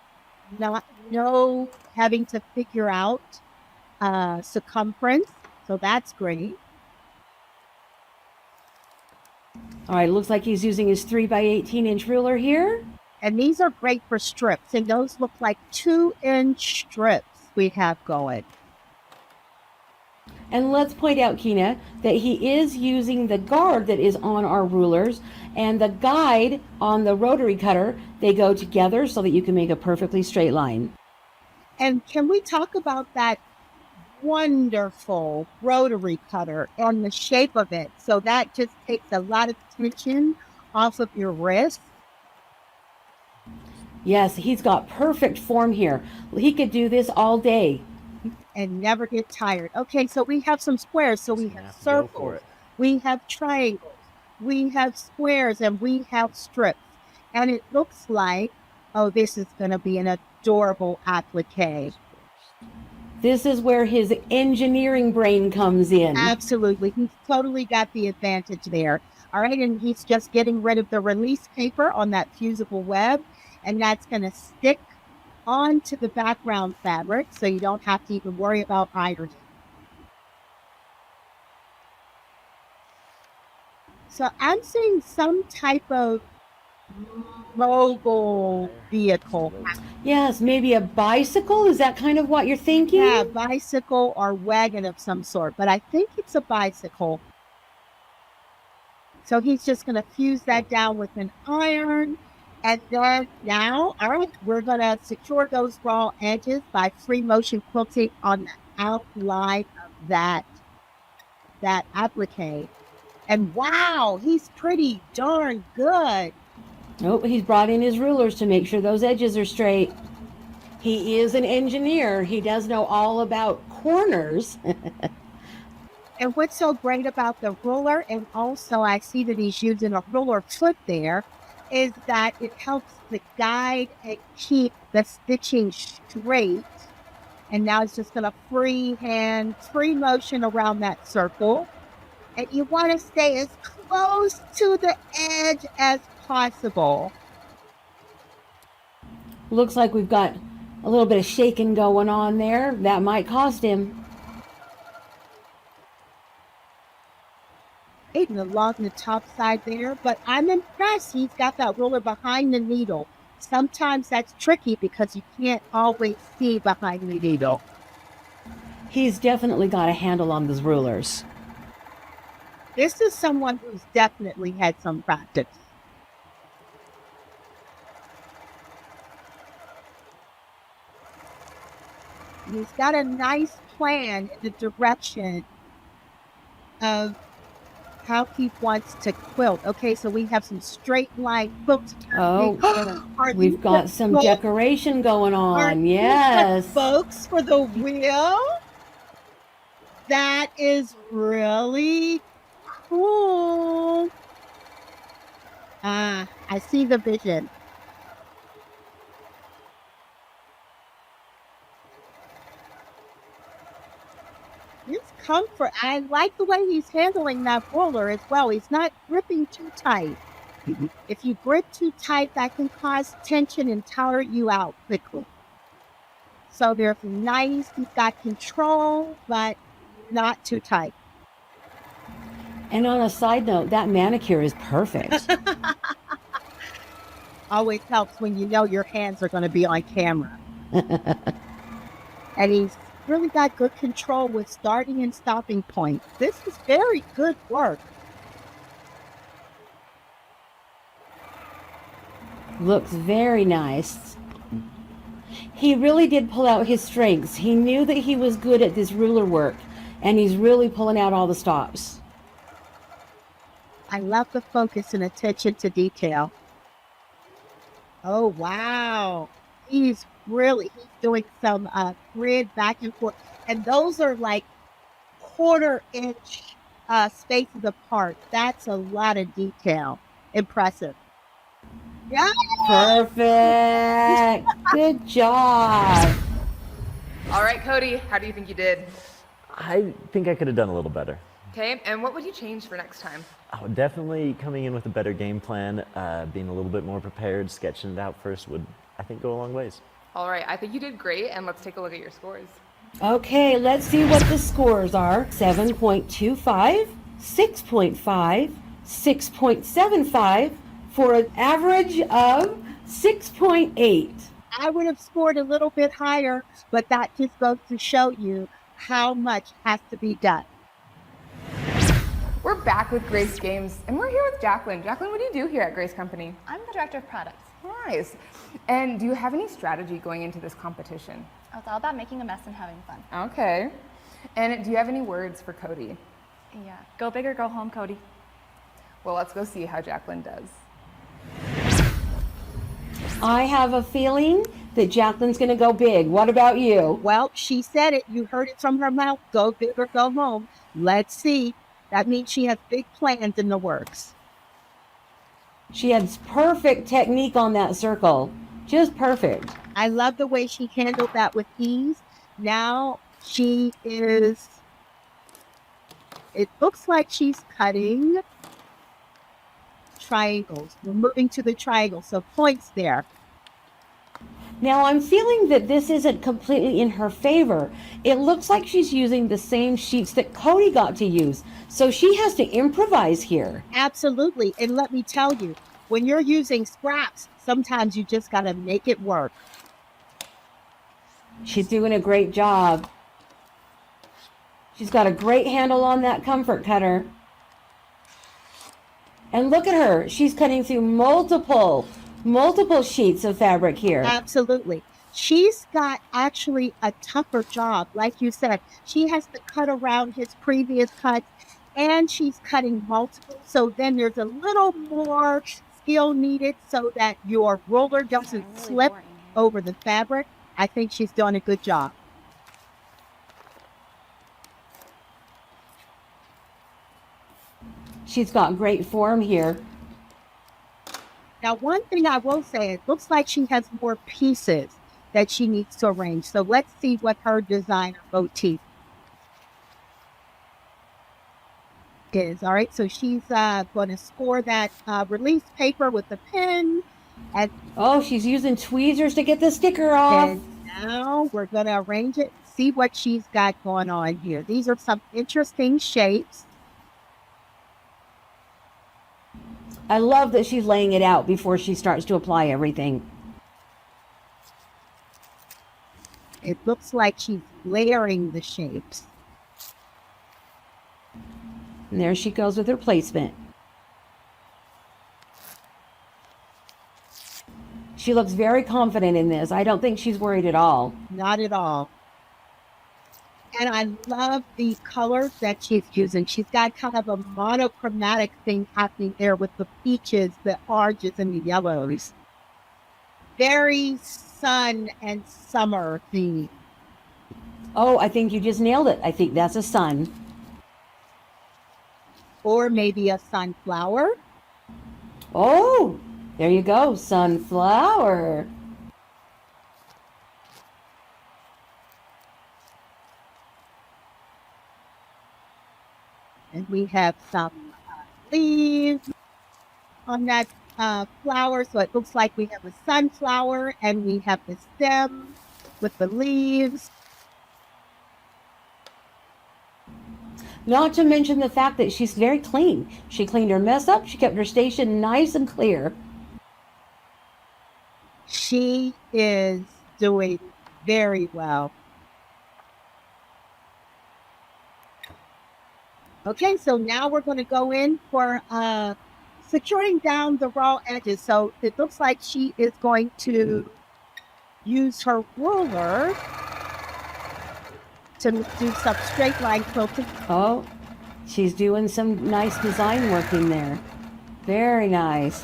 No having to figure out circumference. So that's great. All right, looks like he's using his 3x18-inch ruler here. And these are great for strips. And those look like 2-inch strips we have going. And let's point out, Kina, that he is using the guard that is on our rulers and the guide on the rotary cutter. They go together so that you can make a perfectly straight line. And can we talk about that wonderful rotary cutter and the shape of it? So that just takes a lot of tension off of your wrist. Yes, he's got perfect form here. He could do this all day. And never get tired. Okay, so we have some squares. So we have circles, we have triangles, we have squares, and we have strips. And it looks like, oh, this is going to be an adorable applique. This is where his engineering brain comes in. Absolutely. He's totally got the advantage there. All right, and he's just getting rid of the release paper on that fusible web, and that's going to stick onto the background fabric, so you don't have to even worry about ironing. So I'm seeing some type of mobile vehicle. Yes, maybe a bicycle? Is that kind of what you're thinking? Yeah, bicycle or wagon of some sort, but I think it's a bicycle. So he's just going to fuse that down with an iron. And then now, all right, we're going to secure those raw edges by free motion quilting on the outline of that applique. And wow, he's pretty darn good. Oh, he's brought in his rulers to make sure those edges are straight. He is an engineer. He does know all about corners. And what's so great about the ruler, and also I see that he's using a ruler foot there, is that it helps to guide and keep the stitching straight. And now it's just going to free motion around that circle. And you want to stay as close to the edge as possible. Looks like we've got a little bit of shaking going on there. That might cost him. Even along the top side there, but I'm impressed. He's got that ruler behind the needle. Sometimes that's tricky because you can't always see behind the needle. He's definitely got a handle on those rulers. This is someone who's definitely had some practice. He's got a nice plan in the direction of how he wants to quilt. Okay, so we have some straight line quilts. Oh, we've got some decoration going on. Yes. Folks, for the wheel. That is really cool. I see the vision. It's comfort. I like the way he's handling that ruler as well. He's not gripping too tight. If you grip too tight, that can cause tension and tire you out quickly. So they're nice. He's got control, but not too tight. And on a side note, that manicure is perfect. Always helps when you know your hands are going to be on camera. And he's really got good control with starting and stopping points. This is very good work. Looks very nice. He really did pull out his strengths. He knew that he was good at this ruler work, and he's really pulling out all the stops. I love the focus and attention to detail. Oh, wow. He's doing some grid back and forth. And those are like 1/4 inch spaces apart. That's a lot of detail. Impressive. Yeah. Perfect. Good job. All right, Cody, how do you think you did? I think I could have done a little better. Okay, and what would you change for next time? Oh, definitely coming in with a better game plan, being a little bit more prepared, sketching it out first would, I think, go a long ways. All right, I think you did great, and let's take a look at your scores. Okay, let's see what the scores are. 7.25, 6.5, 6.75 for an average of 6.8. I would have scored a little bit higher, but that just goes to show you how much has to be done. We're back with Grace Games, and we're here with Jacqueline. Jacqueline, what do you do here at Grace Company? I'm the director of products. Nice. And do you have any strategy going into this competition? Oh, it's all about making a mess and having fun. Okay. And do you have any words for Cody? Yeah. Go big or go home, Cody. Well, let's go see how Jacqueline does. I have a feeling that Jacqueline's going to go big. What about you? Well, she said it. You heard it from her mouth. Go big or go home. Let's see. That means she has big plans in the works. She has perfect technique on that circle. Just perfect. I love the way she handled that with ease. Now She is, it looks like she's cutting triangles. We're moving to the triangle, so points there. Now I'm feeling that this isn't completely in her favor. It looks like she's using the same sheets that Cody got to use. So she has to improvise here. Absolutely. And let me tell you, when you're using scraps, sometimes you just got to make it work. She's doing a great job. She's got a great handle on that comfort cutter. And look at her. She's cutting through multiple sheets of fabric here. Absolutely. She's got actually a tougher job. Like you said, she has to cut around his previous cuts, and she's cutting multiple. So then there's a little more skill needed so that your roller doesn't slip over the fabric. I think she's doing a good job. She's got great form here. Now, one thing I will say, it looks like she has more pieces that she needs to arrange. So let's see what her designer motif is. All right, so she's going to score that release paper with a pen. And oh, she's using tweezers to get the sticker off. And now we're going to arrange it, see what she's got going on here. These are some interesting shapes. I love that she's laying it out before she starts to apply everything. It looks like she's layering the shapes. And there she goes with her placement. She looks very confident in this. I don't think she's worried at all. Not at all. And I love the colors that she's using. She's got kind of a monochromatic thing happening there with the peaches, the oranges, and the yellows. Very sun and summer theme. Oh, I think you just nailed it. I think that's a sun. Or maybe a sunflower. Oh, there you go, sunflower. And we have some leaves on that flower. So it looks like we have a sunflower, and we have the stem with the leaves. Not to mention the fact that she's very clean. She cleaned her mess up. She kept her station nice and clear. She is doing very well. Okay, so now we're going to go in for securing down the raw edges. So it looks like she is going to use her ruler to do some straight line quilting. Oh, she's doing some nice design work in there. Very nice.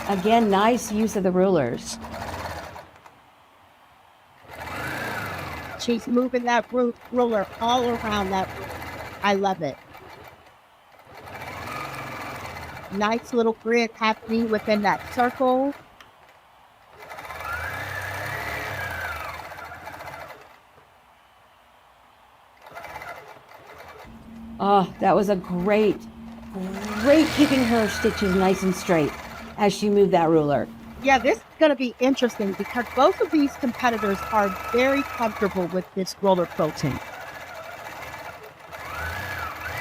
Again, nice use of the rulers. She's moving that ruler all around that ruler. I love it. Nice little grid happening within that circle. Oh, that was a great keeping her stitches nice and straight as she moved that ruler. Yeah, this is going to be interesting because both of these competitors are very comfortable with this roller quilting.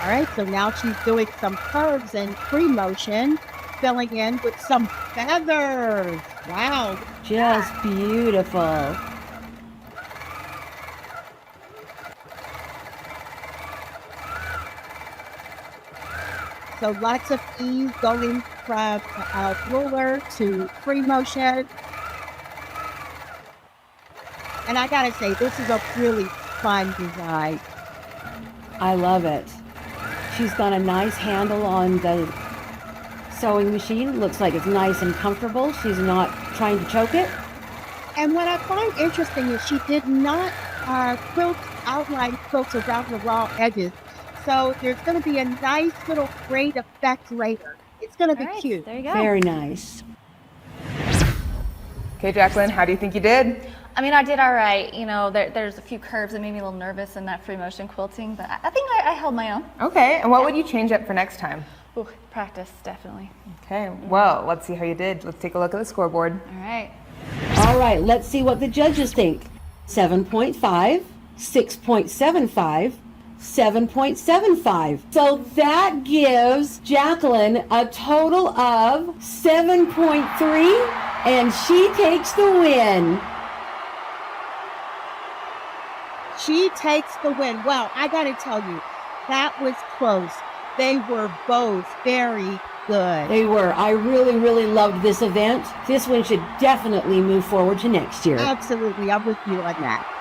All right, so now she's doing some curves and free motion, filling in with some feathers. Wow. Just beautiful. So lots of ease going from ruler to free motion. And I gotta say, this is a really fun design. I love it. She's got a nice handle on the sewing machine. Looks like it's nice and comfortable. She's not trying to choke it. And what I find interesting is she did not outline quilts around the raw edges. So there's going to be a nice little braid effect later. It's going to be cute. There you go. Very nice. Okay, Jacqueline, how do you think you did? I mean, I did all right. You know, there's a few curves that made me a little nervous in that free motion quilting, but I think I held my own. Okay, and what would you change up for next time? Ooh, practice, definitely. Okay, well, let's see how you did. Let's take a look at the scoreboard. All right. All right, let's see what the judges think. 7.5, 6.75, 7.75. So that gives Jacqueline a total of 7.3, and she takes the win. She takes the win. Well, I got to tell you, that was close. They were both very good. They were. I really, really loved this event. This one should definitely move forward to next year. Absolutely. I'm with you on that.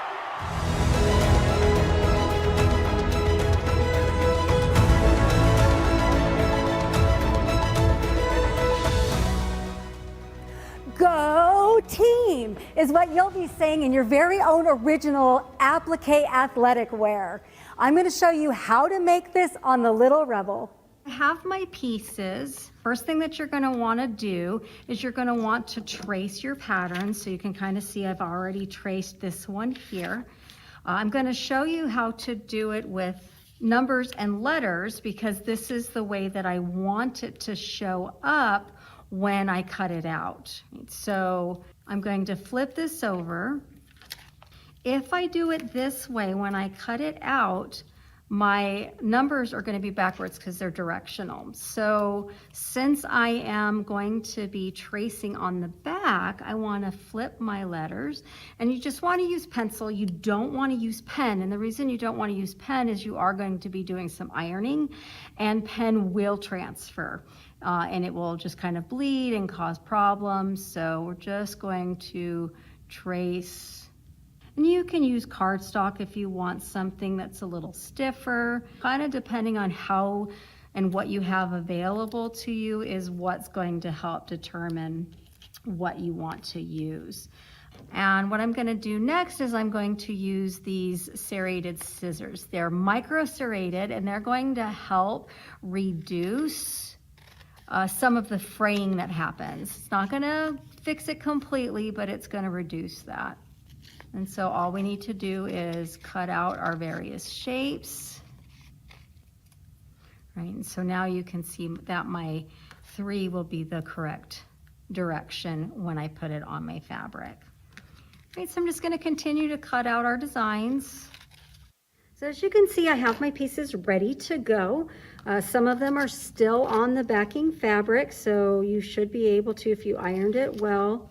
Go team is what you'll be saying in your very own original applique athletic wear. I'm going to show you how to make this on the Little Rebel. I have my pieces. First thing that you're going to want to do is you're going to want to trace your pattern. So you can kind of see I've already traced this one here. I'm going to show you how to do it with numbers and letters because this is the way that I want it to show up when I cut it out. So I'm going to flip this over. If I do it this way, when I cut it out, my numbers are going to be backwards because they're directional. So since I am going to be tracing on the back, I want to flip my letters, and you just want to use pencil. You don't want to use pen, and the reason you don't want to use pen is you are going to be doing some ironing, and pen will transfer. And it will just kind of bleed and cause problems. So we're just going to trace. And you can use cardstock if you want something that's a little stiffer. Kind of depending on how and what you have available to you is what's going to help determine what you want to use. And what I'm going to do next is I'm going to use these serrated scissors. They're micro serrated and they're going to help reduce some of the fraying that happens. It's not going to fix it completely, but it's going to reduce that. And so all we need to do is cut out our various shapes. Right, and so now you can see that my 3 will be the correct direction when I put it on my fabric. Right, so I'm just going to continue to cut out our designs. So as you can see, I have my pieces ready to go. Some of them are still on the backing fabric, so you should be able to, if you ironed it well,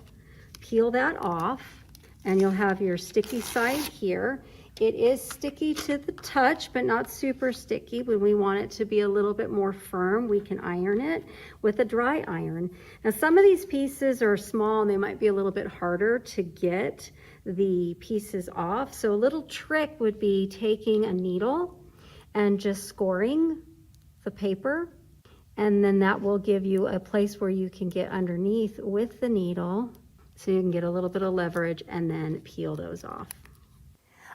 peel that off, and you'll have your sticky side here. It is sticky to the touch, but not super sticky. When we want it to be a little bit more firm, we can iron it with a dry iron. Now, some of these pieces are small and they might be a little bit harder to get the pieces off. So a little trick would be taking a needle and just scoring the paper, and then that will give you a place where you can get underneath with the needle so you can get a little bit of leverage and then peel those off.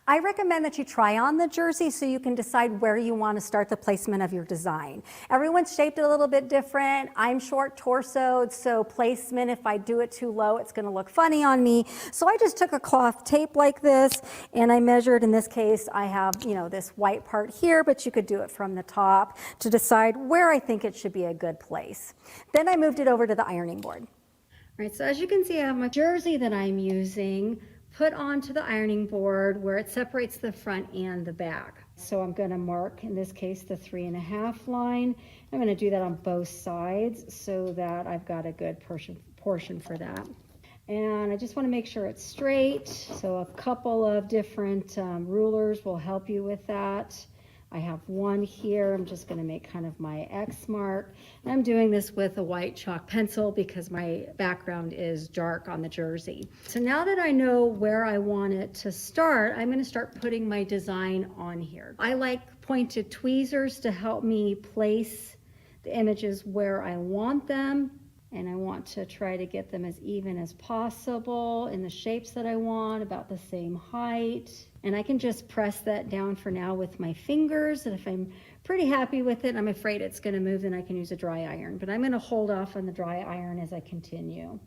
I recommend that you try on the jersey so you can decide where you want to start the placement of your design. Everyone's shaped a little bit different. I'm short torsoed, so placement, if I do it too low, it's going to look funny on me. So I just took a cloth tape like this and I measured. In this case, I have, this white part here, but you could do it from the top to decide where I think it should be a good place. Then I moved it over to the ironing board. All right, so as you can see, I have my jersey that I'm using put onto the ironing board where it separates the front and the back. So I'm going to mark, in this case, the 3.5 line. I'm going to do that on both sides so that I've got a good portion for that. And I just want to make sure it's straight. So a couple of different rulers will help you with that. I have one here. I'm just going to make kind of my X mark. And I'm doing this with a white chalk pencil because my background is dark on the jersey. So now that I know where I want it to start, I'm going to start putting my design on here. I like pointed tweezers to help me place the images where I want them. And I want to try to get them as even as possible in the shapes that I want, about the same height. And I can just press that down for now with my fingers. And if I'm pretty happy with it, I'm afraid it's going to move, then I can use a dry iron. But I'm going to hold off on the dry iron as I continue.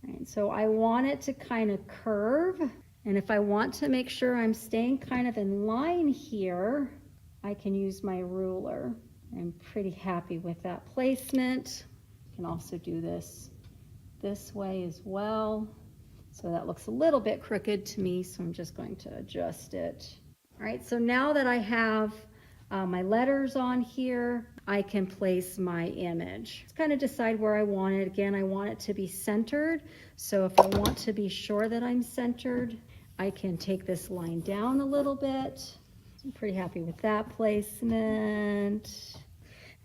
Right, so I want it to kind of curve. And if I want to make sure I'm staying kind of in line here, I can use my ruler. I'm pretty happy with that placement. You can also do this way as well. So that looks a little bit crooked to me, so I'm just going to adjust it. All right, so now that I have my letters on here, I can place my image. Just kind of decide where I want it. Again, I want it to be centered. So if I want to be sure that I'm centered, I can take this line down a little bit. So I'm pretty happy with that placement.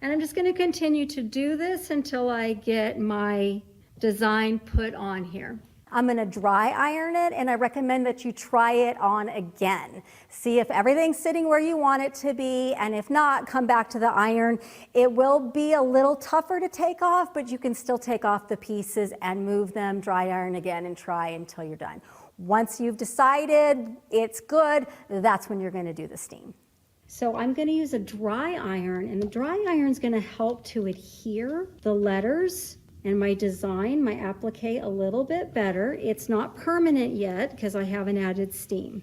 And I'm just going to continue to do this until I get my design put on here. I'm going to dry iron it, and I recommend that you try it on again. See if everything's sitting where you want it to be, and if not, come back to the iron. It will be a little tougher to take off, but you can still take off the pieces and move them, dry iron again, and try until you're done. Once you've decided it's good, that's when you're going to do the steam. So I'm going to use a dry iron, and the dry iron is going to help to adhere the letters and my design, my applique, a little bit better. It's not permanent yet because I haven't added steam.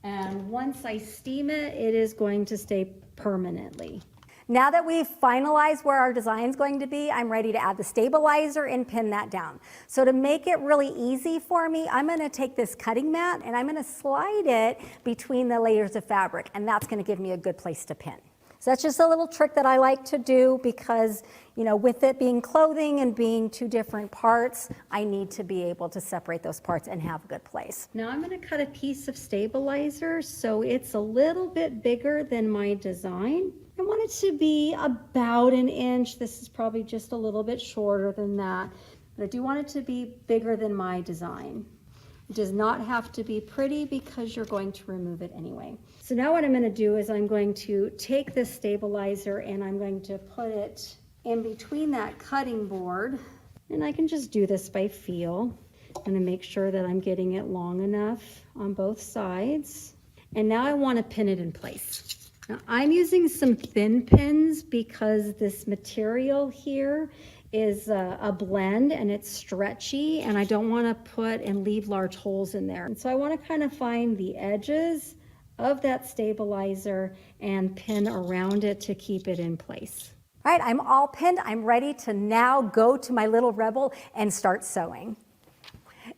And once I steam it, it is going to stay permanently. Now that we've finalized where our design is going to be, I'm ready to add the stabilizer and pin that down. So to make it really easy for me, I'm going to take this cutting mat and I'm going to slide it between the layers of fabric, and that's going to give me a good place to pin. So that's just a little trick that I like to do because, you know, with it being clothing and being two different parts, I need to be able to separate those parts and have a good place. Now I'm going to cut a piece of stabilizer so it's a little bit bigger than my design. I want it to be about an inch. This is probably just a little bit shorter than that, but I do want it to be bigger than my design. It does not have to be pretty because you're going to remove it anyway. So now what I'm going to do is I'm going to take this stabilizer and I'm going to put it in between that cutting board. And I can just do this by feel. I'm going to make sure that I'm getting it long enough on both sides. And now I want to pin it in place. Now I'm using some thin pins because this material here is a blend and it's stretchy, and I don't want to put and leave large holes in there. And so I want to kind of find the edges of that stabilizer and pin around it to keep it in place. All right, I'm all pinned. I'm ready to now go to my little rebel and start sewing.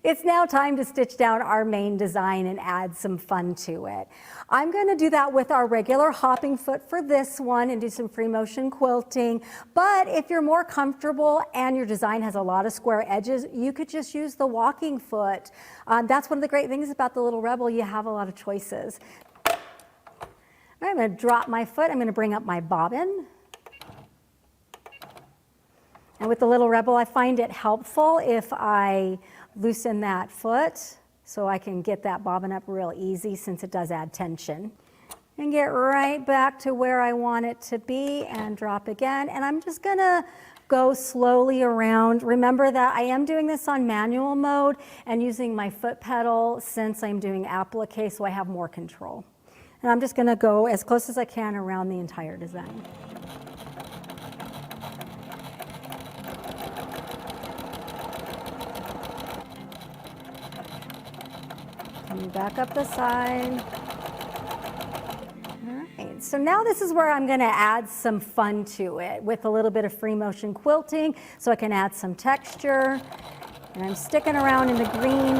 It's now time to stitch down our main design and add some fun to it. I'm going to do that with our regular hopping foot for this one and do some free motion quilting. But if you're more comfortable and your design has a lot of square edges, you could just use the walking foot. That's one of the great things about the little rebel. You have a lot of choices. All right, I'm going to drop my foot. I'm going to bring up my bobbin. And with the little rebel, I find it helpful if I loosen that foot so I can get that bobbin up real easy since it does add tension. And get right back to where I want it to be and drop again. And I'm just gonna go slowly around. Remember that I am doing this on manual mode and using my foot pedal since I'm doing applique, so I have more control. And I'm just gonna go as close as I can around the entire design. Coming back up the side. All right, so now this is where I'm going to add some fun to it with a little bit of free motion quilting so I can add some texture. And I'm sticking around in the green.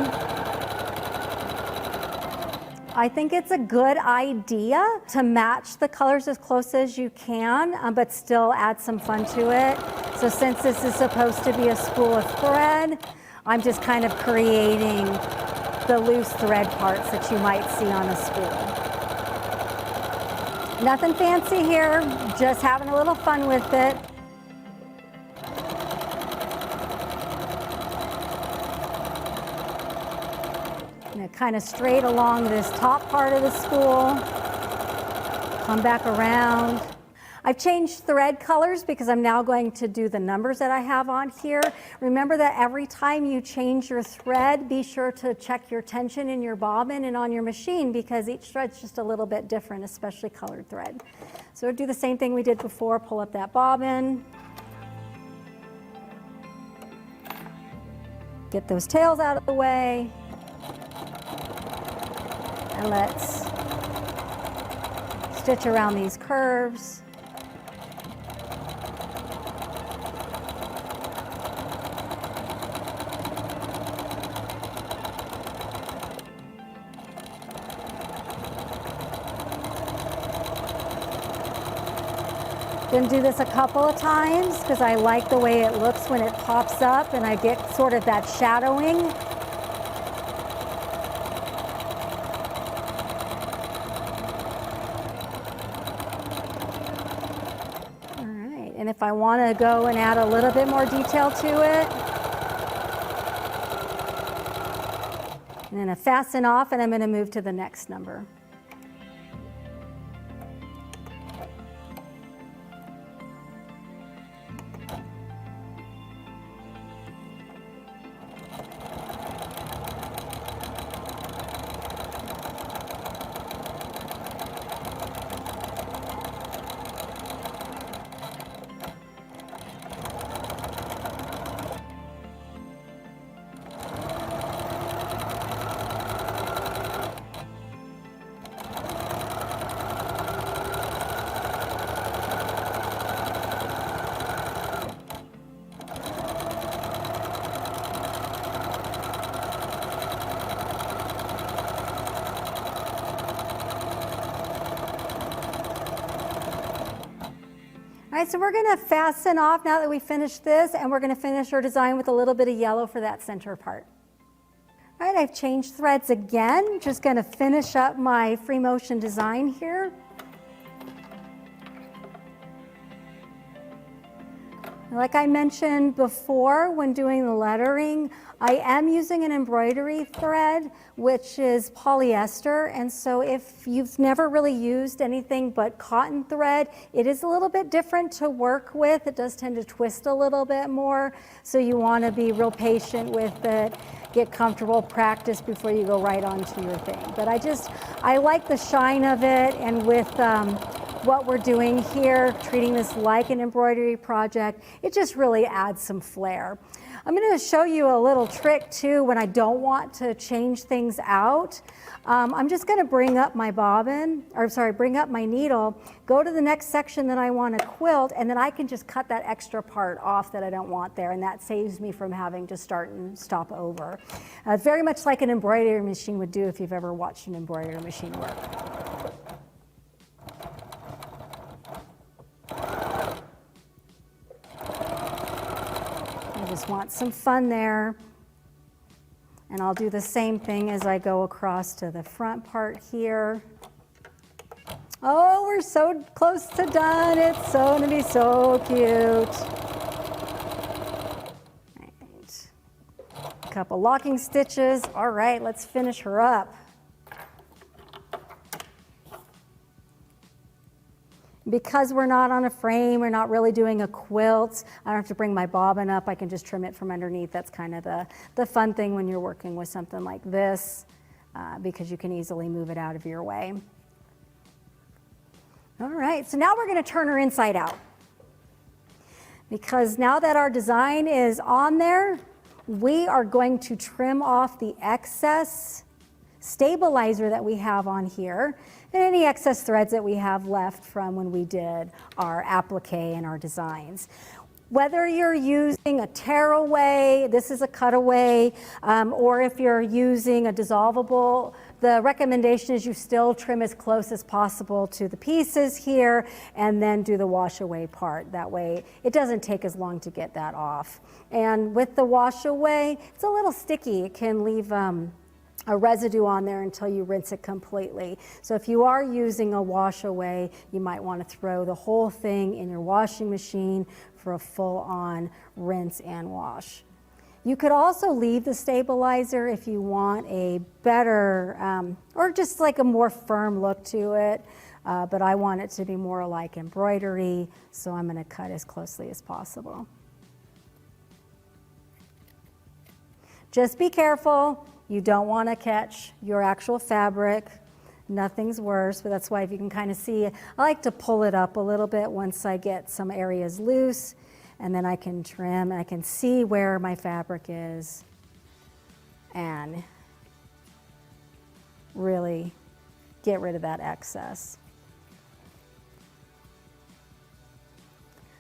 I think it's a good idea to match the colors as close as you can, but still add some fun to it. So since this is supposed to be a spool of thread, I'm just kind of creating the loose thread parts that you might see on a spool. Nothing fancy here, just having a little fun with it. And kind of straight along this top part of the spool. Come back around. I've changed thread colors because I'm now going to do the numbers that I have on here. Remember that every time you change your thread, be sure to check your tension in your bobbin and on your machine because each thread's just a little bit different, especially colored thread. So do the same thing we did before, pull up that bobbin. Get those tails out of the way. And let's stitch around these curves. Gonna do this a couple of times because I like the way it looks when it pops up and I get sort of that shadowing. All right, and if I want to go and add a little bit more detail to it, I'm gonna fasten off and I'm gonna move to the next number. All right, so we're gonna fasten off now that we finished this, and we're gonna finish our design with a little bit of yellow for that center part. All right, I've changed threads again. Just gonna finish up my free motion design here. Like I mentioned before when doing the lettering, I am using an embroidery thread, which is polyester. And so if you've never really used anything but cotton thread, it is a little bit different to work with. It does tend to twist a little bit more. So you want to be real patient with it, get comfortable, practice before you go right onto your thing. But I like the shine of it, and with what we're doing here, treating this like an embroidery project, it just really adds some flair. I'm going to show you a little trick too when I don't want to change things out. I'm just going to bring up my bring up my needle, go to the next section that I want to quilt, and then I can just cut that extra part off that I don't want there, and that saves me from having to start and stop over. Very much like an embroidery machine would do if you've ever watched an embroidery machine work. I just want some fun there. And I'll do the same thing as I go across to the front part here. Oh, we're so close to done. It's so gonna be so cute. Right. A couple locking stitches. All right, let's finish her up. Because we're not on a frame, we're not really doing a quilt, I don't have to bring my bobbin up, I can just trim it from underneath. That's kind of the fun thing when you're working with something like this, because you can easily move it out of your way. All right, so now we're gonna turn her inside out. Because now that our design is on there, we are going to trim off the excess stabilizer that we have on here, and any excess threads that we have left from when we did our applique and our designs. Whether you're using a tearaway, this is a cutaway, or if you're using a dissolvable, the recommendation is you still trim as close as possible to the pieces here and then do the wash away part. That way it doesn't take as long to get that off. And with the wash away, it's a little sticky. It can leave a residue on there until you rinse it completely. So if you are using a wash away, you might want to throw the whole thing in your washing machine for a full-on rinse and wash. You could also leave the stabilizer if you want a better, or just like a more firm look to it, but I want it to be more like embroidery, so I'm going to cut as closely as possible. Just be careful. You don't want to catch your actual fabric. Nothing's worse, but that's why if you can kind of see, I like to pull it up a little bit once I get some areas loose, and then I can trim, and I can see where my fabric is. and really get rid of that excess.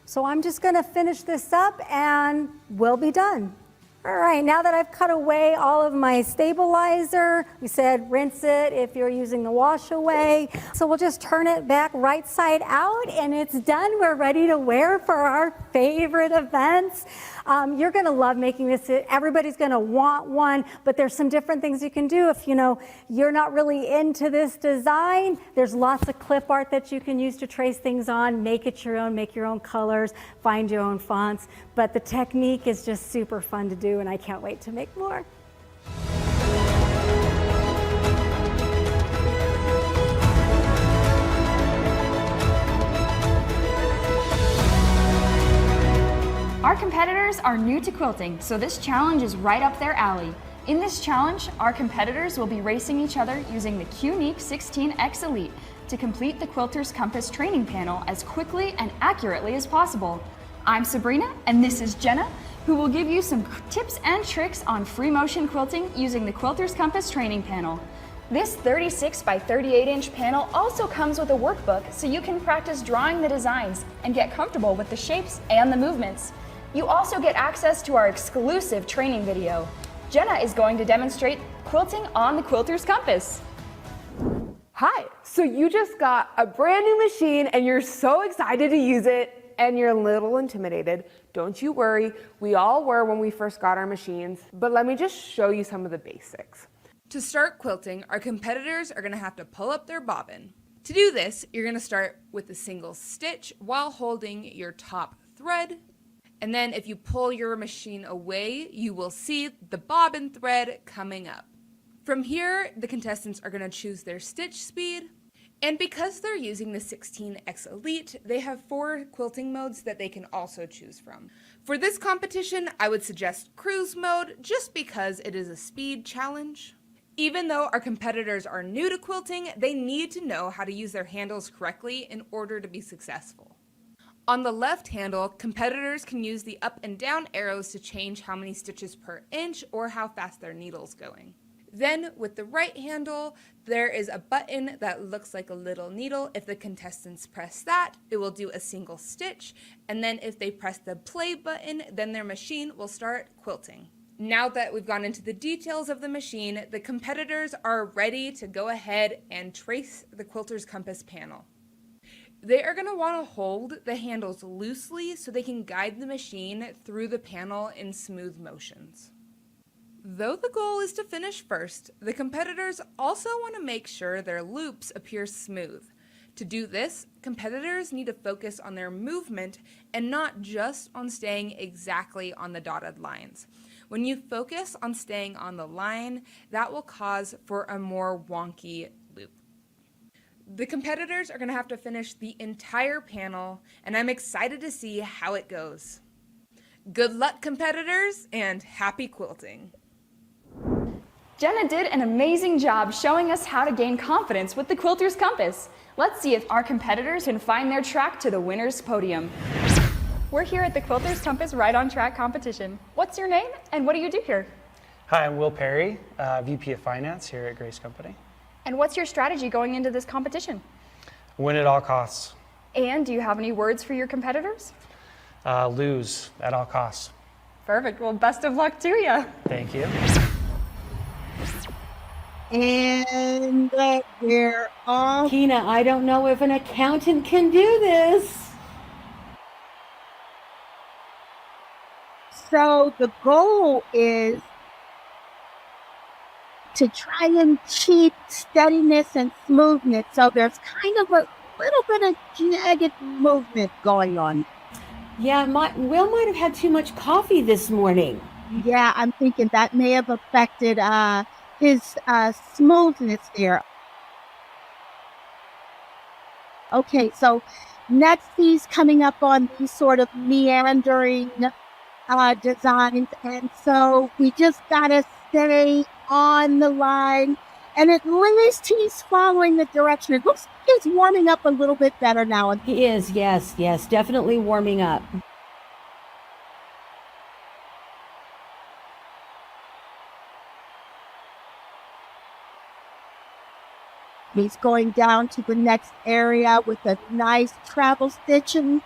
So I'm just gonna finish this up and we'll be done. All right, now that I've cut away all of my stabilizer, we said rinse it if you're using the wash away. So we'll just turn it back right side out and it's done. We're ready to wear for our favorite events. You're gonna love making this. Everybody's gonna want one, but there's some different things you can do. If you're not really into this design, there's lots of clip art that you can use to trace things on, make it your own, make your own colors, find your own fonts. But the technique is just super fun to do, and I can't wait to make more. Our competitors are new to quilting, so this challenge is right up their alley. In this challenge, our competitors will be racing each other using the Quilting 16X Elite to complete the Quilter's Compass training panel as quickly and accurately as possible. I'm Sabrina, and this is Jenna, who will give you some tips and tricks on free motion quilting using the Quilter's Compass training panel. This 36 by 38 inch panel also comes with a workbook so you can practice drawing the designs and get comfortable with the shapes and the movements. You also get access to our exclusive training video. Jenna is going to demonstrate quilting on the Quilter's Compass. Hi, so you just got a brand new machine and you're so excited to use it and you're a little intimidated. Don't you worry, we all were when we first got our machines, but let me just show you some of the basics. To start quilting, our competitors are going to have to pull up their bobbin. To do this, you're going to start with a single stitch while holding your top thread. And then if you pull your machine away, you will see the bobbin thread coming up. From here, the contestants are going to choose their stitch speed. And because they're using the 16X Elite, they have 4 quilting modes that they can also choose from. For this competition, I would suggest cruise mode just because it is a speed challenge. Even though our competitors are new to quilting, they need to know how to use their handles correctly in order to be successful. On the left handle, competitors can use the up and down arrows to change how many stitches per inch or how fast their needle's going. Then with the right handle, there is a button that looks like a little needle. If the contestants press that, it will do a single stitch. And then if they press the play button, then their machine will start quilting. Now that we've gone into the details of the machine, the competitors are ready to go ahead and trace the Quilter's Compass panel. They are going to want to hold the handles loosely so they can guide the machine through the panel in smooth motions. Though the goal is to finish first, the competitors also want to make sure their loops appear smooth. To do this, competitors need to focus on their movement and not just on staying exactly on the dotted lines. When you focus on staying on the line, that will cause for a more wonky loop. The competitors are going to have to finish the entire panel, and I'm excited to see how it goes. Good luck, competitors, and happy quilting! Jenna did an amazing job showing us how to gain confidence with the Quilter's Compass. Let's see if our competitors can find their track to the winner's podium. We're here at the Quilter's Compass Right on Track competition. What's your name and what do you do here? Hi, I'm Will Perry, VP of Finance here at Grace Company. And what's your strategy going into this competition? Win at all costs. And do you have any words for your competitors? Lose at all costs. Perfect. Well, best of luck to you. Thank you. And we're off. Kina, I don't know if an accountant can do this. So the goal is to try and keep steadiness and smoothness. So there's kind of a little bit of jagged movement going on. Yeah, Will might have had too much coffee this morning. Yeah, I'm thinking that may have affected his smoothness there. Okay, so next he's coming up on these sort of meandering designs, and so we just gotta stay on the line, and at least he's following the direction. It looks like he's warming up a little bit better now. He is, yes, definitely warming up. He's going down to the next area with a nice travel stitch, and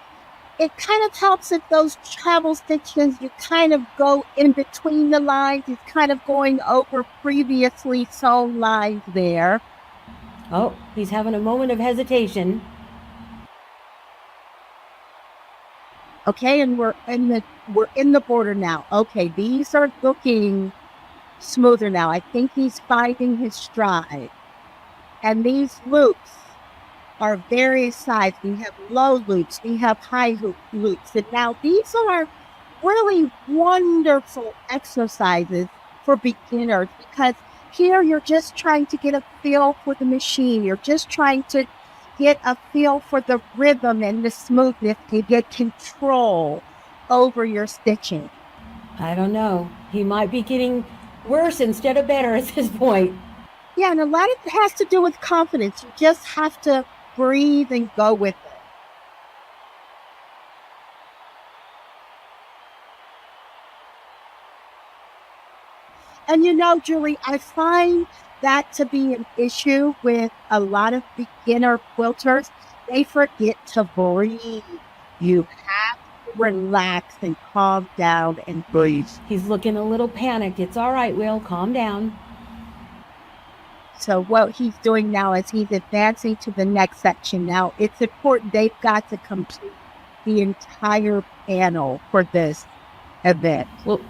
it kind of helps if those travel stitches, you kind of go in between the lines. He's kind of going over previously sewn lines there. Oh, he's having a moment of hesitation. Okay, and we're in the border now. Okay, these are looking smoother now. I think he's finding his stride. And these loops are various sizes. We have low loops, we have high loops. And now these are really wonderful exercises for beginners, because here you're just trying to get a feel for the machine. You're just trying to get a feel for the rhythm and the smoothness to get control over your stitching. I don't know. He might be getting worse instead of better at this point. Yeah, and a lot of it has to do with confidence. You just have to breathe and go with it. And you know, Julie, I find that to be an issue with a lot of beginner quilters. They forget to breathe. You have to relax and calm down and breathe. He's looking a little panicked. It's all right, Will. Calm down. So what he's doing now is he's advancing to the next section. Now, it's important they've got to complete the entire panel for this event. Well,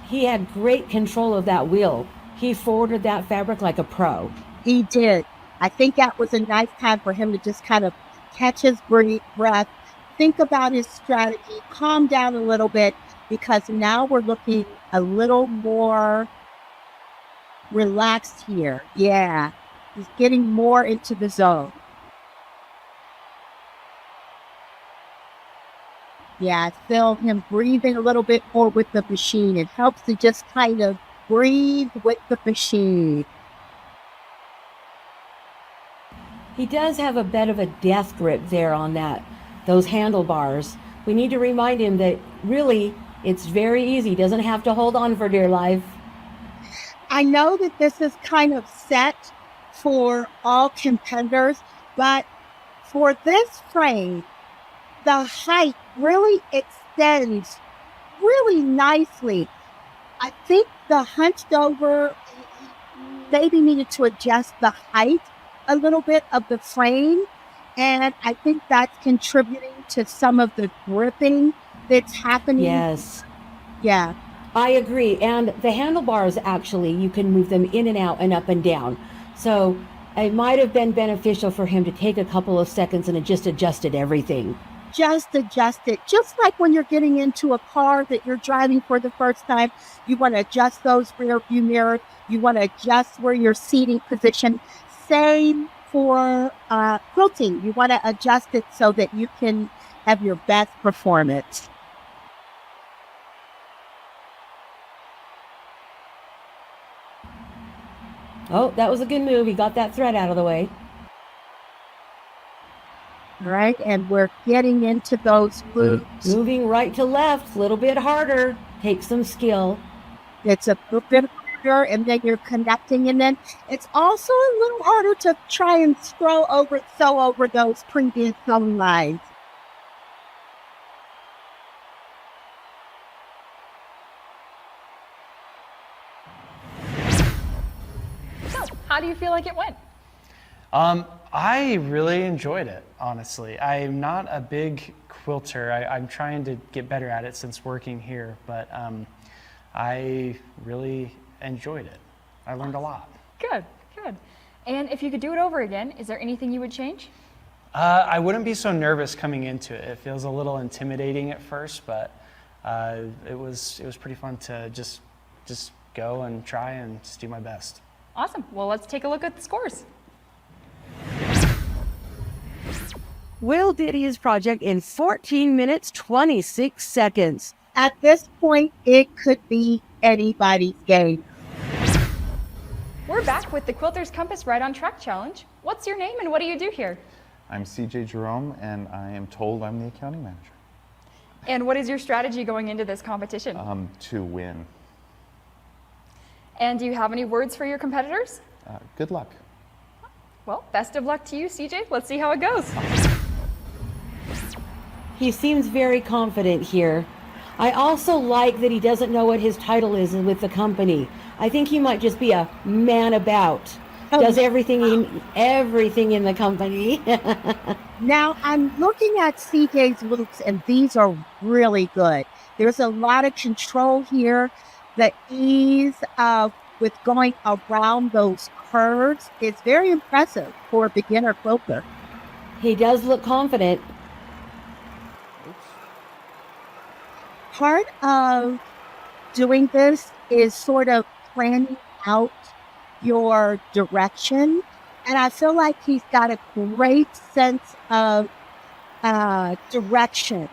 he had great control of that wheel. He forwarded that fabric like a pro. He did. I think that was a nice time for him to just kind of catch his breath, think about his strategy, calm down a little bit, because now we're looking a little more relaxed here. Yeah, he's getting more into the zone. Yeah, I feel him breathing a little bit more with the machine. It helps to just kind of breathe with the machine. He does have a bit of a death grip there on those handlebars. We need to remind him that really it's very easy. He doesn't have to hold on for dear life. I know that this is kind of set for all competitors, but for this frame, the height really extends really nicely. I think the hunched over maybe needed to adjust the height a little bit of the frame, and I think that's contributing to some of the gripping that's happening. Yes. Yeah. I agree. And the handlebars, actually, you can move them in and out and up and down. So it might have been beneficial for him to take a couple of seconds and just adjusted everything. Just adjust it. Just like when you're getting into a car that you're driving for the first time, you want to adjust those rear view mirrors. You want to adjust where your seating position. Same for quilting. You want to adjust it so that you can have your best performance. Oh, that was a good move. He got that thread out of the way. All right, and we're getting into those loops. Moving right to left, a little bit harder. Take some skill. It's a bit harder, and then you're connecting, and then it's also a little harder to try and sew over those previous sewn lines. So, how do you feel like it went? I really enjoyed it, honestly. I'm not a big quilter. I'm trying to get better at it since working here, but I really enjoyed it. I learned a lot. Good, good. And if you could do it over again, is there anything you would change? I wouldn't be so nervous coming into it. It feels a little intimidating at first, but it was pretty fun to just go and try and just do my best. Awesome. Well, let's take a look at the scores. Will did his project in 14 minutes, 26 seconds. At this point, it could be anybody's game. We're back with the Quilter's Compass Right on Track Challenge. What's your name and what do you do here? I'm CJ Jerome, and I am told I'm the accounting manager. And what is your strategy going into this competition? To win. And do you have any words for your competitors? Good luck. Well, best of luck to you, CJ. Let's see how it goes. He seems very confident here. I also like that he doesn't know what his title is with the company. I think he might just be a man about. Does everything in the company. Now, I'm looking at CJ's loops, and these are really good. There's a lot of control here. The ease of with going around those curves is very impressive for a beginner quilter. He does look confident. Part of doing this is sort of planning out your direction, and I feel like he's got a great sense of direction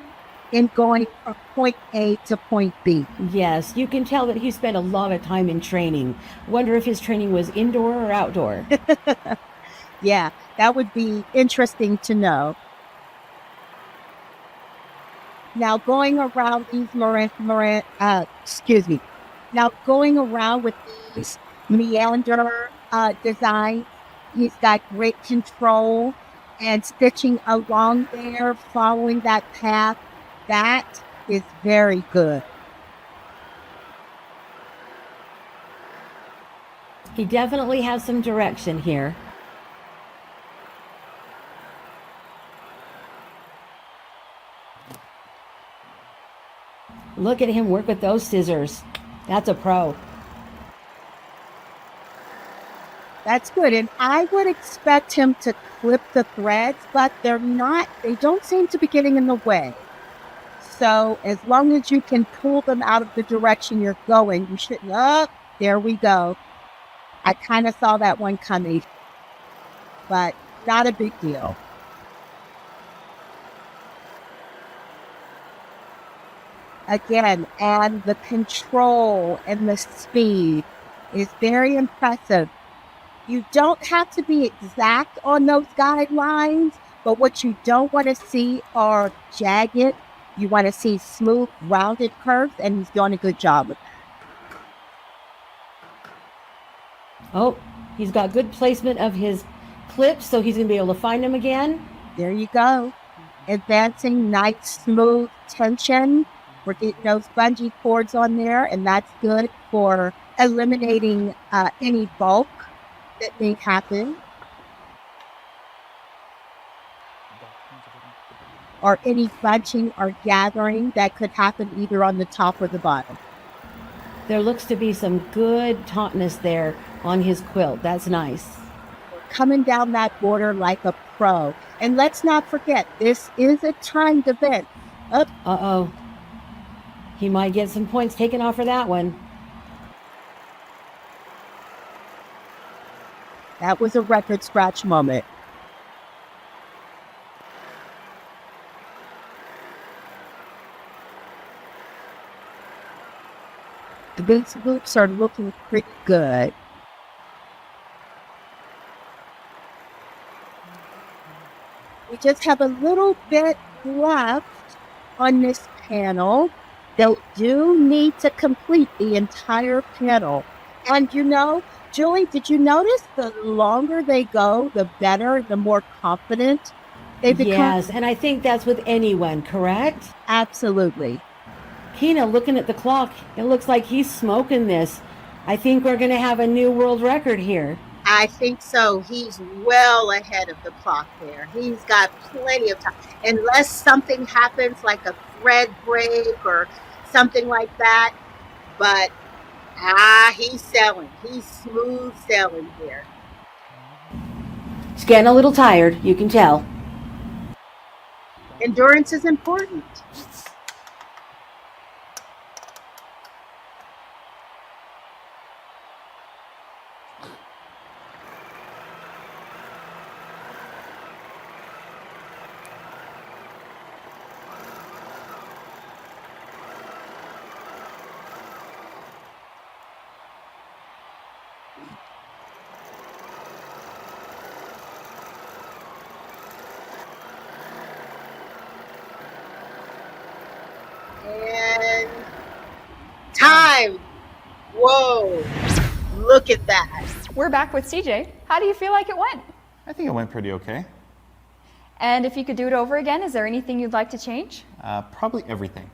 in going from point A to point B. Yes, you can tell that he spent a lot of time in training. Wonder if his training was indoor or outdoor. Yeah, that would be interesting to know. Now going around these Now going around with these meander designs, he's got great control and stitching along there, following that path. That is very good. He definitely has some direction here. Look at him work with those scissors. That's a pro. That's good. And I would expect him to clip the threads, but they don't seem to be getting in the way. So as long as you can pull them out of the direction you're going, you shouldn't. Oh, there we go. I kind of saw that one coming, but not a big deal. Again, and the control and the speed is very impressive. You don't have to be exact on those guidelines, but what you don't want to see are jagged. You want to see smooth, rounded curves, and he's doing a good job with that. Oh, he's got good placement of his clips, so he's going to be able to find them again. There you go. Advancing nice, smooth tension. We're getting those bungee cords on there, and that's good for eliminating any bulk that may happen, or any bunching or gathering that could happen either on the top or the bottom. There looks to be some good tautness there on his quilt. That's nice. Coming down that border like a pro. And let's not forget, this is a timed event. Uh-oh. He might get some points taken off for that one. That was a record scratch moment. The base loops are looking pretty good. We just have a little bit left on this panel. They'll do need to complete the entire panel. And you know, Julie, did you notice the longer they go, the better, the more confident they become? Yes, and I think that's with anyone, correct? Absolutely. Kina, looking at the clock, it looks like he's smoking this. I think we're going to have a new world record here. I think so. He's well ahead of the clock there. He's got plenty of time. Unless something happens like a thread break or something like that. But he's selling. He's smooth selling here. He's getting a little tired, you can tell. Endurance is important. And time. Whoa. Look at that. We're back with CJ. How do you feel like it went? I think it went pretty okay. And if you could do it over again, is there anything you'd like to change? Probably everything.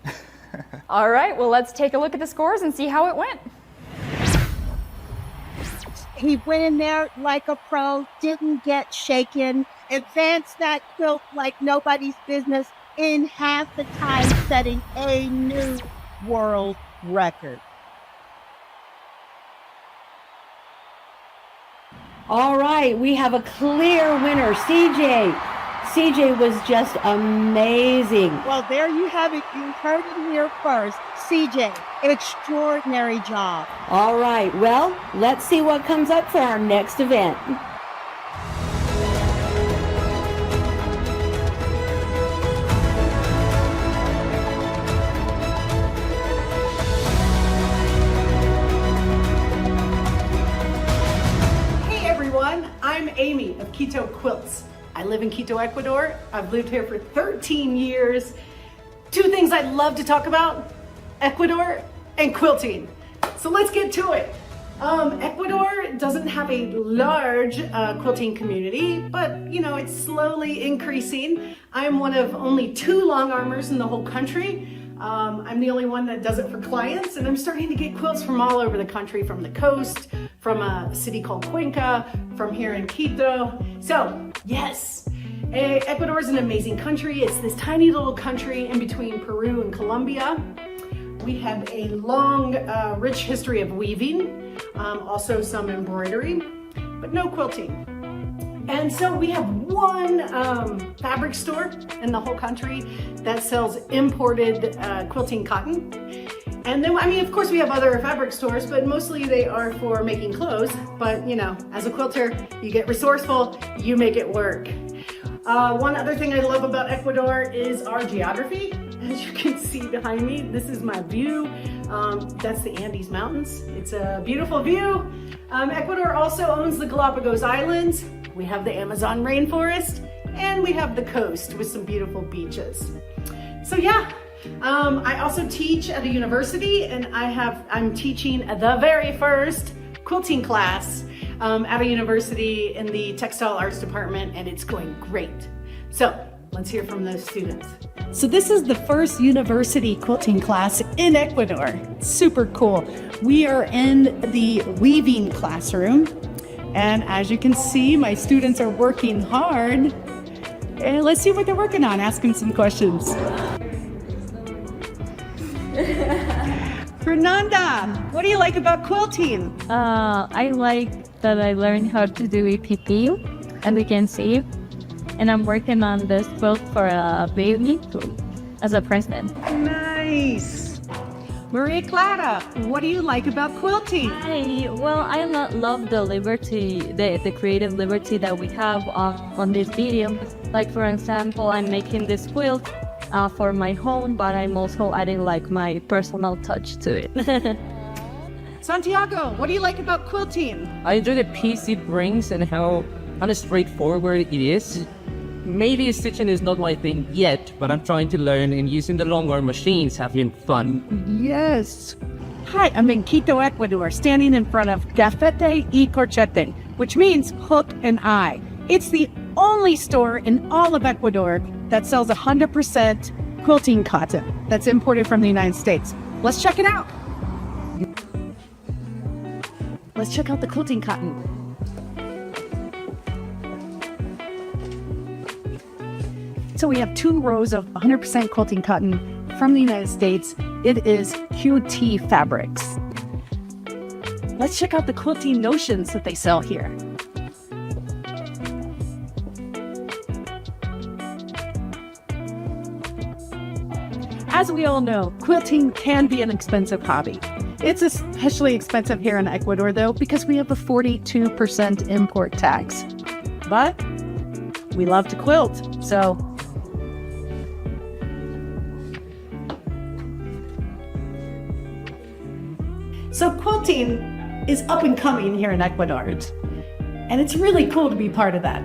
All right, well, let's take a look at the scores and see how it went. He went in there like a pro, didn't get shaken, advanced that quilt like nobody's business in half the time, setting a new world record. All right, we have a clear winner, CJ. CJ was just amazing. Well, there you have it. You heard it here first. CJ, extraordinary job. All right, well, let's see what comes up for our next event. Hey everyone, I'm Amy of Quito Quilts. I live in Quito, Ecuador. I've lived here for 13 years. Two things I'd love to talk about, Ecuador and quilting. So let's get to it. Ecuador doesn't have a large quilting community, but you know, it's slowly increasing. I'm one of only 2 long armors in the whole country. I'm the only one that does it for clients, and I'm starting to get quilts from all over the country, from the coast, from a city called Cuenca, from here in Quito. So yes, Ecuador is an amazing country. It's this tiny little country in between Peru and Colombia. We have a long, rich history of weaving, also some embroidery, but no quilting. And so we have one fabric store in the whole country that sells imported quilting cotton. And then, I mean, of course we have other fabric stores, but mostly they are for making clothes. But you know, as a quilter, you get resourceful, you make it work. One other thing I love about Ecuador is our geography. As you can see behind me, this is my view. That's the Andes Mountains. It's a beautiful view. Ecuador also owns the Galapagos Islands. We have the Amazon rainforest, and we have the coast with some beautiful beaches. So yeah, I also teach at a university, and I'm teaching the very first quilting class at a university in the textile arts department, and it's going great. So let's hear from those students. So this is the first university quilting class in Ecuador. Super cool. We are in the weaving classroom. And as you can see, my students are working hard. And let's see what they're working on. Ask them some questions. Fernanda, what do you like about quilting? I like that I learned how to do EPP, as you can see. And I'm working on this quilt for a baby as a present. Nice. Maria Clara, what do you like about quilting? I love the liberty, the creative liberty that we have on this video. Like for example, I'm making this quilt for my home, but I'm also adding like my personal touch to it. Santiago, what do you like about quilting? I enjoy the piece it brings and how kind of straightforward it is. Maybe stitching is not my thing yet, but I'm trying to learn, and using the long arm machines have been fun. Yes. Hi, I'm in Quito, Ecuador, standing in front of Gafete y Corchete, which means hook and eye. It's the only store in all of Ecuador that sells 100% quilting cotton that's imported from the United States. Let's check it out. Let's check out the quilting cotton. So we have 2 rows of 100% quilting cotton from the United States. It is Cutie fabrics. Let's check out the quilting notions that they sell here. As we all know, quilting can be an expensive hobby. It's especially expensive here in Ecuador though, because we have a 42% import tax. But we love to quilt, so quilting is up and coming here in Ecuador, and it's really cool to be part of that.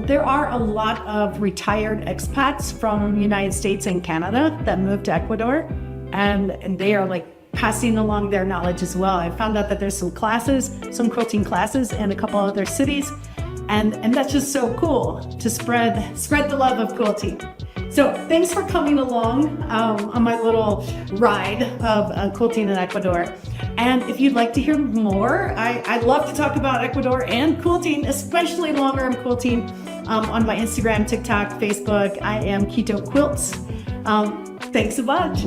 There are a lot of retired expats from the United States and Canada that moved to Ecuador, and they are like passing along their knowledge as well. I found out that there's some classes, some quilting classes in a couple other cities, And that's just so cool to spread the love of quilting. So thanks for coming along on my little ride of quilting in Ecuador. And if you'd like to hear more, I love to talk about Ecuador and quilting, especially long arm quilting, on my Instagram, TikTok, Facebook. I am Quito Quilts. Thanks so much.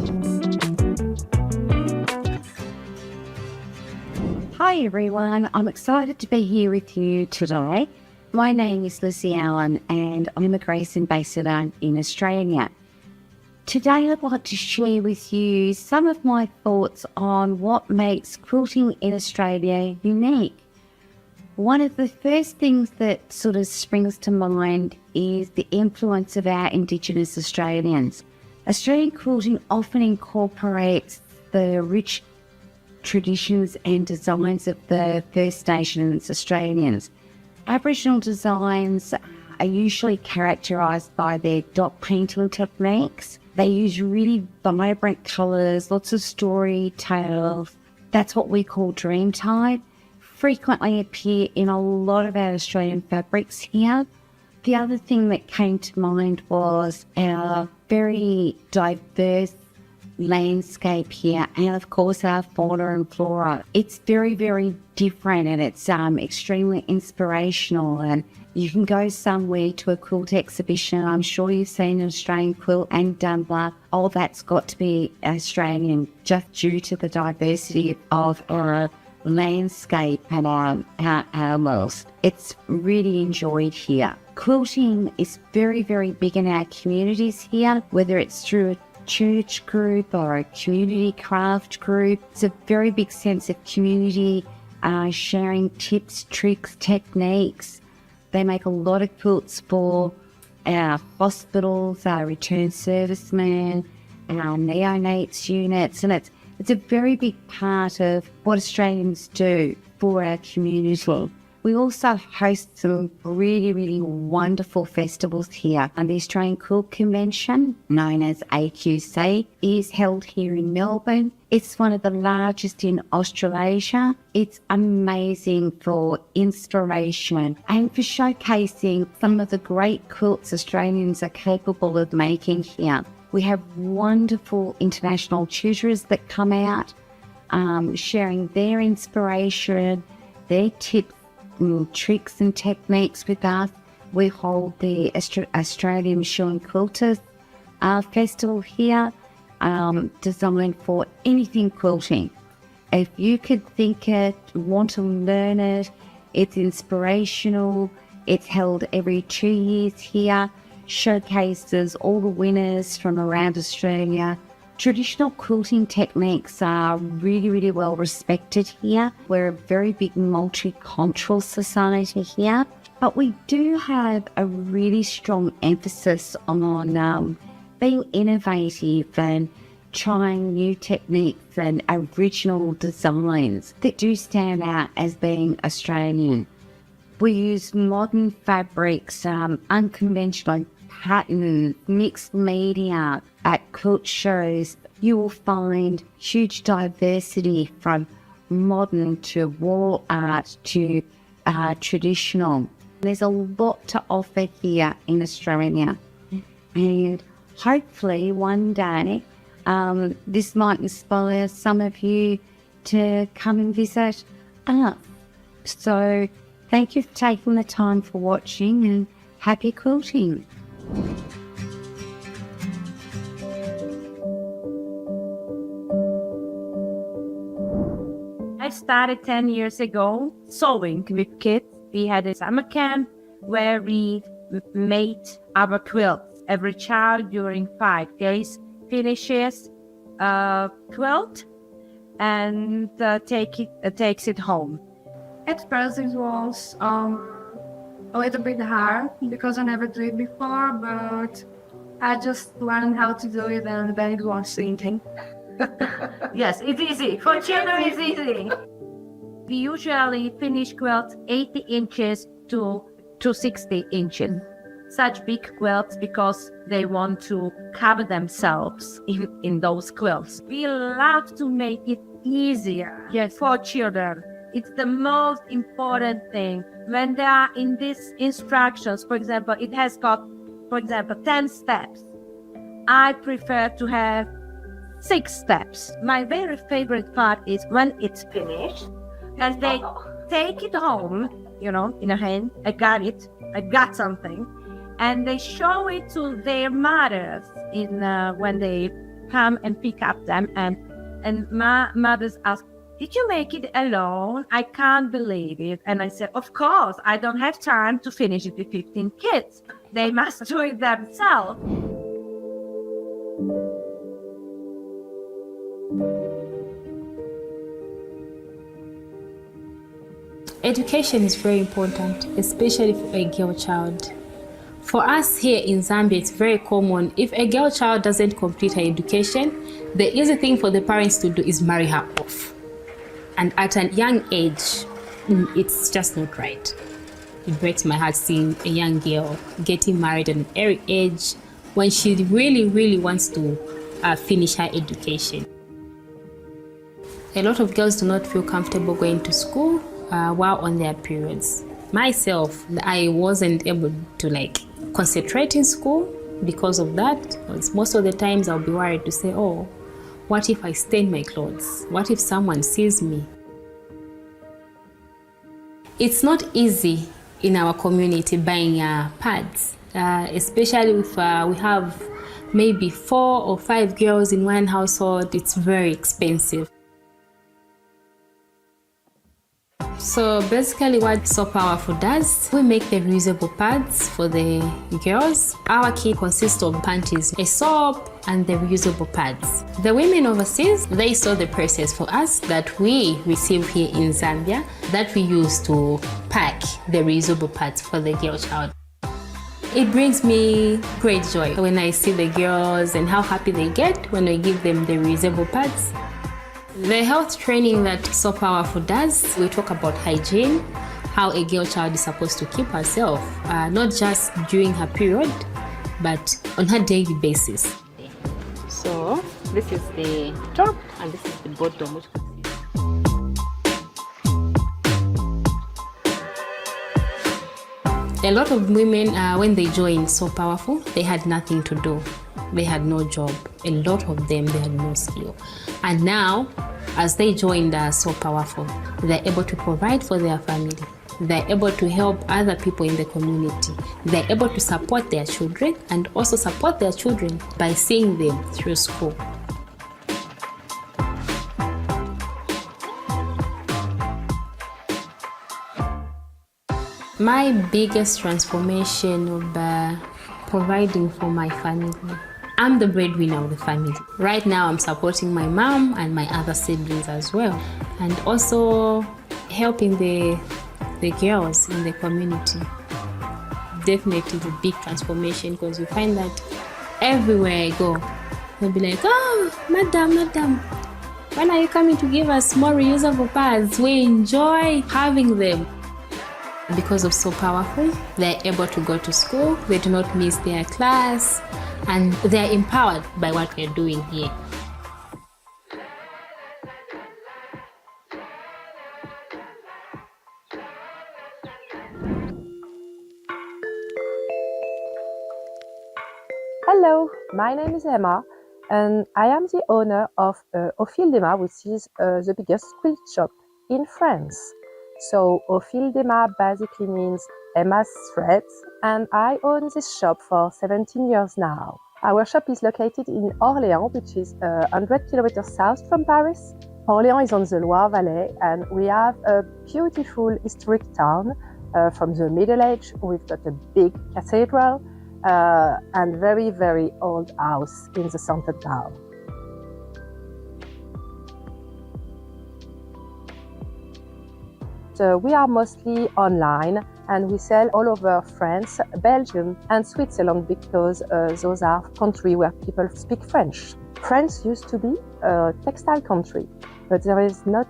Hi everyone, I'm excited to be here with you today. My name is Lucy Allen and I'm a Grace Ambassador in Australia. Today I'd like to share with you some of my thoughts on what makes quilting in Australia unique. One of the first things that sort of springs to mind is the influence of our Indigenous Australians. Australian quilting often incorporates the rich traditions and designs of the First Nations Australians. Aboriginal designs are usually characterised by their dot printing techniques. They use really vibrant colours, lots of storytelling. That's what we call dreamtime. Frequently appear in a lot of our Australian fabrics here. The other thing that came to mind was our very diverse landscape here, and of course our fauna and flora. It's very, very different, and it's extremely inspirational. And you can go somewhere to a quilt exhibition. I'm sure you've seen an Australian quilt and all that's got to be Australian, just due to the diversity of our landscape and our animals. It's really enjoyed here. Quilting is very, very big in our communities here, whether it's through a church group or a community craft group. It's a very big sense of community, sharing tips, tricks, techniques. They make a lot of quilts for our hospitals, our returned servicemen, our neonates units, and it's a very big part of what Australians do for our community. We also host some really, really wonderful festivals here. And the Australian Quilt Convention, known as AQC, is held here in Melbourne. It's one of the largest in Australasia. It's amazing for inspiration and for showcasing some of the great quilts Australians are capable of making here. We have wonderful international tutors that come out, sharing their inspiration, their tips, tricks and techniques with us. We hold the Australian Machine Quilters Festival here, designed for anything quilting. If you could think it, want to learn it, it's inspirational. It's held every 2 years here, showcases all the winners from around Australia. Traditional quilting techniques are really, really well respected here. We're a very big multicultural society here, but we do have a really strong emphasis on being innovative and trying new techniques and original designs that do stand out as being Australian. We use modern fabrics, unconventional patterns, mixed media. At quilt shows, you will find huge diversity from modern to wall art to traditional. There's a lot to offer here in Australia, and hopefully one day this might inspire some of you to come and visit us. So thank you for taking the time for watching, and happy quilting. I started 10 years ago sewing with kids. We had a summer camp where we made our quilts. Every child during 5 days finishes a quilt and takes it home. At first it was a little bit hard because I never did it before, but I just learned how to do it and then it was easy. Yes, it's easy. For children, it's easy. We usually finish quilts 80 inches to 60 inches. Such big quilts because they want to cover themselves in those quilts. We love to make it easier for children. It's the most important thing. When they are in these instructions, for example, it has got, for example, 10 steps. I prefer to have 6 steps. My very favorite part is when it's finished and they take it home, you know, in a hand. I got something. And they show it to their mothers when they come and pick up them. And my mothers ask, did you make it alone? I can't believe it. And I said, of course, I don't have time to finish it with 15 kids. They must do it themselves. Education is very important, especially for a girl child. For us here in Zambia, it's very common. If a girl child doesn't complete her education, the easy thing for the parents to do is marry her off. And at a young age, it's just not right. It breaks my heart seeing a young girl getting married at an early age when she really, really wants to finish her education. A lot of girls do not feel comfortable going to school while on their periods. Myself, I wasn't able to concentrate in school because of that. Because most of the times I'll be worried to say, oh, what if I stain my clothes? What if someone sees me? It's not easy in our community buying pads, especially if we have maybe 4 or 5 girls in one household. It's very expensive. So basically what So Powerful does, we make the reusable pads for the girls. Our kit consists of panties, a soap, and the reusable pads. The women overseas, they saw the process for us that we receive here in Zambia that we use to pack the reusable pads for the girl child. It brings me great joy when I see the girls and how happy they get when we give them the reusable pads. The health training that So Powerful does, we talk about hygiene, how a girl child is supposed to keep herself, not just during her period, but on her daily basis. So this is the top and this is the bottom, which a lot of women, when they joined So Powerful, they had nothing to do. They had no job. A lot of them, they had no skill. And now, as they joined So Powerful, they're able to provide for their family. They're able to help other people in the community. They're able to support their children and also support their children by seeing them through school. My biggest transformation of providing for my family. I'm the breadwinner of the family. Right now I'm supporting my mom and my other siblings as well. And also helping the girls in the community. Definitely a big transformation because you find that everywhere I go, they'll be like, oh, madam, when are you coming to give us more reusable pads? We enjoy having them. Because of So Powerful, they're able to go to school, they do not miss their class, and they're empowered by what we're doing here. Hello, my name is Emma, and I am the owner of Au Fil des Mâts, which is the biggest quilt shop in France. So Au Fil des Mâts basically means Emma's threads, and I own this shop for 17 years now. Our shop is located in Orléans, which is 100 kilometers south from Paris. Orléans is on the Loire Valley, and we have a beautiful historic town from the Middle Age. We've got a big cathedral and very, very old house in the center town. So we are mostly online and we sell all over France, Belgium and Switzerland because those are countries where people speak French. France used to be a textile country, but there is not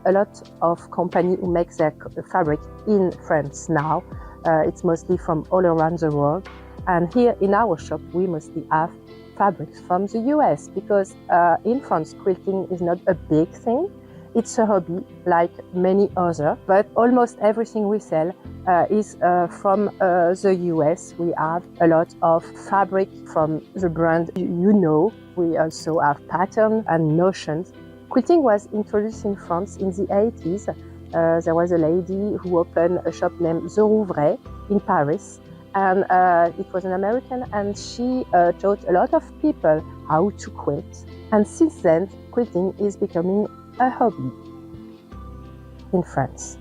a lot of companies who make their fabric in France now. It's mostly from all around the world. And here in our shop, we mostly have fabrics from the US because in France, quilting is not a big thing. It's a hobby like many others, but almost everything we sell is from the US. We have a lot of fabric from the brand you know. We also have patterns and notions. Quilting was introduced in France in the 80s. There was a lady who opened a shop named The Rouvray in Paris. And it was an American, and she taught a lot of people how to quilt. And since then, quilting is becoming a hobby in France.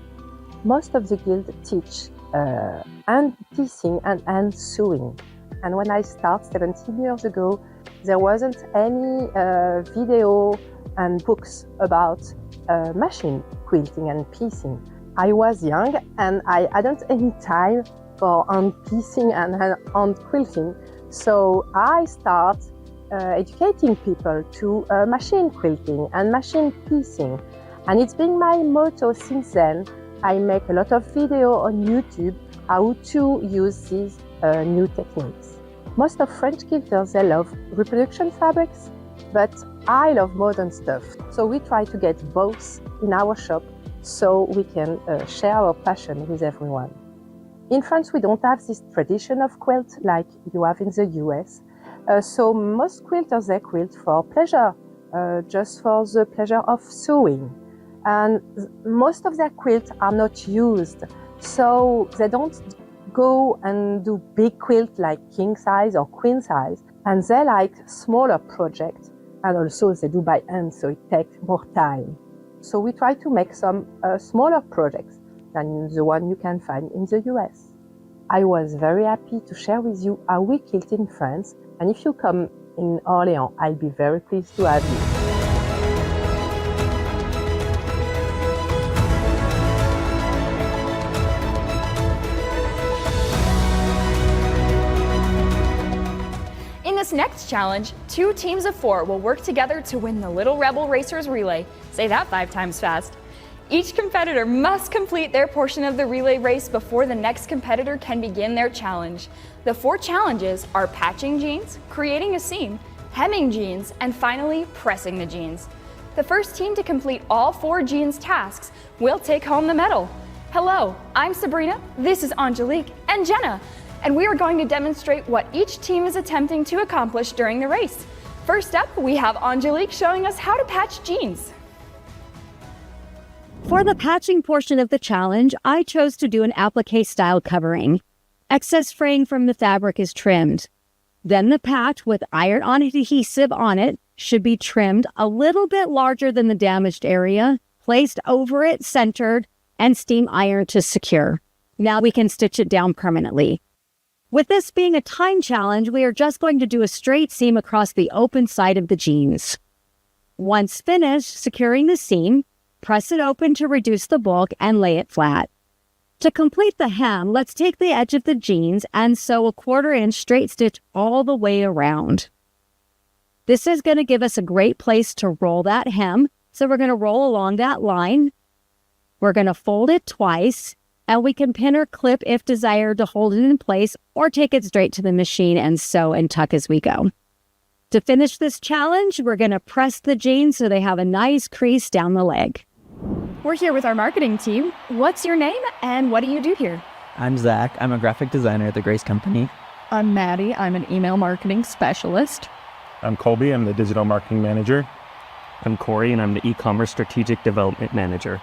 Most of the guilds teach hand piecing and hand sewing. And when I started 17 years ago, there wasn't any video and books about machine quilting and piecing. I was young and I hadn't any time for hand piecing and hand quilting. So I started educating people to machine quilting and machine piecing. And it's been my motto since then. I make a lot of video on YouTube how to use these new techniques. Most of French quilters, they love reproduction fabrics, but I love modern stuff. So we try to get both in our shop so we can share our passion with everyone. In France, we don't have this tradition of quilt like you have in the US. So most quilters, they quilt for pleasure, just for the pleasure of sewing. And most of their quilts are not used. So they don't go and do big quilt like king size or queen size. And they like smaller projects. And also they do by hand, so it takes more time. So we try to make some smaller projects than the one you can find in the US. I was very happy to share with you how we quilt in France. And if you come in Orléans, I'll be very pleased to have you. In this next challenge, 2 teams of 4 will work together to win the Little Rebel Racers relay. Say that 5 times fast. Each competitor must complete their portion of the relay race before the next competitor can begin their challenge. The 4 challenges are patching jeans, creating a seam, hemming jeans, and finally pressing the jeans. The first team to complete all 4 jeans tasks will take home the medal. Hello, I'm Sabrina, this is Angelique, and Jenna, and we are going to demonstrate what each team is attempting to accomplish during the race. First up, we have Angelique showing us how to patch jeans. For the patching portion of the challenge, I chose to do an applique style covering. Excess fraying from the fabric is trimmed. Then the patch with iron-on adhesive on it should be trimmed a little bit larger than the damaged area, placed over it, centered, and steam ironed to secure. Now we can stitch it down permanently. With this being a time challenge, we are just going to do a straight seam across the open side of the jeans. Once finished securing the seam, press it open to reduce the bulk and lay it flat. To complete the hem, let's take the edge of the jeans and sew a 1/4 inch straight stitch all the way around. This is going to give us a great place to roll that hem, so we're going to roll along that line. We're going to fold it twice, and we can pin or clip if desired to hold it in place or take it straight to the machine and sew and tuck as we go. To finish this challenge, we're going to press the jeans so they have a nice crease down the leg. We're here with our marketing team. What's your name and what do you do here? I'm Zach. I'm a graphic designer at the Grace Company. I'm Maddie. I'm an email marketing specialist. I'm Colby. I'm the digital marketing manager. I'm Corey, and I'm the e-commerce strategic development manager.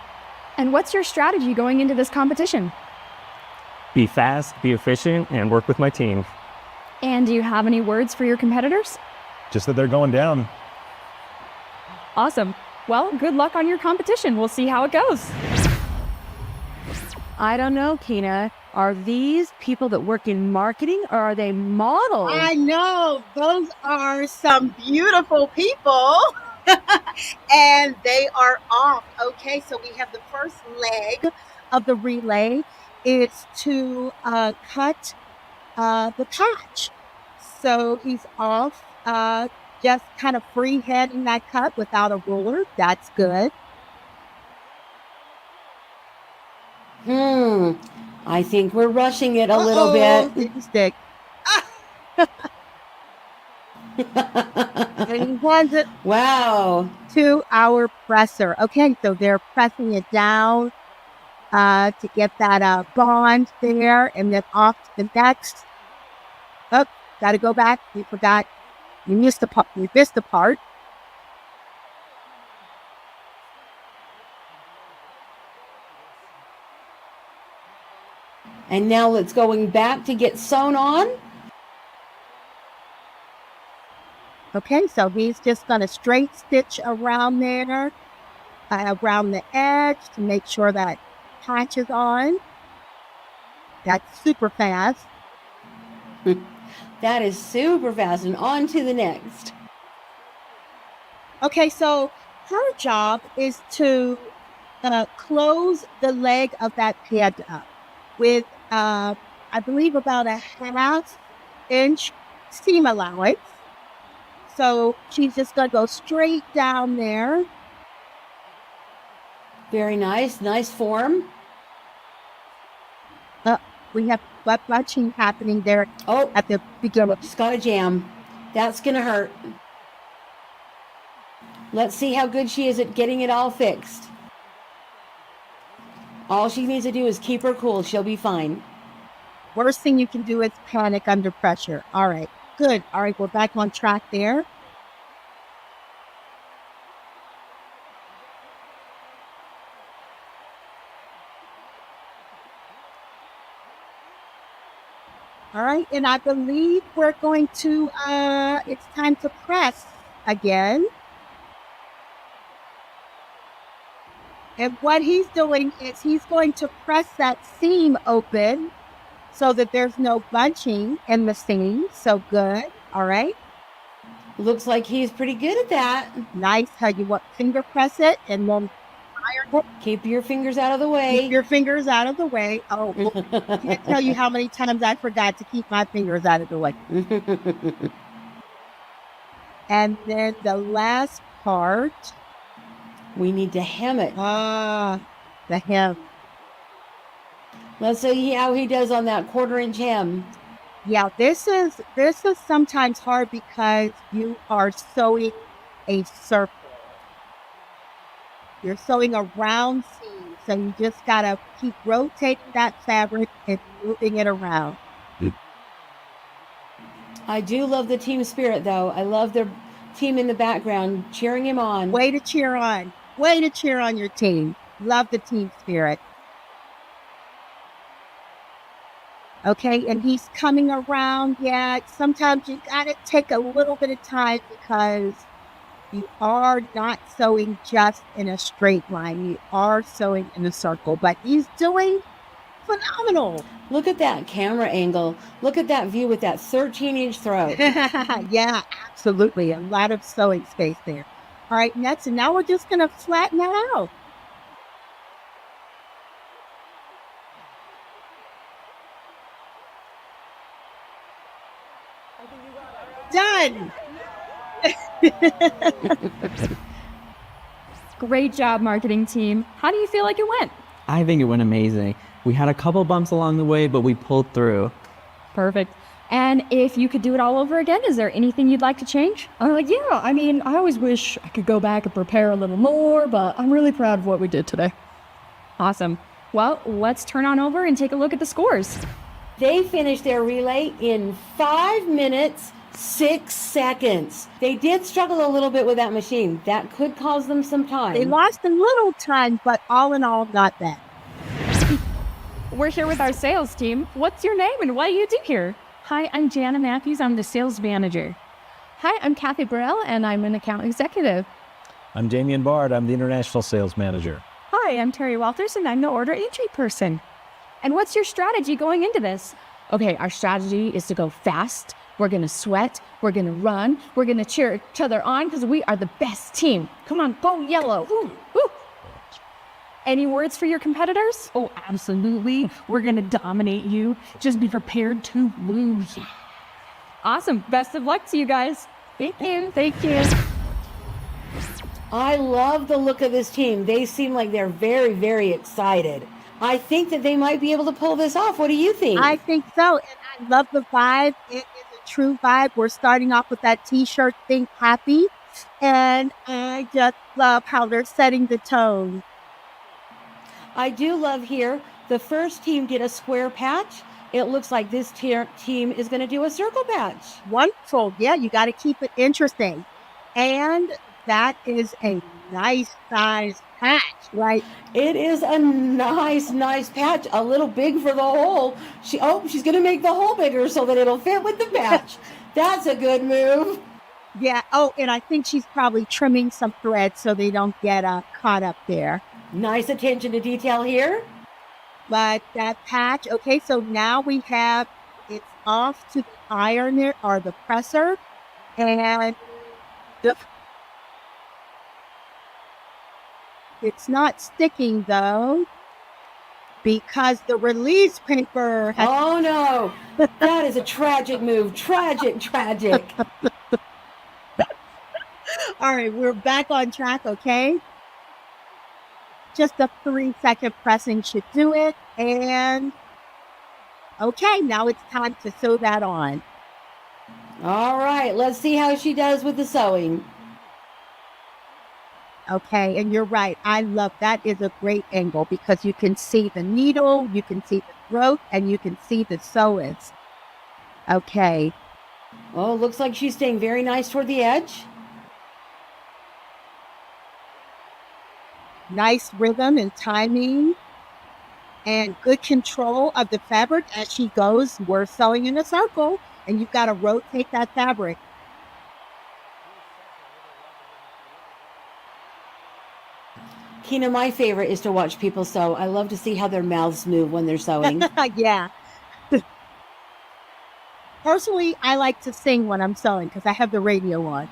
And what's your strategy going into this competition? Be fast, be efficient, and work with my team. And do you have any words for your competitors? Just that they're going down. Awesome. Well, good luck on your competition. We'll see how it goes. I don't know, Kina. Are these people that work in marketing or are they models? I know. Those are some beautiful people. And they are off. Okay, so we have the first leg of the relay. It's to cut the patch. So he's off. Just kind of freehanding that cut without a ruler. That's good. I think we're rushing it a little bit. Stick. And he hands it to our presser. Okay, so they're pressing it down to get that bond there, and then off to the next. Oh, got to go back. You forgot. You missed the part. You missed the part. And now it's going back to get sewn on. Okay, so he's just going to straight stitch around there, around the edge to make sure that catches on. That's super fast. That is super fast. And on to the next. Okay, so her job is to close the leg of that pant up with, I believe, about a 1/2 inch seam allowance. So she's just going to go straight down there. Very nice. Nice form. We have butt bunching happening there at the beginning. She's got a jam. That's going to hurt. Let's see how good she is at getting it all fixed. All she needs to do is keep her cool. She'll be fine. Worst thing you can do is panic under pressure. All right, good. All right, we're back on track there. All right, and I believe we're going to, it's time to press again. And what he's doing is he's going to press that seam open so that there's no bunching in the seam. So good. All right. Looks like he's pretty good at that. Nice. How you want finger press it and then iron it. Keep your fingers out of the way. Keep your fingers out of the way. Oh, I can't tell you how many times I forgot to keep my fingers out of the way. And then the last part. We need to hem it. The hem. Let's see how he does on that 1/4 inch hem. Yeah, this is sometimes hard because you are sewing a circle. You're sewing a round seam, so you just gotta keep rotating that fabric and moving it around. I do love the team spirit, though. I love their team in the background cheering him on. Way to cheer on. Way to cheer on your team. Love the team spirit. Okay, and he's coming around. Yeah, sometimes you gotta take a little bit of time because you are not sewing just in a straight line. You are sewing in a circle, but he's doing phenomenal. Look at that camera angle. Look at that view with that 13-inch throat. Yeah, absolutely. A lot of sewing space there. All right, next, and now we're just going to flatten that out. Done. Great job, marketing team. How do you feel like it went? I think it went amazing. We had a couple bumps along the way, but we pulled through. Perfect. And if you could do it all over again, is there anything you'd like to change? Yeah, I mean, I always wish I could go back and prepare a little more, but I'm really proud of what we did today. Awesome. Well, let's turn on over and take a look at the scores. They finished their relay in 5 minutes, 6 seconds. They did struggle a little bit with that machine. That could cause them some time. They lost a little time, but all in all, not bad. We're here with our sales team. What's your name and what do you do here? Hi, I'm Jana Matthews. I'm the sales manager. Hi, I'm Kathy Burrell, and I'm an account executive. I'm Damian Bard. I'm the international sales manager. Hi, I'm Terry Walters, and I'm the order entry person. And what's your strategy going into this? Okay, our strategy is to go fast. We're going to sweat. We're going to run. We're going to cheer each other on because we are the best team. Come on, go yellow. Woo, woo. Any words for your competitors? Oh, absolutely. We're going to dominate you. Just be prepared to lose. Awesome. Best of luck to you guys. Thank you. Thank you. I love the look of this team. They seem like they're very, very excited. I think that they might be able to pull this off. What do you think? I think so. And I love the vibe. It is a true vibe. We're starting off with that t-shirt, Think Happy. And I just love how they're setting the tone. I do love here, the first team did a square patch. It looks like this team is going to do a circle patch. Wonderful. Yeah, you got to keep it interesting. And that is a nice size patch, right? It is a nice patch. A little big for the hole. She's going to make the hole bigger so that it'll fit with the patch. That's a good move. Yeah. Oh, and I think she's probably trimming some threads so they don't get caught up there. Nice attention to detail here. But that patch, okay, so now we have, it's off to the ironer or the presser. And it's not sticking though, because the release paper has... Oh no, that is a tragic move. Tragic. All right, we're back on track, okay? Just a 3-second pressing should do it. And okay, now it's time to sew that on. All right, let's see how she does with the sewing. Okay, and you're right. I love that. Is a great angle because you can see the needle, you can see the throat, and you can see the sewers. Okay. Oh, looks like she's staying very nice toward the edge. Nice rhythm and timing and good control of the fabric as she goes. We're sewing in a circle and you've got to rotate that fabric. Kina, my favorite is to watch people sew. I love to see how their mouths move when they're sewing. Yeah. Personally, I like to sing when I'm sewing because I have the radio on.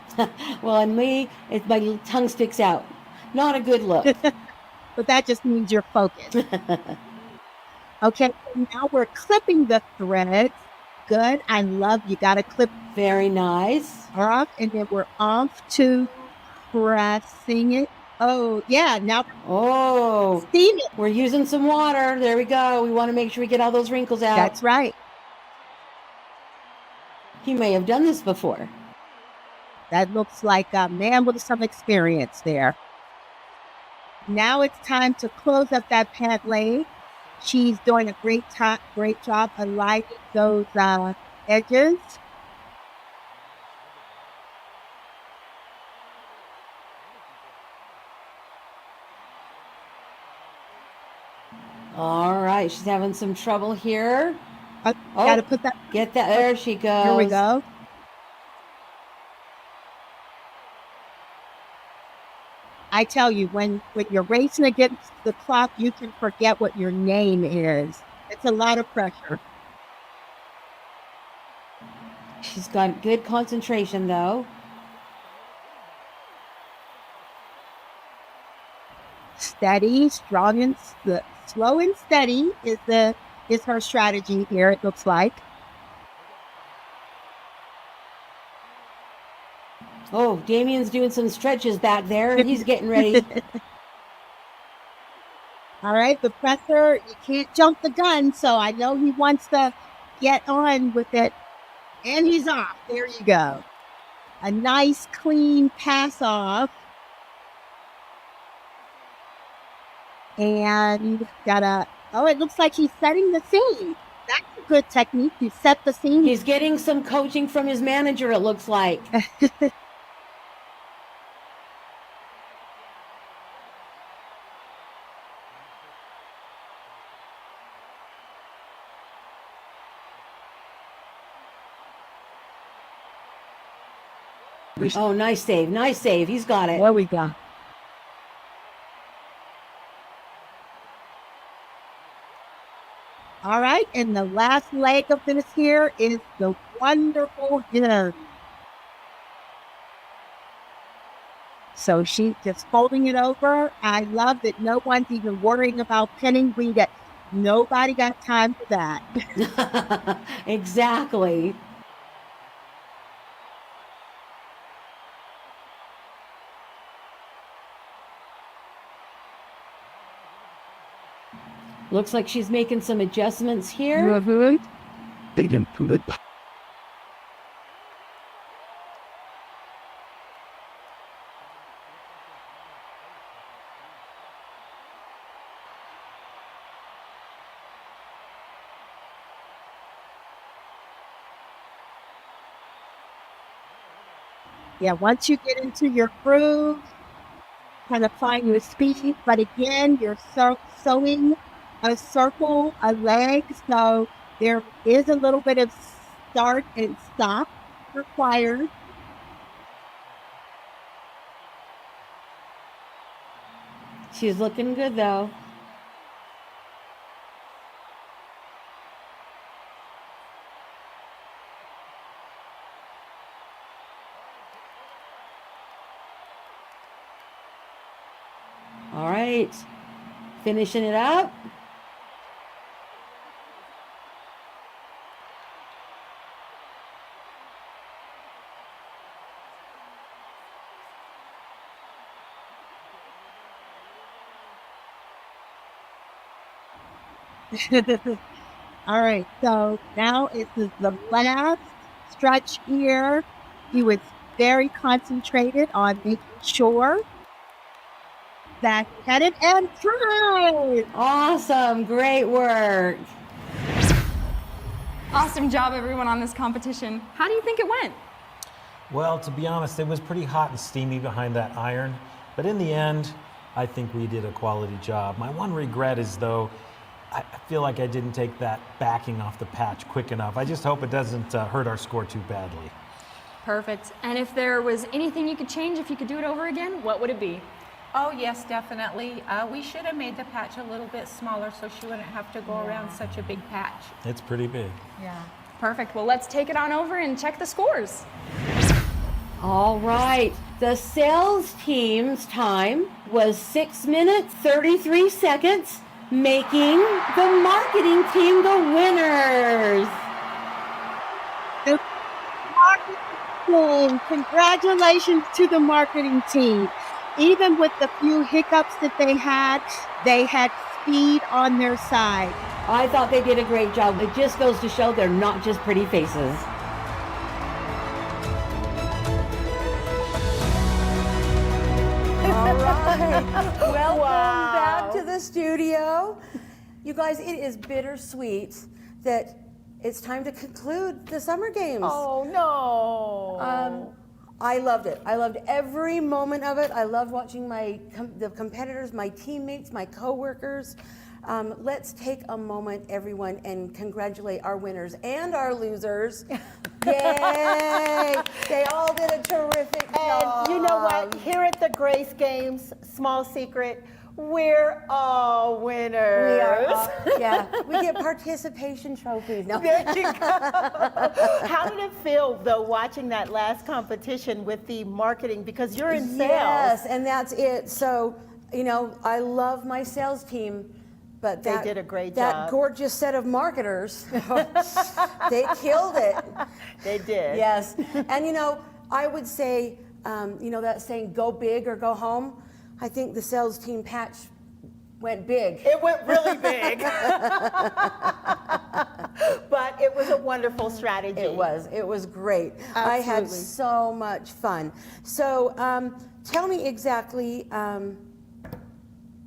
Well, and me, my tongue sticks out. Not a good look. But that just means you're focused. Okay, now we're clipping the threads. Good. I love you got to clip. Very nice. Off, and then we're off to pressing it. Oh, yeah. Now, steam it. We're using some water. There we go. We want to make sure we get all those wrinkles out. That's right. He may have done this before. That looks like a man with some experience there. Now it's time to close up that pant leg. She's doing a great job of lighting those edges. All right, she's having some trouble here. Gotta put that. Get that. There she goes. Here we go. I tell you, when you're racing against the clock, you can forget what your name is. It's a lot of pressure. She's got good concentration, though. Steady, strong, and slow and steady is her strategy here. It looks like. Oh, Damien's doing some stretches back there. He's getting ready. All right, the presser, you can't jump the gun, so I know he wants to get on with it. And he's off. There you go. A nice, clean pass off. And it looks like he's setting the scene. That's a good technique. You set the scene. He's getting some coaching from his manager, it looks like. Oh, nice save. Nice save. He's got it. There we go. All right, and the last leg of this here is the wonderful dinner. So she's just folding it over. I love that no one's even worrying about pinning. Nobody got time for that. Exactly. Looks like she's making some adjustments here. Yeah, once you get into your groove, kind of find your speed, but again, you're sewing a circle, a leg, so there is a little bit of start and stop required. She's looking good though. All right, finishing it up. All right, so now it is the last stretch here. He was very concentrated on making sure that headed and tried. Awesome, great work. Awesome job, everyone, on this competition. How do you think it went? Well, to be honest, it was pretty hot and steamy behind that iron, but in the end, I think we did a quality job. My one regret is, though, I feel like I didn't take that backing off the patch quick enough. I just hope it doesn't hurt our score too badly. Perfect. And if there was anything you could change, if you could do it over again, what would it be? Oh, yes, definitely. We should have made the patch a little bit smaller so she wouldn't have to go around such a big patch. It's pretty big. Yeah. Perfect. Well, let's take it on over and check the scores. All right, the sales team's time was 6 minutes, 33 seconds, making the marketing team the winners. The marketing team, congratulations to the marketing team. Even with the few hiccups that they had speed on their side. I thought they did a great job. It just goes to show they're not just pretty faces. All right. Welcome back to the studio. You guys, it is bittersweet that it's time to conclude the Summer Games. Oh, no. I loved it. I loved every moment of it. I loved watching the competitors, my teammates, my coworkers. Let's take a moment, everyone, and congratulate our winners and our losers. Yay! They all did a terrific job. And you know what? Here at the Grace Games, small secret, we're all winners. We are all, yeah. We get participation trophies. No. There you go. How did it feel, though, watching that last competition with the marketing? Because you're in sales. Yes, and that's it. So, you know, I love my sales team. But they did a great job. That gorgeous set of marketers, they killed it. They did. Yes. And, you know, I would say, you know, that saying, go big or go home. I think the sales team patch went big. It went really big. But it was a wonderful strategy. It was great. Absolutely. I had so much fun. So tell me exactly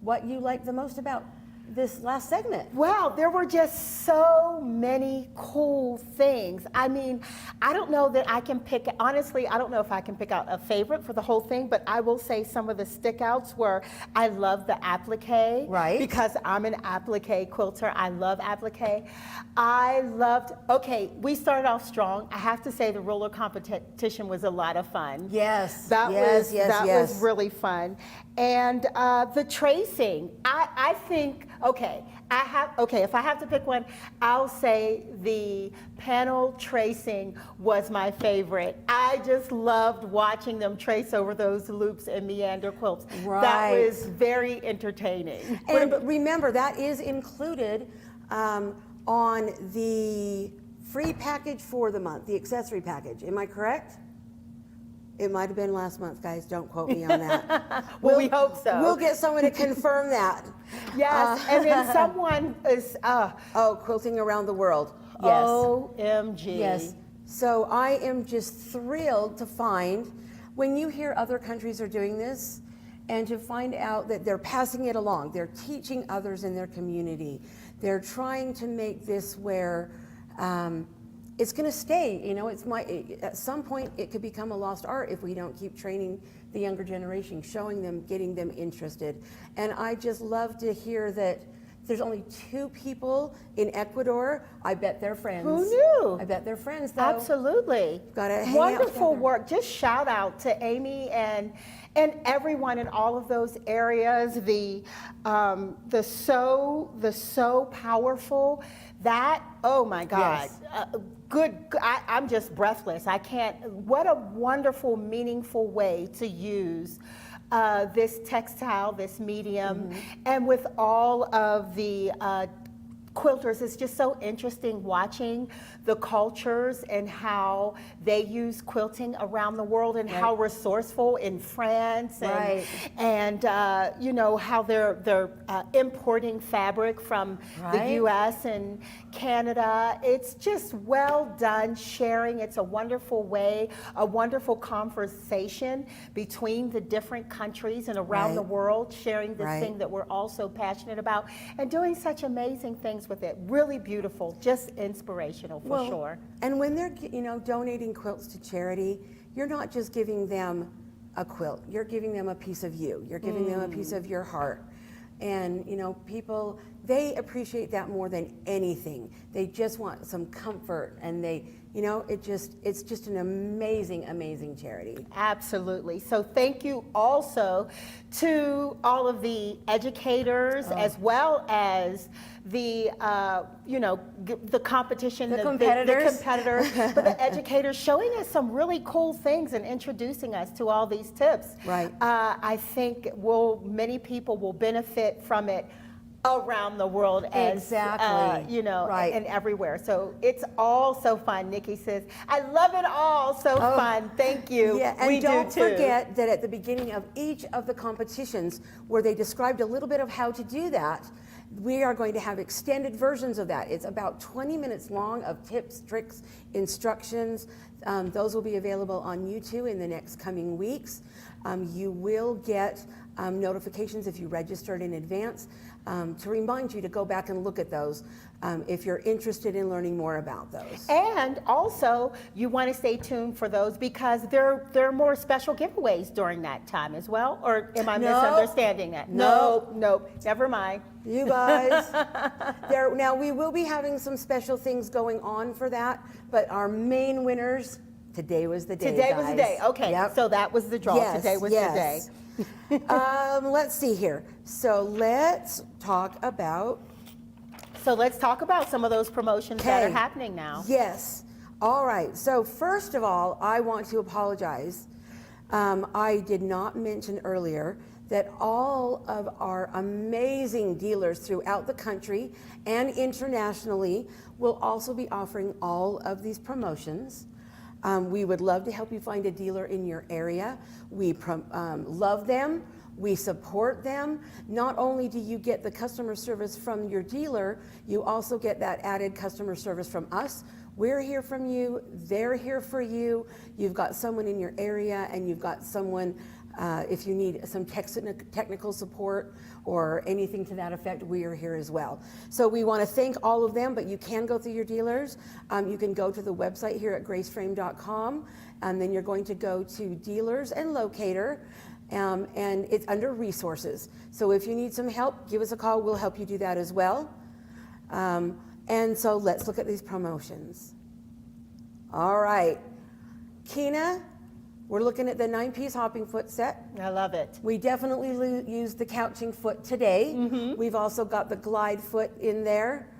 what you liked the most about this last segment. Well, there were just so many cool things. I mean, I don't know that I can pick, honestly, I don't know if I can pick out a favorite for the whole thing, but I will say some of the stickouts were, I love the applique. Right. Because I'm an applique quilter. I love applique. I loved, okay, we started off strong. I have to say the roller competition was a lot of fun. Yes. That was really fun. And the tracing, I think, okay, if I have to pick one, I'll say the panel tracing was my favorite. I just loved watching them trace over those loops and meander quilts. Right. That was very entertaining. And remember, that is included on the free package for the month, the accessory package. Am I correct? It might have been last month, guys. Don't quote me on that. Well, we hope so. We'll get someone to confirm that. Yes, and then someone is... Quilting Around the World. Yes. OMG. Yes. So I am just thrilled to find, when you hear other countries are doing this, and to find out that they're passing it along, they're teaching others in their community, they're trying to make this where it's going to stay. You know, at some point it could become a lost art if we don't keep training the younger generation, showing them, getting them interested. And I just love to hear that there's only 2 people in Ecuador. I bet they're friends. Who knew? I bet they're friends, though. Absolutely. Gotta hang Wonderful out work. Just shout out to Amy and everyone in all of those areas. The so powerful. That, oh my God. Yes. I'm just breathless. I can't. What a wonderful, meaningful way to use this textile, this medium, and with all of the quilters. It's just so interesting watching the cultures and how they use quilting around the world, and how resourceful in France, and you know, how they're importing fabric from the U.S. and Canada. It's just well done sharing. It's a wonderful way, a wonderful conversation between the different countries and around the world, sharing this thing that we're all so passionate about and doing such amazing things with it. Really beautiful, just inspirational for sure. And when they're, you know, donating quilts to charity, you're not just giving them a quilt, you're giving them a piece of you. You're giving them a piece of your heart. And, you know, people, they appreciate that more than anything. They just want some comfort, and they, you know, it's just an amazing, amazing charity. Absolutely. So thank you also to all of the educators, as well as the, you know, the competition, the competitors, but the educators showing us some really cool things and introducing us to all these tips. Right. I think many people will benefit from it around the world, as you know, and everywhere. So it's all so fun. Nikki says, I love it all. So fun. Thank you. Yeah, and we don't do too. forget that at the beginning of each of the competitions, where they described a little bit of how to do that, we are going to have extended versions of that. It's about 20 minutes long of tips, tricks, instructions. Those will be available on YouTube in the next coming weeks. You will get notifications if you registered in advance to remind you to go back and look at those if you're interested in learning more about those. And also, you want to stay tuned for those, because there are more special giveaways during that time as well. Or am I misunderstanding that? Nope. Nope. Never mind. You guys. Now, we will be having some special things going on for that, but our main winners, today was the day. Today was the day. Okay. Yep. So that was the draw. Yes, Today was the day. Let's see here. So let's talk about some of those promotions that are happening now. Yes. All right. So first of all, I want to apologize. I did not mention earlier that all of our amazing dealers throughout the country and internationally will also be offering all of these promotions. We would love to help you find a dealer in your area. We love them. We support them. Not only do you get the customer service from your dealer, you also get that added customer service from us. We're here from you. They're here for you. You've got someone in your area, and you've got someone, if you need some technical support or anything to that effect, we are here as well. So we want to thank all of them, but you can go through your dealers. You can go to the website here at graceframe.com, and then you're going to go to dealers and locator, and it's under resources. So if you need some help, give us a call. We'll help you do that as well. And so let's look at these promotions. All right. Kina, we're looking at the 9-piece hopping foot set. I love it. We definitely used the couching foot today. We've also got the glide foot in there.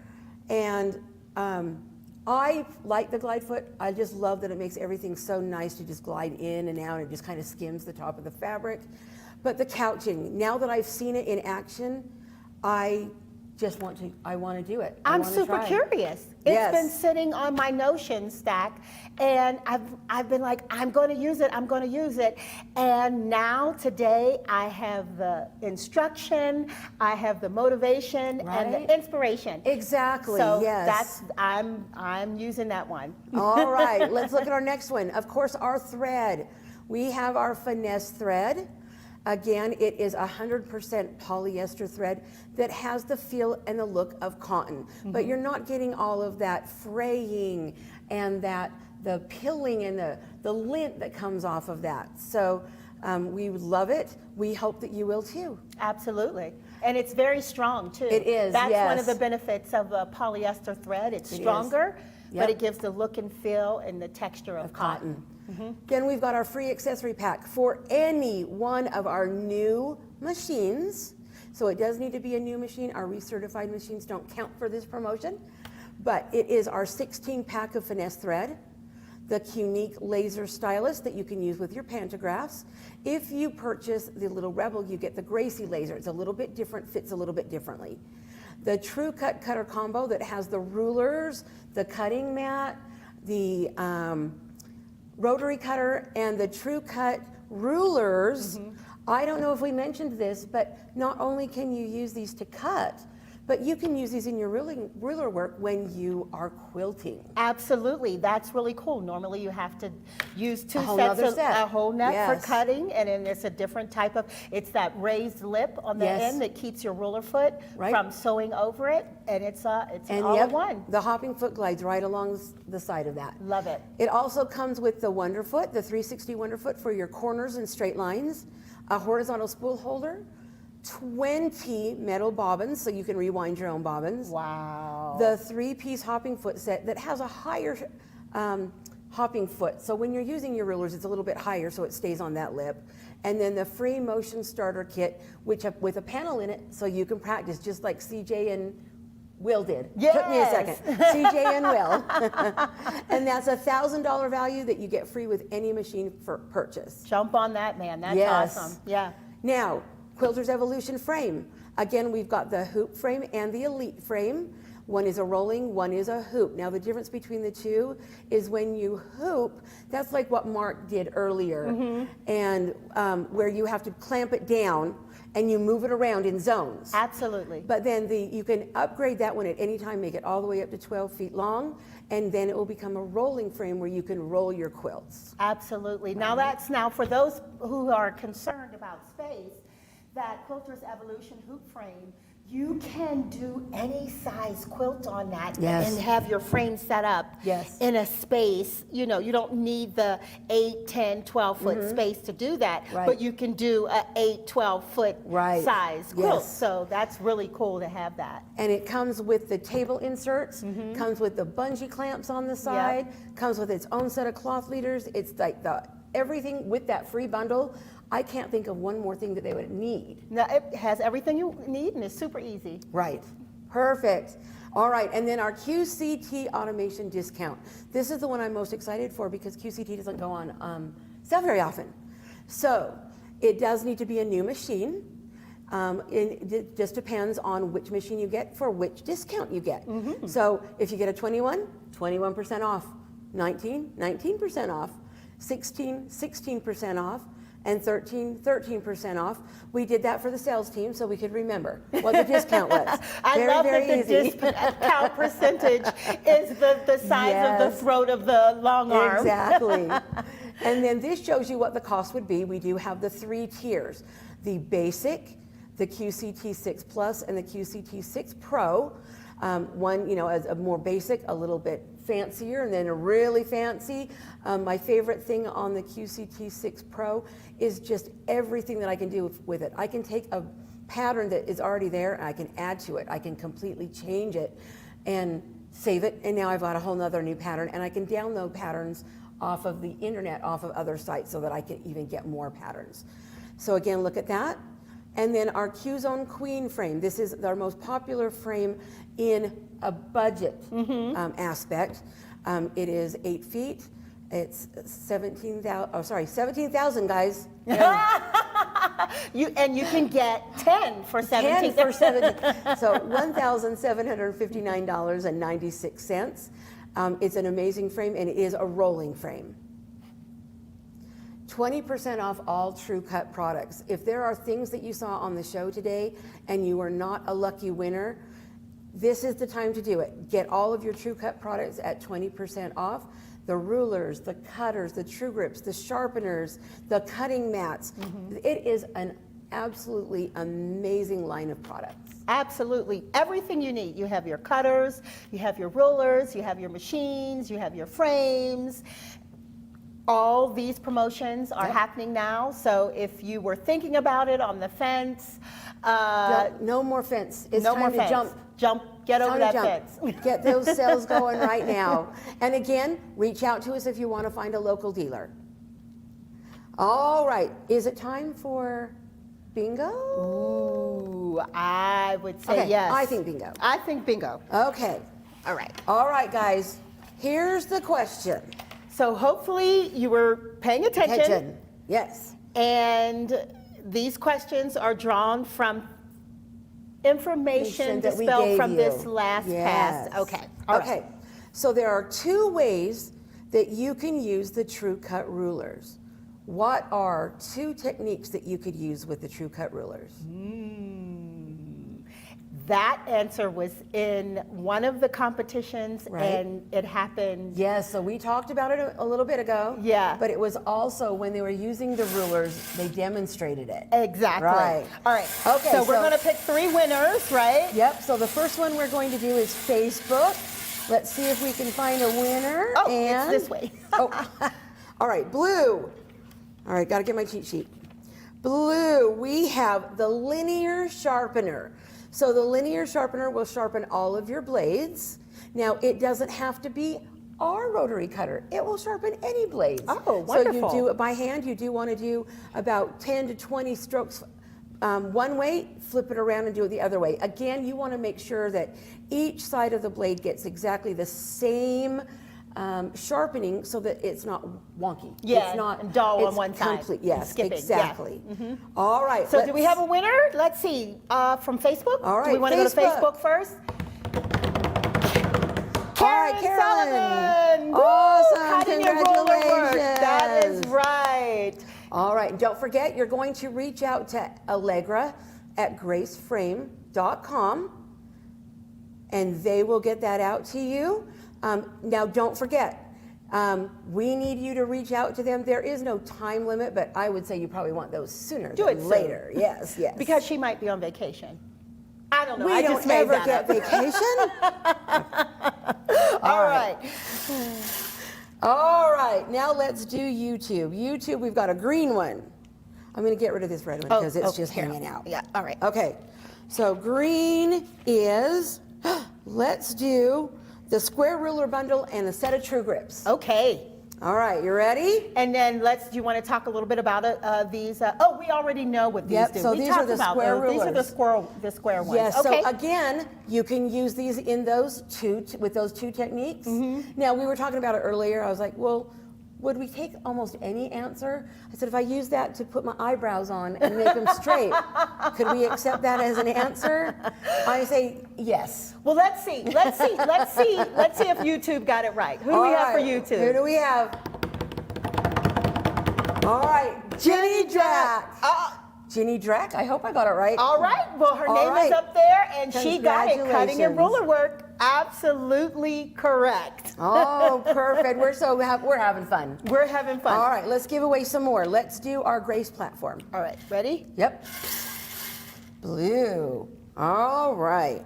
And I like the glide foot. I just love that it makes everything so nice to just glide in and out. It just kind of skims the top of the fabric. But the couching, now that I've seen it in action, I want to do it. I'm super curious. It's been sitting on my Notion stack, and I've been like, I'm going to use it. And now today I have the instruction, I have the motivation, and the inspiration. Exactly. So yes. I'm using that one. All right, let's look at our next one. Of course, our thread. We have our finesse thread. Again, it is 100% polyester thread that has the feel and the look of cotton, but you're not getting all of that fraying and the pilling and the lint that comes off of that. So we love it. We hope that you will too. Absolutely. And it's very strong too. It is, That's yes. one of the benefits of a polyester thread. It's stronger, Yep. but it gives the look and feel and the texture of cotton. Then we've got our free accessory pack for any one of our new machines. So it does need to be a new machine. Our recertified machines don't count for this promotion, but it is our 16 pack of finesse thread, the unique laser stylus that you can use with your pantographs. If you purchase the Little Rebel, you get the Gracie laser. It's a little bit different, fits a little bit differently. The True Cut Cutter combo that has the rulers, the cutting mat, the rotary cutter, and the True Cut rulers. I don't know if we mentioned this, but not only can you use these to cut, but you can use these in your ruler work when you are quilting. Absolutely, that's really cool. Normally you have to use two whole sets nother of set. a whole net Yes. for cutting, and then it's a different type of, it's that raised lip on the Yes. end that keeps your ruler foot Right. from sewing over it, and it's And all yep, in one. the hopping foot glides right along the side of that. Love it. It also comes with the Wonderfoot, the 360 Wonderfoot for your corners and straight lines, a horizontal spool holder, 20 metal bobbins so you can rewind your own bobbins. Wow. The 3-piece hopping foot set that has a higher hopping foot. So when you're using your rulers, it's a little bit higher so it stays on that lip. And then the free motion starter kit, which with a panel in it so you can practice just like CJ and Will did. Yes. Took me a second. CJ and Will. And that's $1,000 value that you get free with any machine for purchase. Jump on that, man. That's Yes. awesome. Yeah. Now, Quilter's Evolution frame. Again, we've got the hoop frame and the elite frame. One is a rolling, one is a hoop. Now the difference between the two is when you hoop, that's like what Mark did earlier, and where you have to clamp it down and you move it around in zones. Absolutely. But then you can upgrade that one at any time, make it all the way up to 12 feet long, and then it will become a rolling frame where you can roll your quilts. Absolutely. Now for those who are concerned about space, that Quilter's Evolution hoop frame, you can do any size quilt on that. Yes. And have your frame set up in a space. You know, you don't need the 8, 10, 12 foot space to do that, Right. but you can do a 8, 12 foot Right. size quilt. Yes. So that's really cool to have that. And it comes with the table inserts, comes with the bungee clamps on the side, comes with its own set of cloth leaders. It's like everything with that free bundle. I can't think of one more thing that they would need. Now, it has everything you need and it's super easy. Right. Perfect. All right. And then our QCT automation discount. This is the one I'm most excited for because QCT doesn't go on sale very often. So it does need to be a new machine. It just depends on which machine you get for which discount you get. So if you get a 21, 21% off. 19, 19% off. 16, 16% off. And 13% off. We did that for the sales team so we could remember what the discount was. I love that the discount percentage is the size of the throat of the long arm. Exactly. And then this shows you what the cost would be. We do have the 3 tiers. The basic, the QCT 6 Plus, and the QCT 6 Pro. One, as a more basic, a little bit fancier, and then a really fancy. My favorite thing on the QCT 6 Pro is just everything that I can do with it. I can take a pattern that is already there and I can add to it. I can completely change it and save it, and now I've got a whole nother new pattern, and I can download patterns off of the internet, off of other sites, so that I can even get more patterns. So again, look at that. And then our Q-Zone Queen frame. This is our most popular frame in a budget aspect. It is 8 feet. It's 17,000, guys. You can get 10 for 17. 10 for 17. So $1,759.96. It's an amazing frame, and it is a rolling frame. 20% off all True Cut products. If there are things that you saw on the show today and you are not a lucky winner, this is the time to do it. Get all of your True Cut products at 20% off. the rulers, the cutters, the true grips, the sharpeners, the cutting mats. It is an absolutely amazing line of products. Absolutely. Everything you need. You have your cutters, you have your rulers, you have your machines, you have your frames. All these promotions are happening now. So if you were thinking about it on the fence, no more fence. It's no time more to fence. jump. Get It's over time that to fence. Get those sales going right now. And again, reach out to us if you want to find a local dealer. All right. Is it time for bingo? Ooh, I would say Okay, yes. I think bingo. I think bingo. Okay. All right. All right, guys. Here's the question. So hopefully you were paying attention. Yes. And these questions are drawn from information that we dispelled gave from you. this last Yes. pass. Okay. All right. Okay. So there are two ways that you can use the True Cut rulers. What are two techniques that you could use with the True Cut rulers? That answer was in one of the competitions, Right. and it happened. Yes, so we talked about it a little bit ago. Yeah. But it was also when they were using the rulers, they demonstrated it. Exactly. Right. All right. Okay, So we're going to pick 3 winners, right? Yep, so the first one we're going to do is Facebook. Let's see if we can find a winner. Oh, and it's this way. All right, blue. All right, got to get my cheat sheet. Blue, we have the linear sharpener. So the linear sharpener will sharpen all of your blades. Now, it doesn't have to be our rotary cutter. It will sharpen any blades. Oh, wonderful. So you do it by hand. You do want to do about 10 to 20 strokes one way, flip it around and do it the other way. Again, you want to make sure that each side of the blade gets exactly the same sharpening so that it's not wonky. Yeah, it's not and dull on it's one side. complete. Yes, Skipping, yeah. exactly. Mhm. All right. So do we have a winner? Let's see. From Facebook? All right, Do we want to go to Facebook first? All right, Carolyn. Awesome. Cutting your ruler work. Congratulations. That is right. All right. Don't forget, you're going to reach out to Allegra at graceframe.com and they will get that out to you. Now, don't forget, we need you to reach out to them. There is no time limit, but I would say you probably want those sooner Do than it later. soon. Yes, yes. Because she might be on vacation. I don't know. We I don't just made ever that get up. vacation. All right. All right, now let's do YouTube. YouTube, we've got a green one. I'm going to get rid of this red one because it's just hanging out. Yeah, all right. Okay, so green is, let's do the square ruler bundle and a set of true grips. Okay. All right, you ready? And then do you want to talk a little bit about these? We already know what these Yep, do. so We these talked are the about square those. These are rulers. the square ones. Yes, Okay. so again, you can use these in those with those two techniques. Now, we were talking about it earlier. I was like, well, would we take almost any answer? I said, if I use that to put my eyebrows on and make them straight, could we accept that as an answer? I say yes. Well, let's see if YouTube got it right. Who do we have for YouTube? Who do we have? All right, Jenny Drack. Jenny Drack, I hope I got it right. All right, well, her name is up there, and she got it. Cutting and ruler work, absolutely correct. Oh, perfect. We're having fun. We're having fun. All right, let's give away some more. Let's do our Grace platform. All right, ready? Yep. Blue. All right.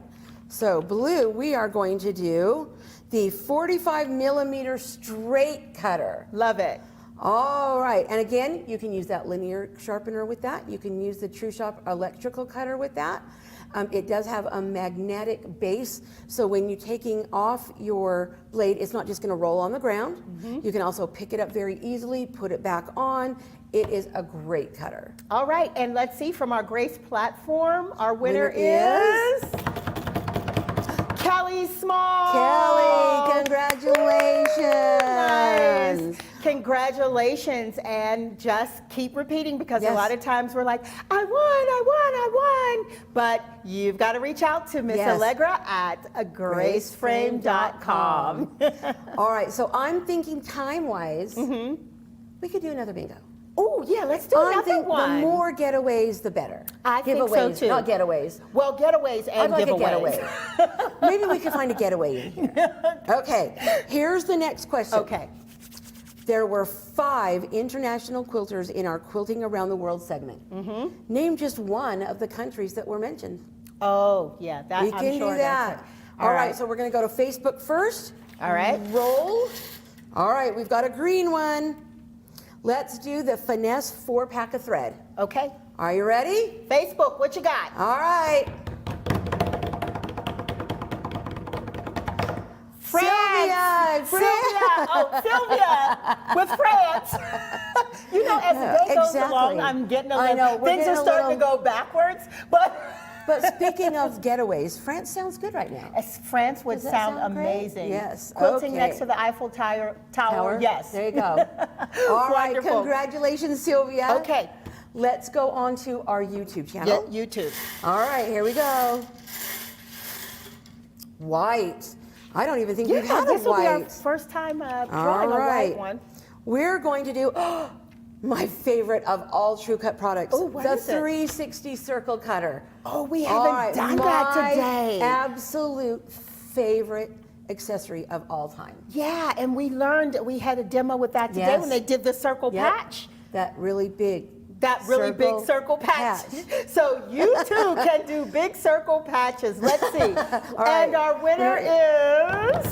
So blue, we are going to do the 45 millimeter straight cutter. Love it. All right, and again, you can use that linear sharpener with that. You can use the True Shop electrical cutter with that. It does have a magnetic base, so when you're taking off your blade, it's not just gonna roll on the ground. You can also pick it up very easily, put it back on. It is a great cutter. All right, and let's see from our Grace platform, our winner is Kelly Small. Kelly, congratulations. Nice. Congratulations, and just keep repeating because a lot of times we're like, I won. But you've got to reach out to Miss Allegra at graceframe.com. All right, so I'm thinking time-wise, we could do another bingo. Oh, yeah, let's do another one. The more getaways, the better. I think so, too. Not getaways. Well, getaways and I'd like giveaways. a getaway. Maybe we could find a getaway in here. Okay, here's the next question. Okay. there were 5 international quilters in our Quilting Around the World segment. Name just one of the countries that were mentioned. Oh, yeah, that, We can do that. All right, so we're going to go to Facebook first. All right. Roll. All right, we've got a green one. Let's do the Finesse 4-pack of thread. Okay. Are you ready? Facebook, what you got? All right. France. Sylvia. Oh, Sylvia with France. You know, as the day goes along, I'm getting a little, things are starting to go backwards, but. But speaking of getaways, France sounds good right now. France would sound amazing. Yes. Quilting next to the Eiffel Tower. Yes. There you go. All right. Wonderful. Congratulations, Sylvia. Okay. Let's go on to our YouTube channel. Yeah, YouTube. All right. Here we go. White. I don't even think we've had a this will be our white. first time drawing a white one. We're going to do my favorite of all True Cut products, Oh, what the is it? 360 circle cutter. Oh, we haven't done that today. My absolute favorite accessory of all time. Yeah, and we learned, we had a demo with that today when they did the circle patch. That really big big circle patch. So you too can do big circle patches. Let's see. And our winner is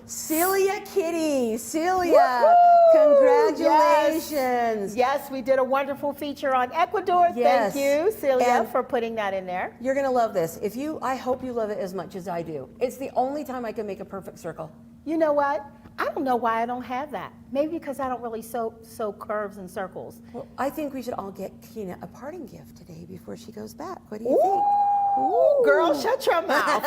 Celia Kitty. Celia, congratulations. Yes, we did a wonderful feature on Ecuador. Yes. Thank you, Celia, And for putting that in there. You're gonna love this. I hope you love it as much as I do. It's the only time I can make a perfect circle. You know what? I don't know why I don't have that. Maybe because I don't really sew curves and circles. Well, I think we should all get Kina a parting gift today before she goes back. What do you think? Ooh, girl, shut your mouth.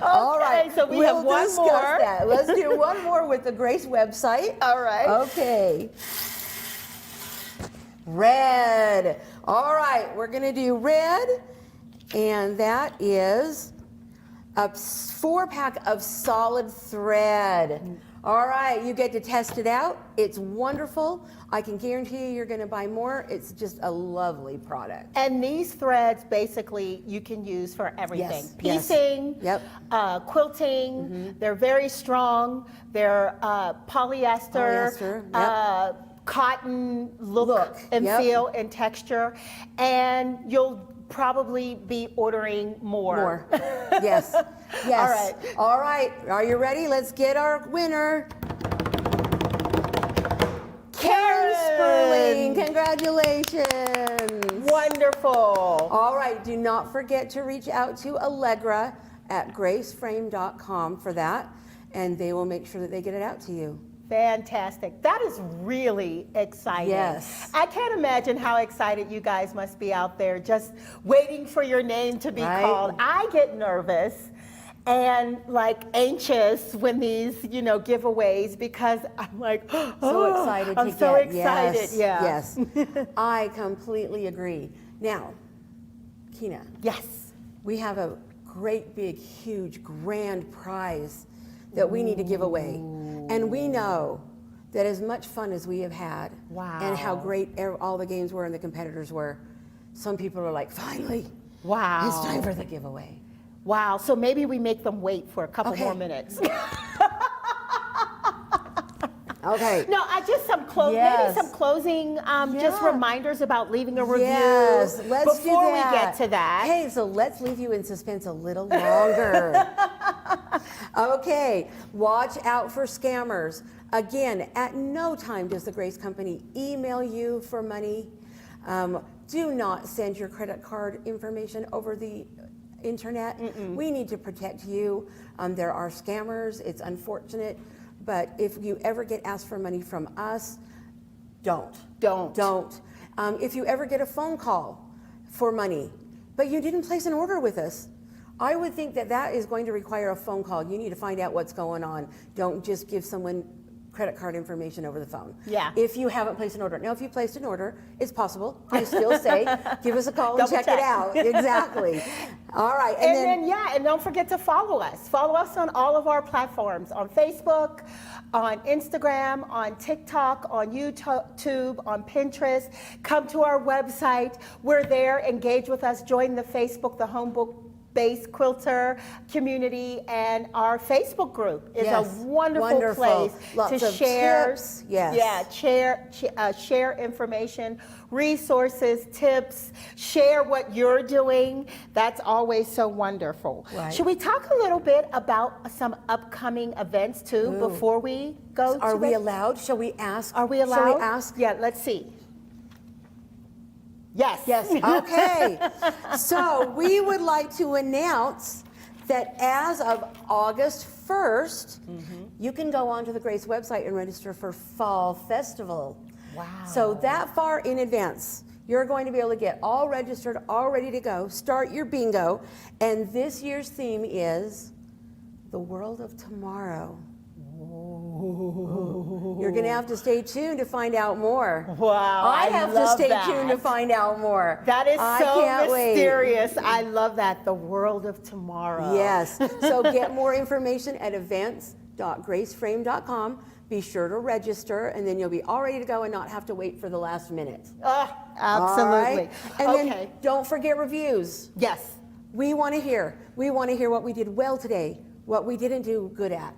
All right, so we have one discuss more. That. Let's do one more with the Grace website. All right. Okay. Red. All right, we're gonna do red, and that is a 4-pack of solid thread. All right, you get to test it out. It's wonderful. I can guarantee you you're going to buy more. It's just a lovely product. And these threads, basically, you can use for everything. Yes, Piecing, quilting. Mm-hmm. They're very strong. They're polyester, cotton look and feel and texture. And you'll probably be ordering more. Yes. Yes. All right. All right. Are you ready? Let's get our winner. Karen Sperling. Congratulations. Wonderful. All right. Do not forget to reach out to Allegra at graceframe.com for that, and they will make sure that they get it out to you. Fantastic. That is really exciting. Yes. I can't imagine how excited you guys must be out there just waiting for your name to be called. I get nervous and like anxious when these, giveaways, because I'm like, So excited I'm to so get. excited. Yes. Yeah. Yes. I completely agree. Now, Kina. Yes. We have a great, big, huge, grand prize that we need to give away. And we know that as much fun as we have had, and how great all the games were and the competitors were, some people are like, finally, it's time for the giveaway. Wow, so maybe we make them wait for a couple more minutes. Okay. No, just some maybe some closing, just reminders about leaving a review. Yes, let's before do that. we get to that. Hey, so let's leave you in suspense a little longer. Okay, watch out for scammers. Again, at no time does the Grace Company email you for money. Do not send your credit card information over the internet. We need to protect you. There are scammers. It's unfortunate. But if you ever get asked for money from us, don't. If you ever get a phone call for money, but you didn't place an order with us, I would think that is going to require a phone call. You need to find out what's going on. Don't just give someone credit card information over the phone. Yeah. If you haven't placed an order. Now, if you placed an order, it's possible. I still say, give us a call and check it out. Exactly. All right. And don't forget to follow us. Follow us on all of our platforms, on Facebook, on Instagram, on TikTok, on YouTube, on Pinterest. Come to our website. We're there. Engage with us. Join the Facebook, the based quilter community, and our Facebook group is Yes, a wonderful place Lots to of share. tips, yes. Yeah, share information, resources, tips, share what you're doing. That's always so wonderful. Right. Should we talk a little bit about some upcoming events too before we go? Are to we it? allowed? Shall we ask? Are we allowed? Shall we ask? Yeah, let's see. Yes. Yes, okay. So we would like to announce that as of August 1st, you can go onto the Grace website and register for Fall Festival. Wow. So that far in advance, you're going to be able to get all registered, all ready to go, start your bingo. And this year's theme is the world of tomorrow. You're going to have to stay tuned to find out more. Wow, I have to love stay that. tuned to find out more. That is I so can't wait. mysterious. I love that. The world of tomorrow. Yes. So get more information at events.graceframe.com. Be sure to register, and then you'll be all ready to go and not have to wait for the last minute. Absolutely. All right? And Okay. then don't forget reviews. Yes. We want to hear. We want to hear what we did well today, what we didn't do good at.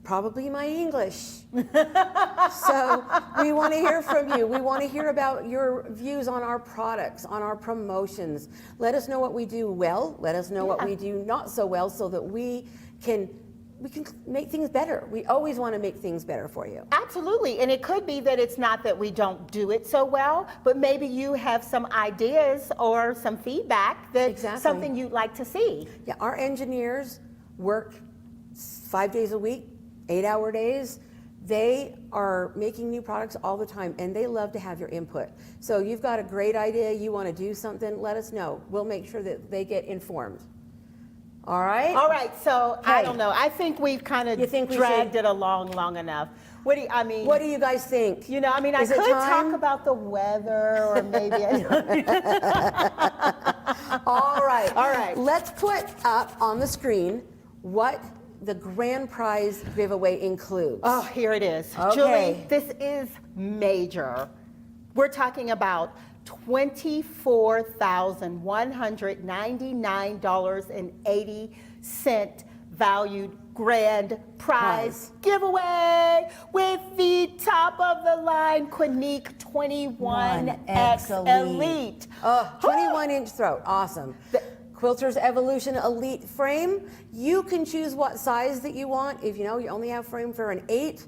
Probably my English. So we want to hear from you. We want to hear about your views on our products, on our promotions. Let us know what we do well. Let us know what we do not so well, so that we can make things better. We always want to make things better for you. Absolutely. And it could be that it's not that we don't do it so well, but maybe you have some ideas or some feedback that's something you'd like to see. Yeah, our engineers work 5 days a week, 8-hour days. They are making new products all the time, and they love to have your input. So you've got a great idea, you want to do something, let us know. We'll make sure that they get informed. All right? All right, so I don't know. I think we've kind of dragged it along long enough. What do you guys think? You know, I mean, Is I it could time? talk about the weather or maybe. All right. All right. Let's put up on the screen what the grand prize giveaway includes. Oh, here it is. Okay. Julie, this is major. We're talking about $24,199.80 valued grand prize giveaway with the top of the line Quilting 21X Elite. 21-inch throat, awesome. Quilter's Evolution Elite frame. You can choose what size that you want. If you know you only have room for an 8,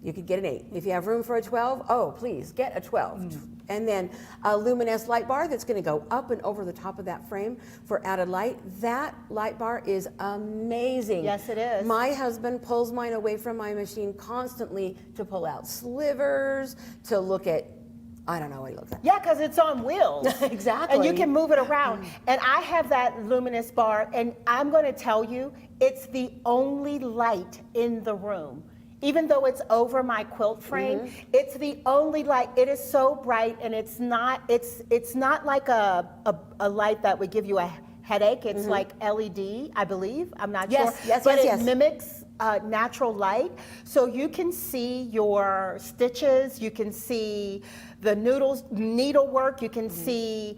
you could get an 8. If you have room for a 12, oh, please get a 12. And then a luminous light bar that's going to go up and over the top of that frame for added light. That light bar is amazing. Yes, it is. My husband pulls mine away from my machine constantly to pull out slivers, to look at, I don't know what he looks at. Yeah, because it's on wheels. Exactly. And you can move it around. And I have that luminous bar, and I'm going to tell you, it's the only light in the room. Even though it's over my quilt frame, it's the only light. It is so bright, and it's not like a light that would give you a headache. It's like LED, I believe. I'm not sure. But it mimics natural light. So you can see your stitches, you can see the needlework, you can see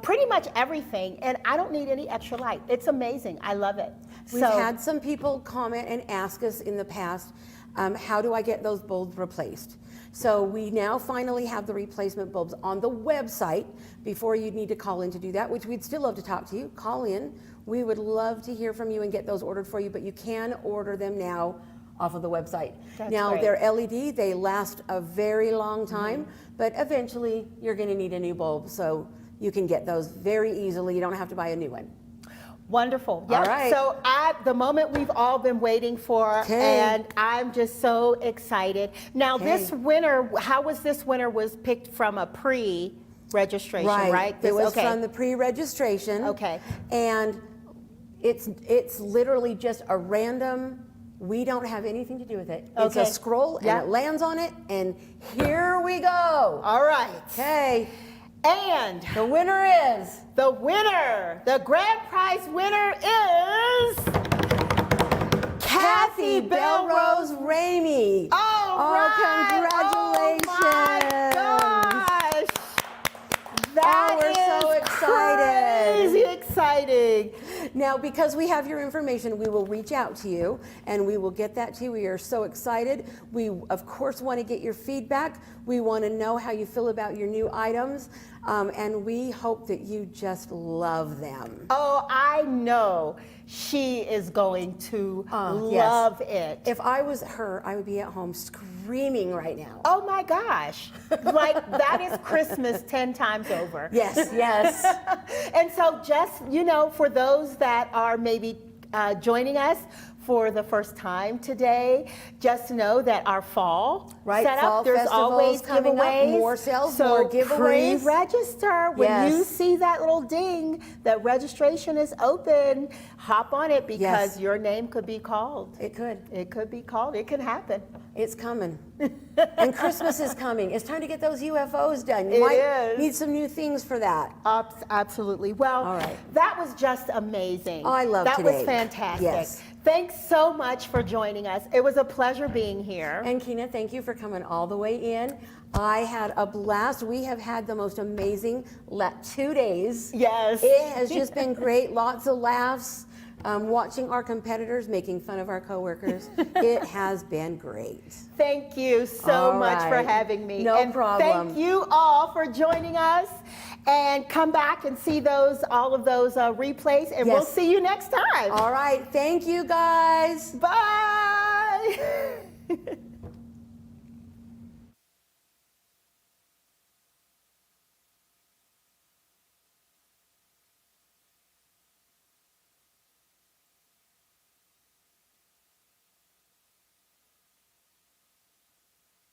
pretty much everything. And I don't need any extra light. It's amazing. I love it. We've had some people comment and ask us in the past, how do I get those bulbs replaced? So we now finally have the replacement bulbs on the website. Before, you'd need to call in to do that, which we'd still love to talk to you. Call in. We would love to hear from you and get those ordered for you, but you can order them now off of the website. Now, great. they're LED. They last a very long time, but eventually you're going to need a new bulb, so you can get those very easily. You don't have to buy a new one. Wonderful. Yep. All right. So the moment we've all been waiting for, and I'm just so excited. Now, this winner, how was this winner was picked from a pre-registration, right? It was from the pre-registration. Okay. And it's literally just a random, we don't have anything to do with it. It's a scroll, and it lands on it, and here we go. All right. Okay. And the winner is? The grand prize winner is Kathy Belrose Ramey. Congratulations. Oh my gosh. We're so excited. Crazy exciting. Now, because we have your information, we will reach out to you and we will get that to you. We are so excited. We, of course, want to get your feedback. We want to know how you feel about your new items. And we hope that you just love them. Oh, I know she is going to love it. If I was her, I would be at home screaming right now. Oh my gosh. Like that is Christmas 10 times over. Yes, yes. And so just, you know, for those that are maybe joining us for the first time today, just know that our fall setup, fall there's festival's always coming up, giveaways. more sales, so more giveaways. Pre-register. When you see that little ding that registration is open, hop on it because your name could be called. It could. It could be called. It can happen. It's coming. And Christmas is coming. It's time to get those UFOs done. You It might is. need some new things for that. Absolutely. Well, that was just amazing. I love that today. was fantastic. Yes. Thanks so much for joining us. It was a pleasure being here. And Kina, thank you for coming all the way in. I had a blast. We have had the most amazing 2 days. Yes. It has just been great. Lots of laughs. Watching our competitors making fun of our coworkers. It has been great. Thank you so much for having me. No problem. Thank you all for joining us. And come back and see all of those replays, and we'll see you next time. All right. Thank you, guys. Bye.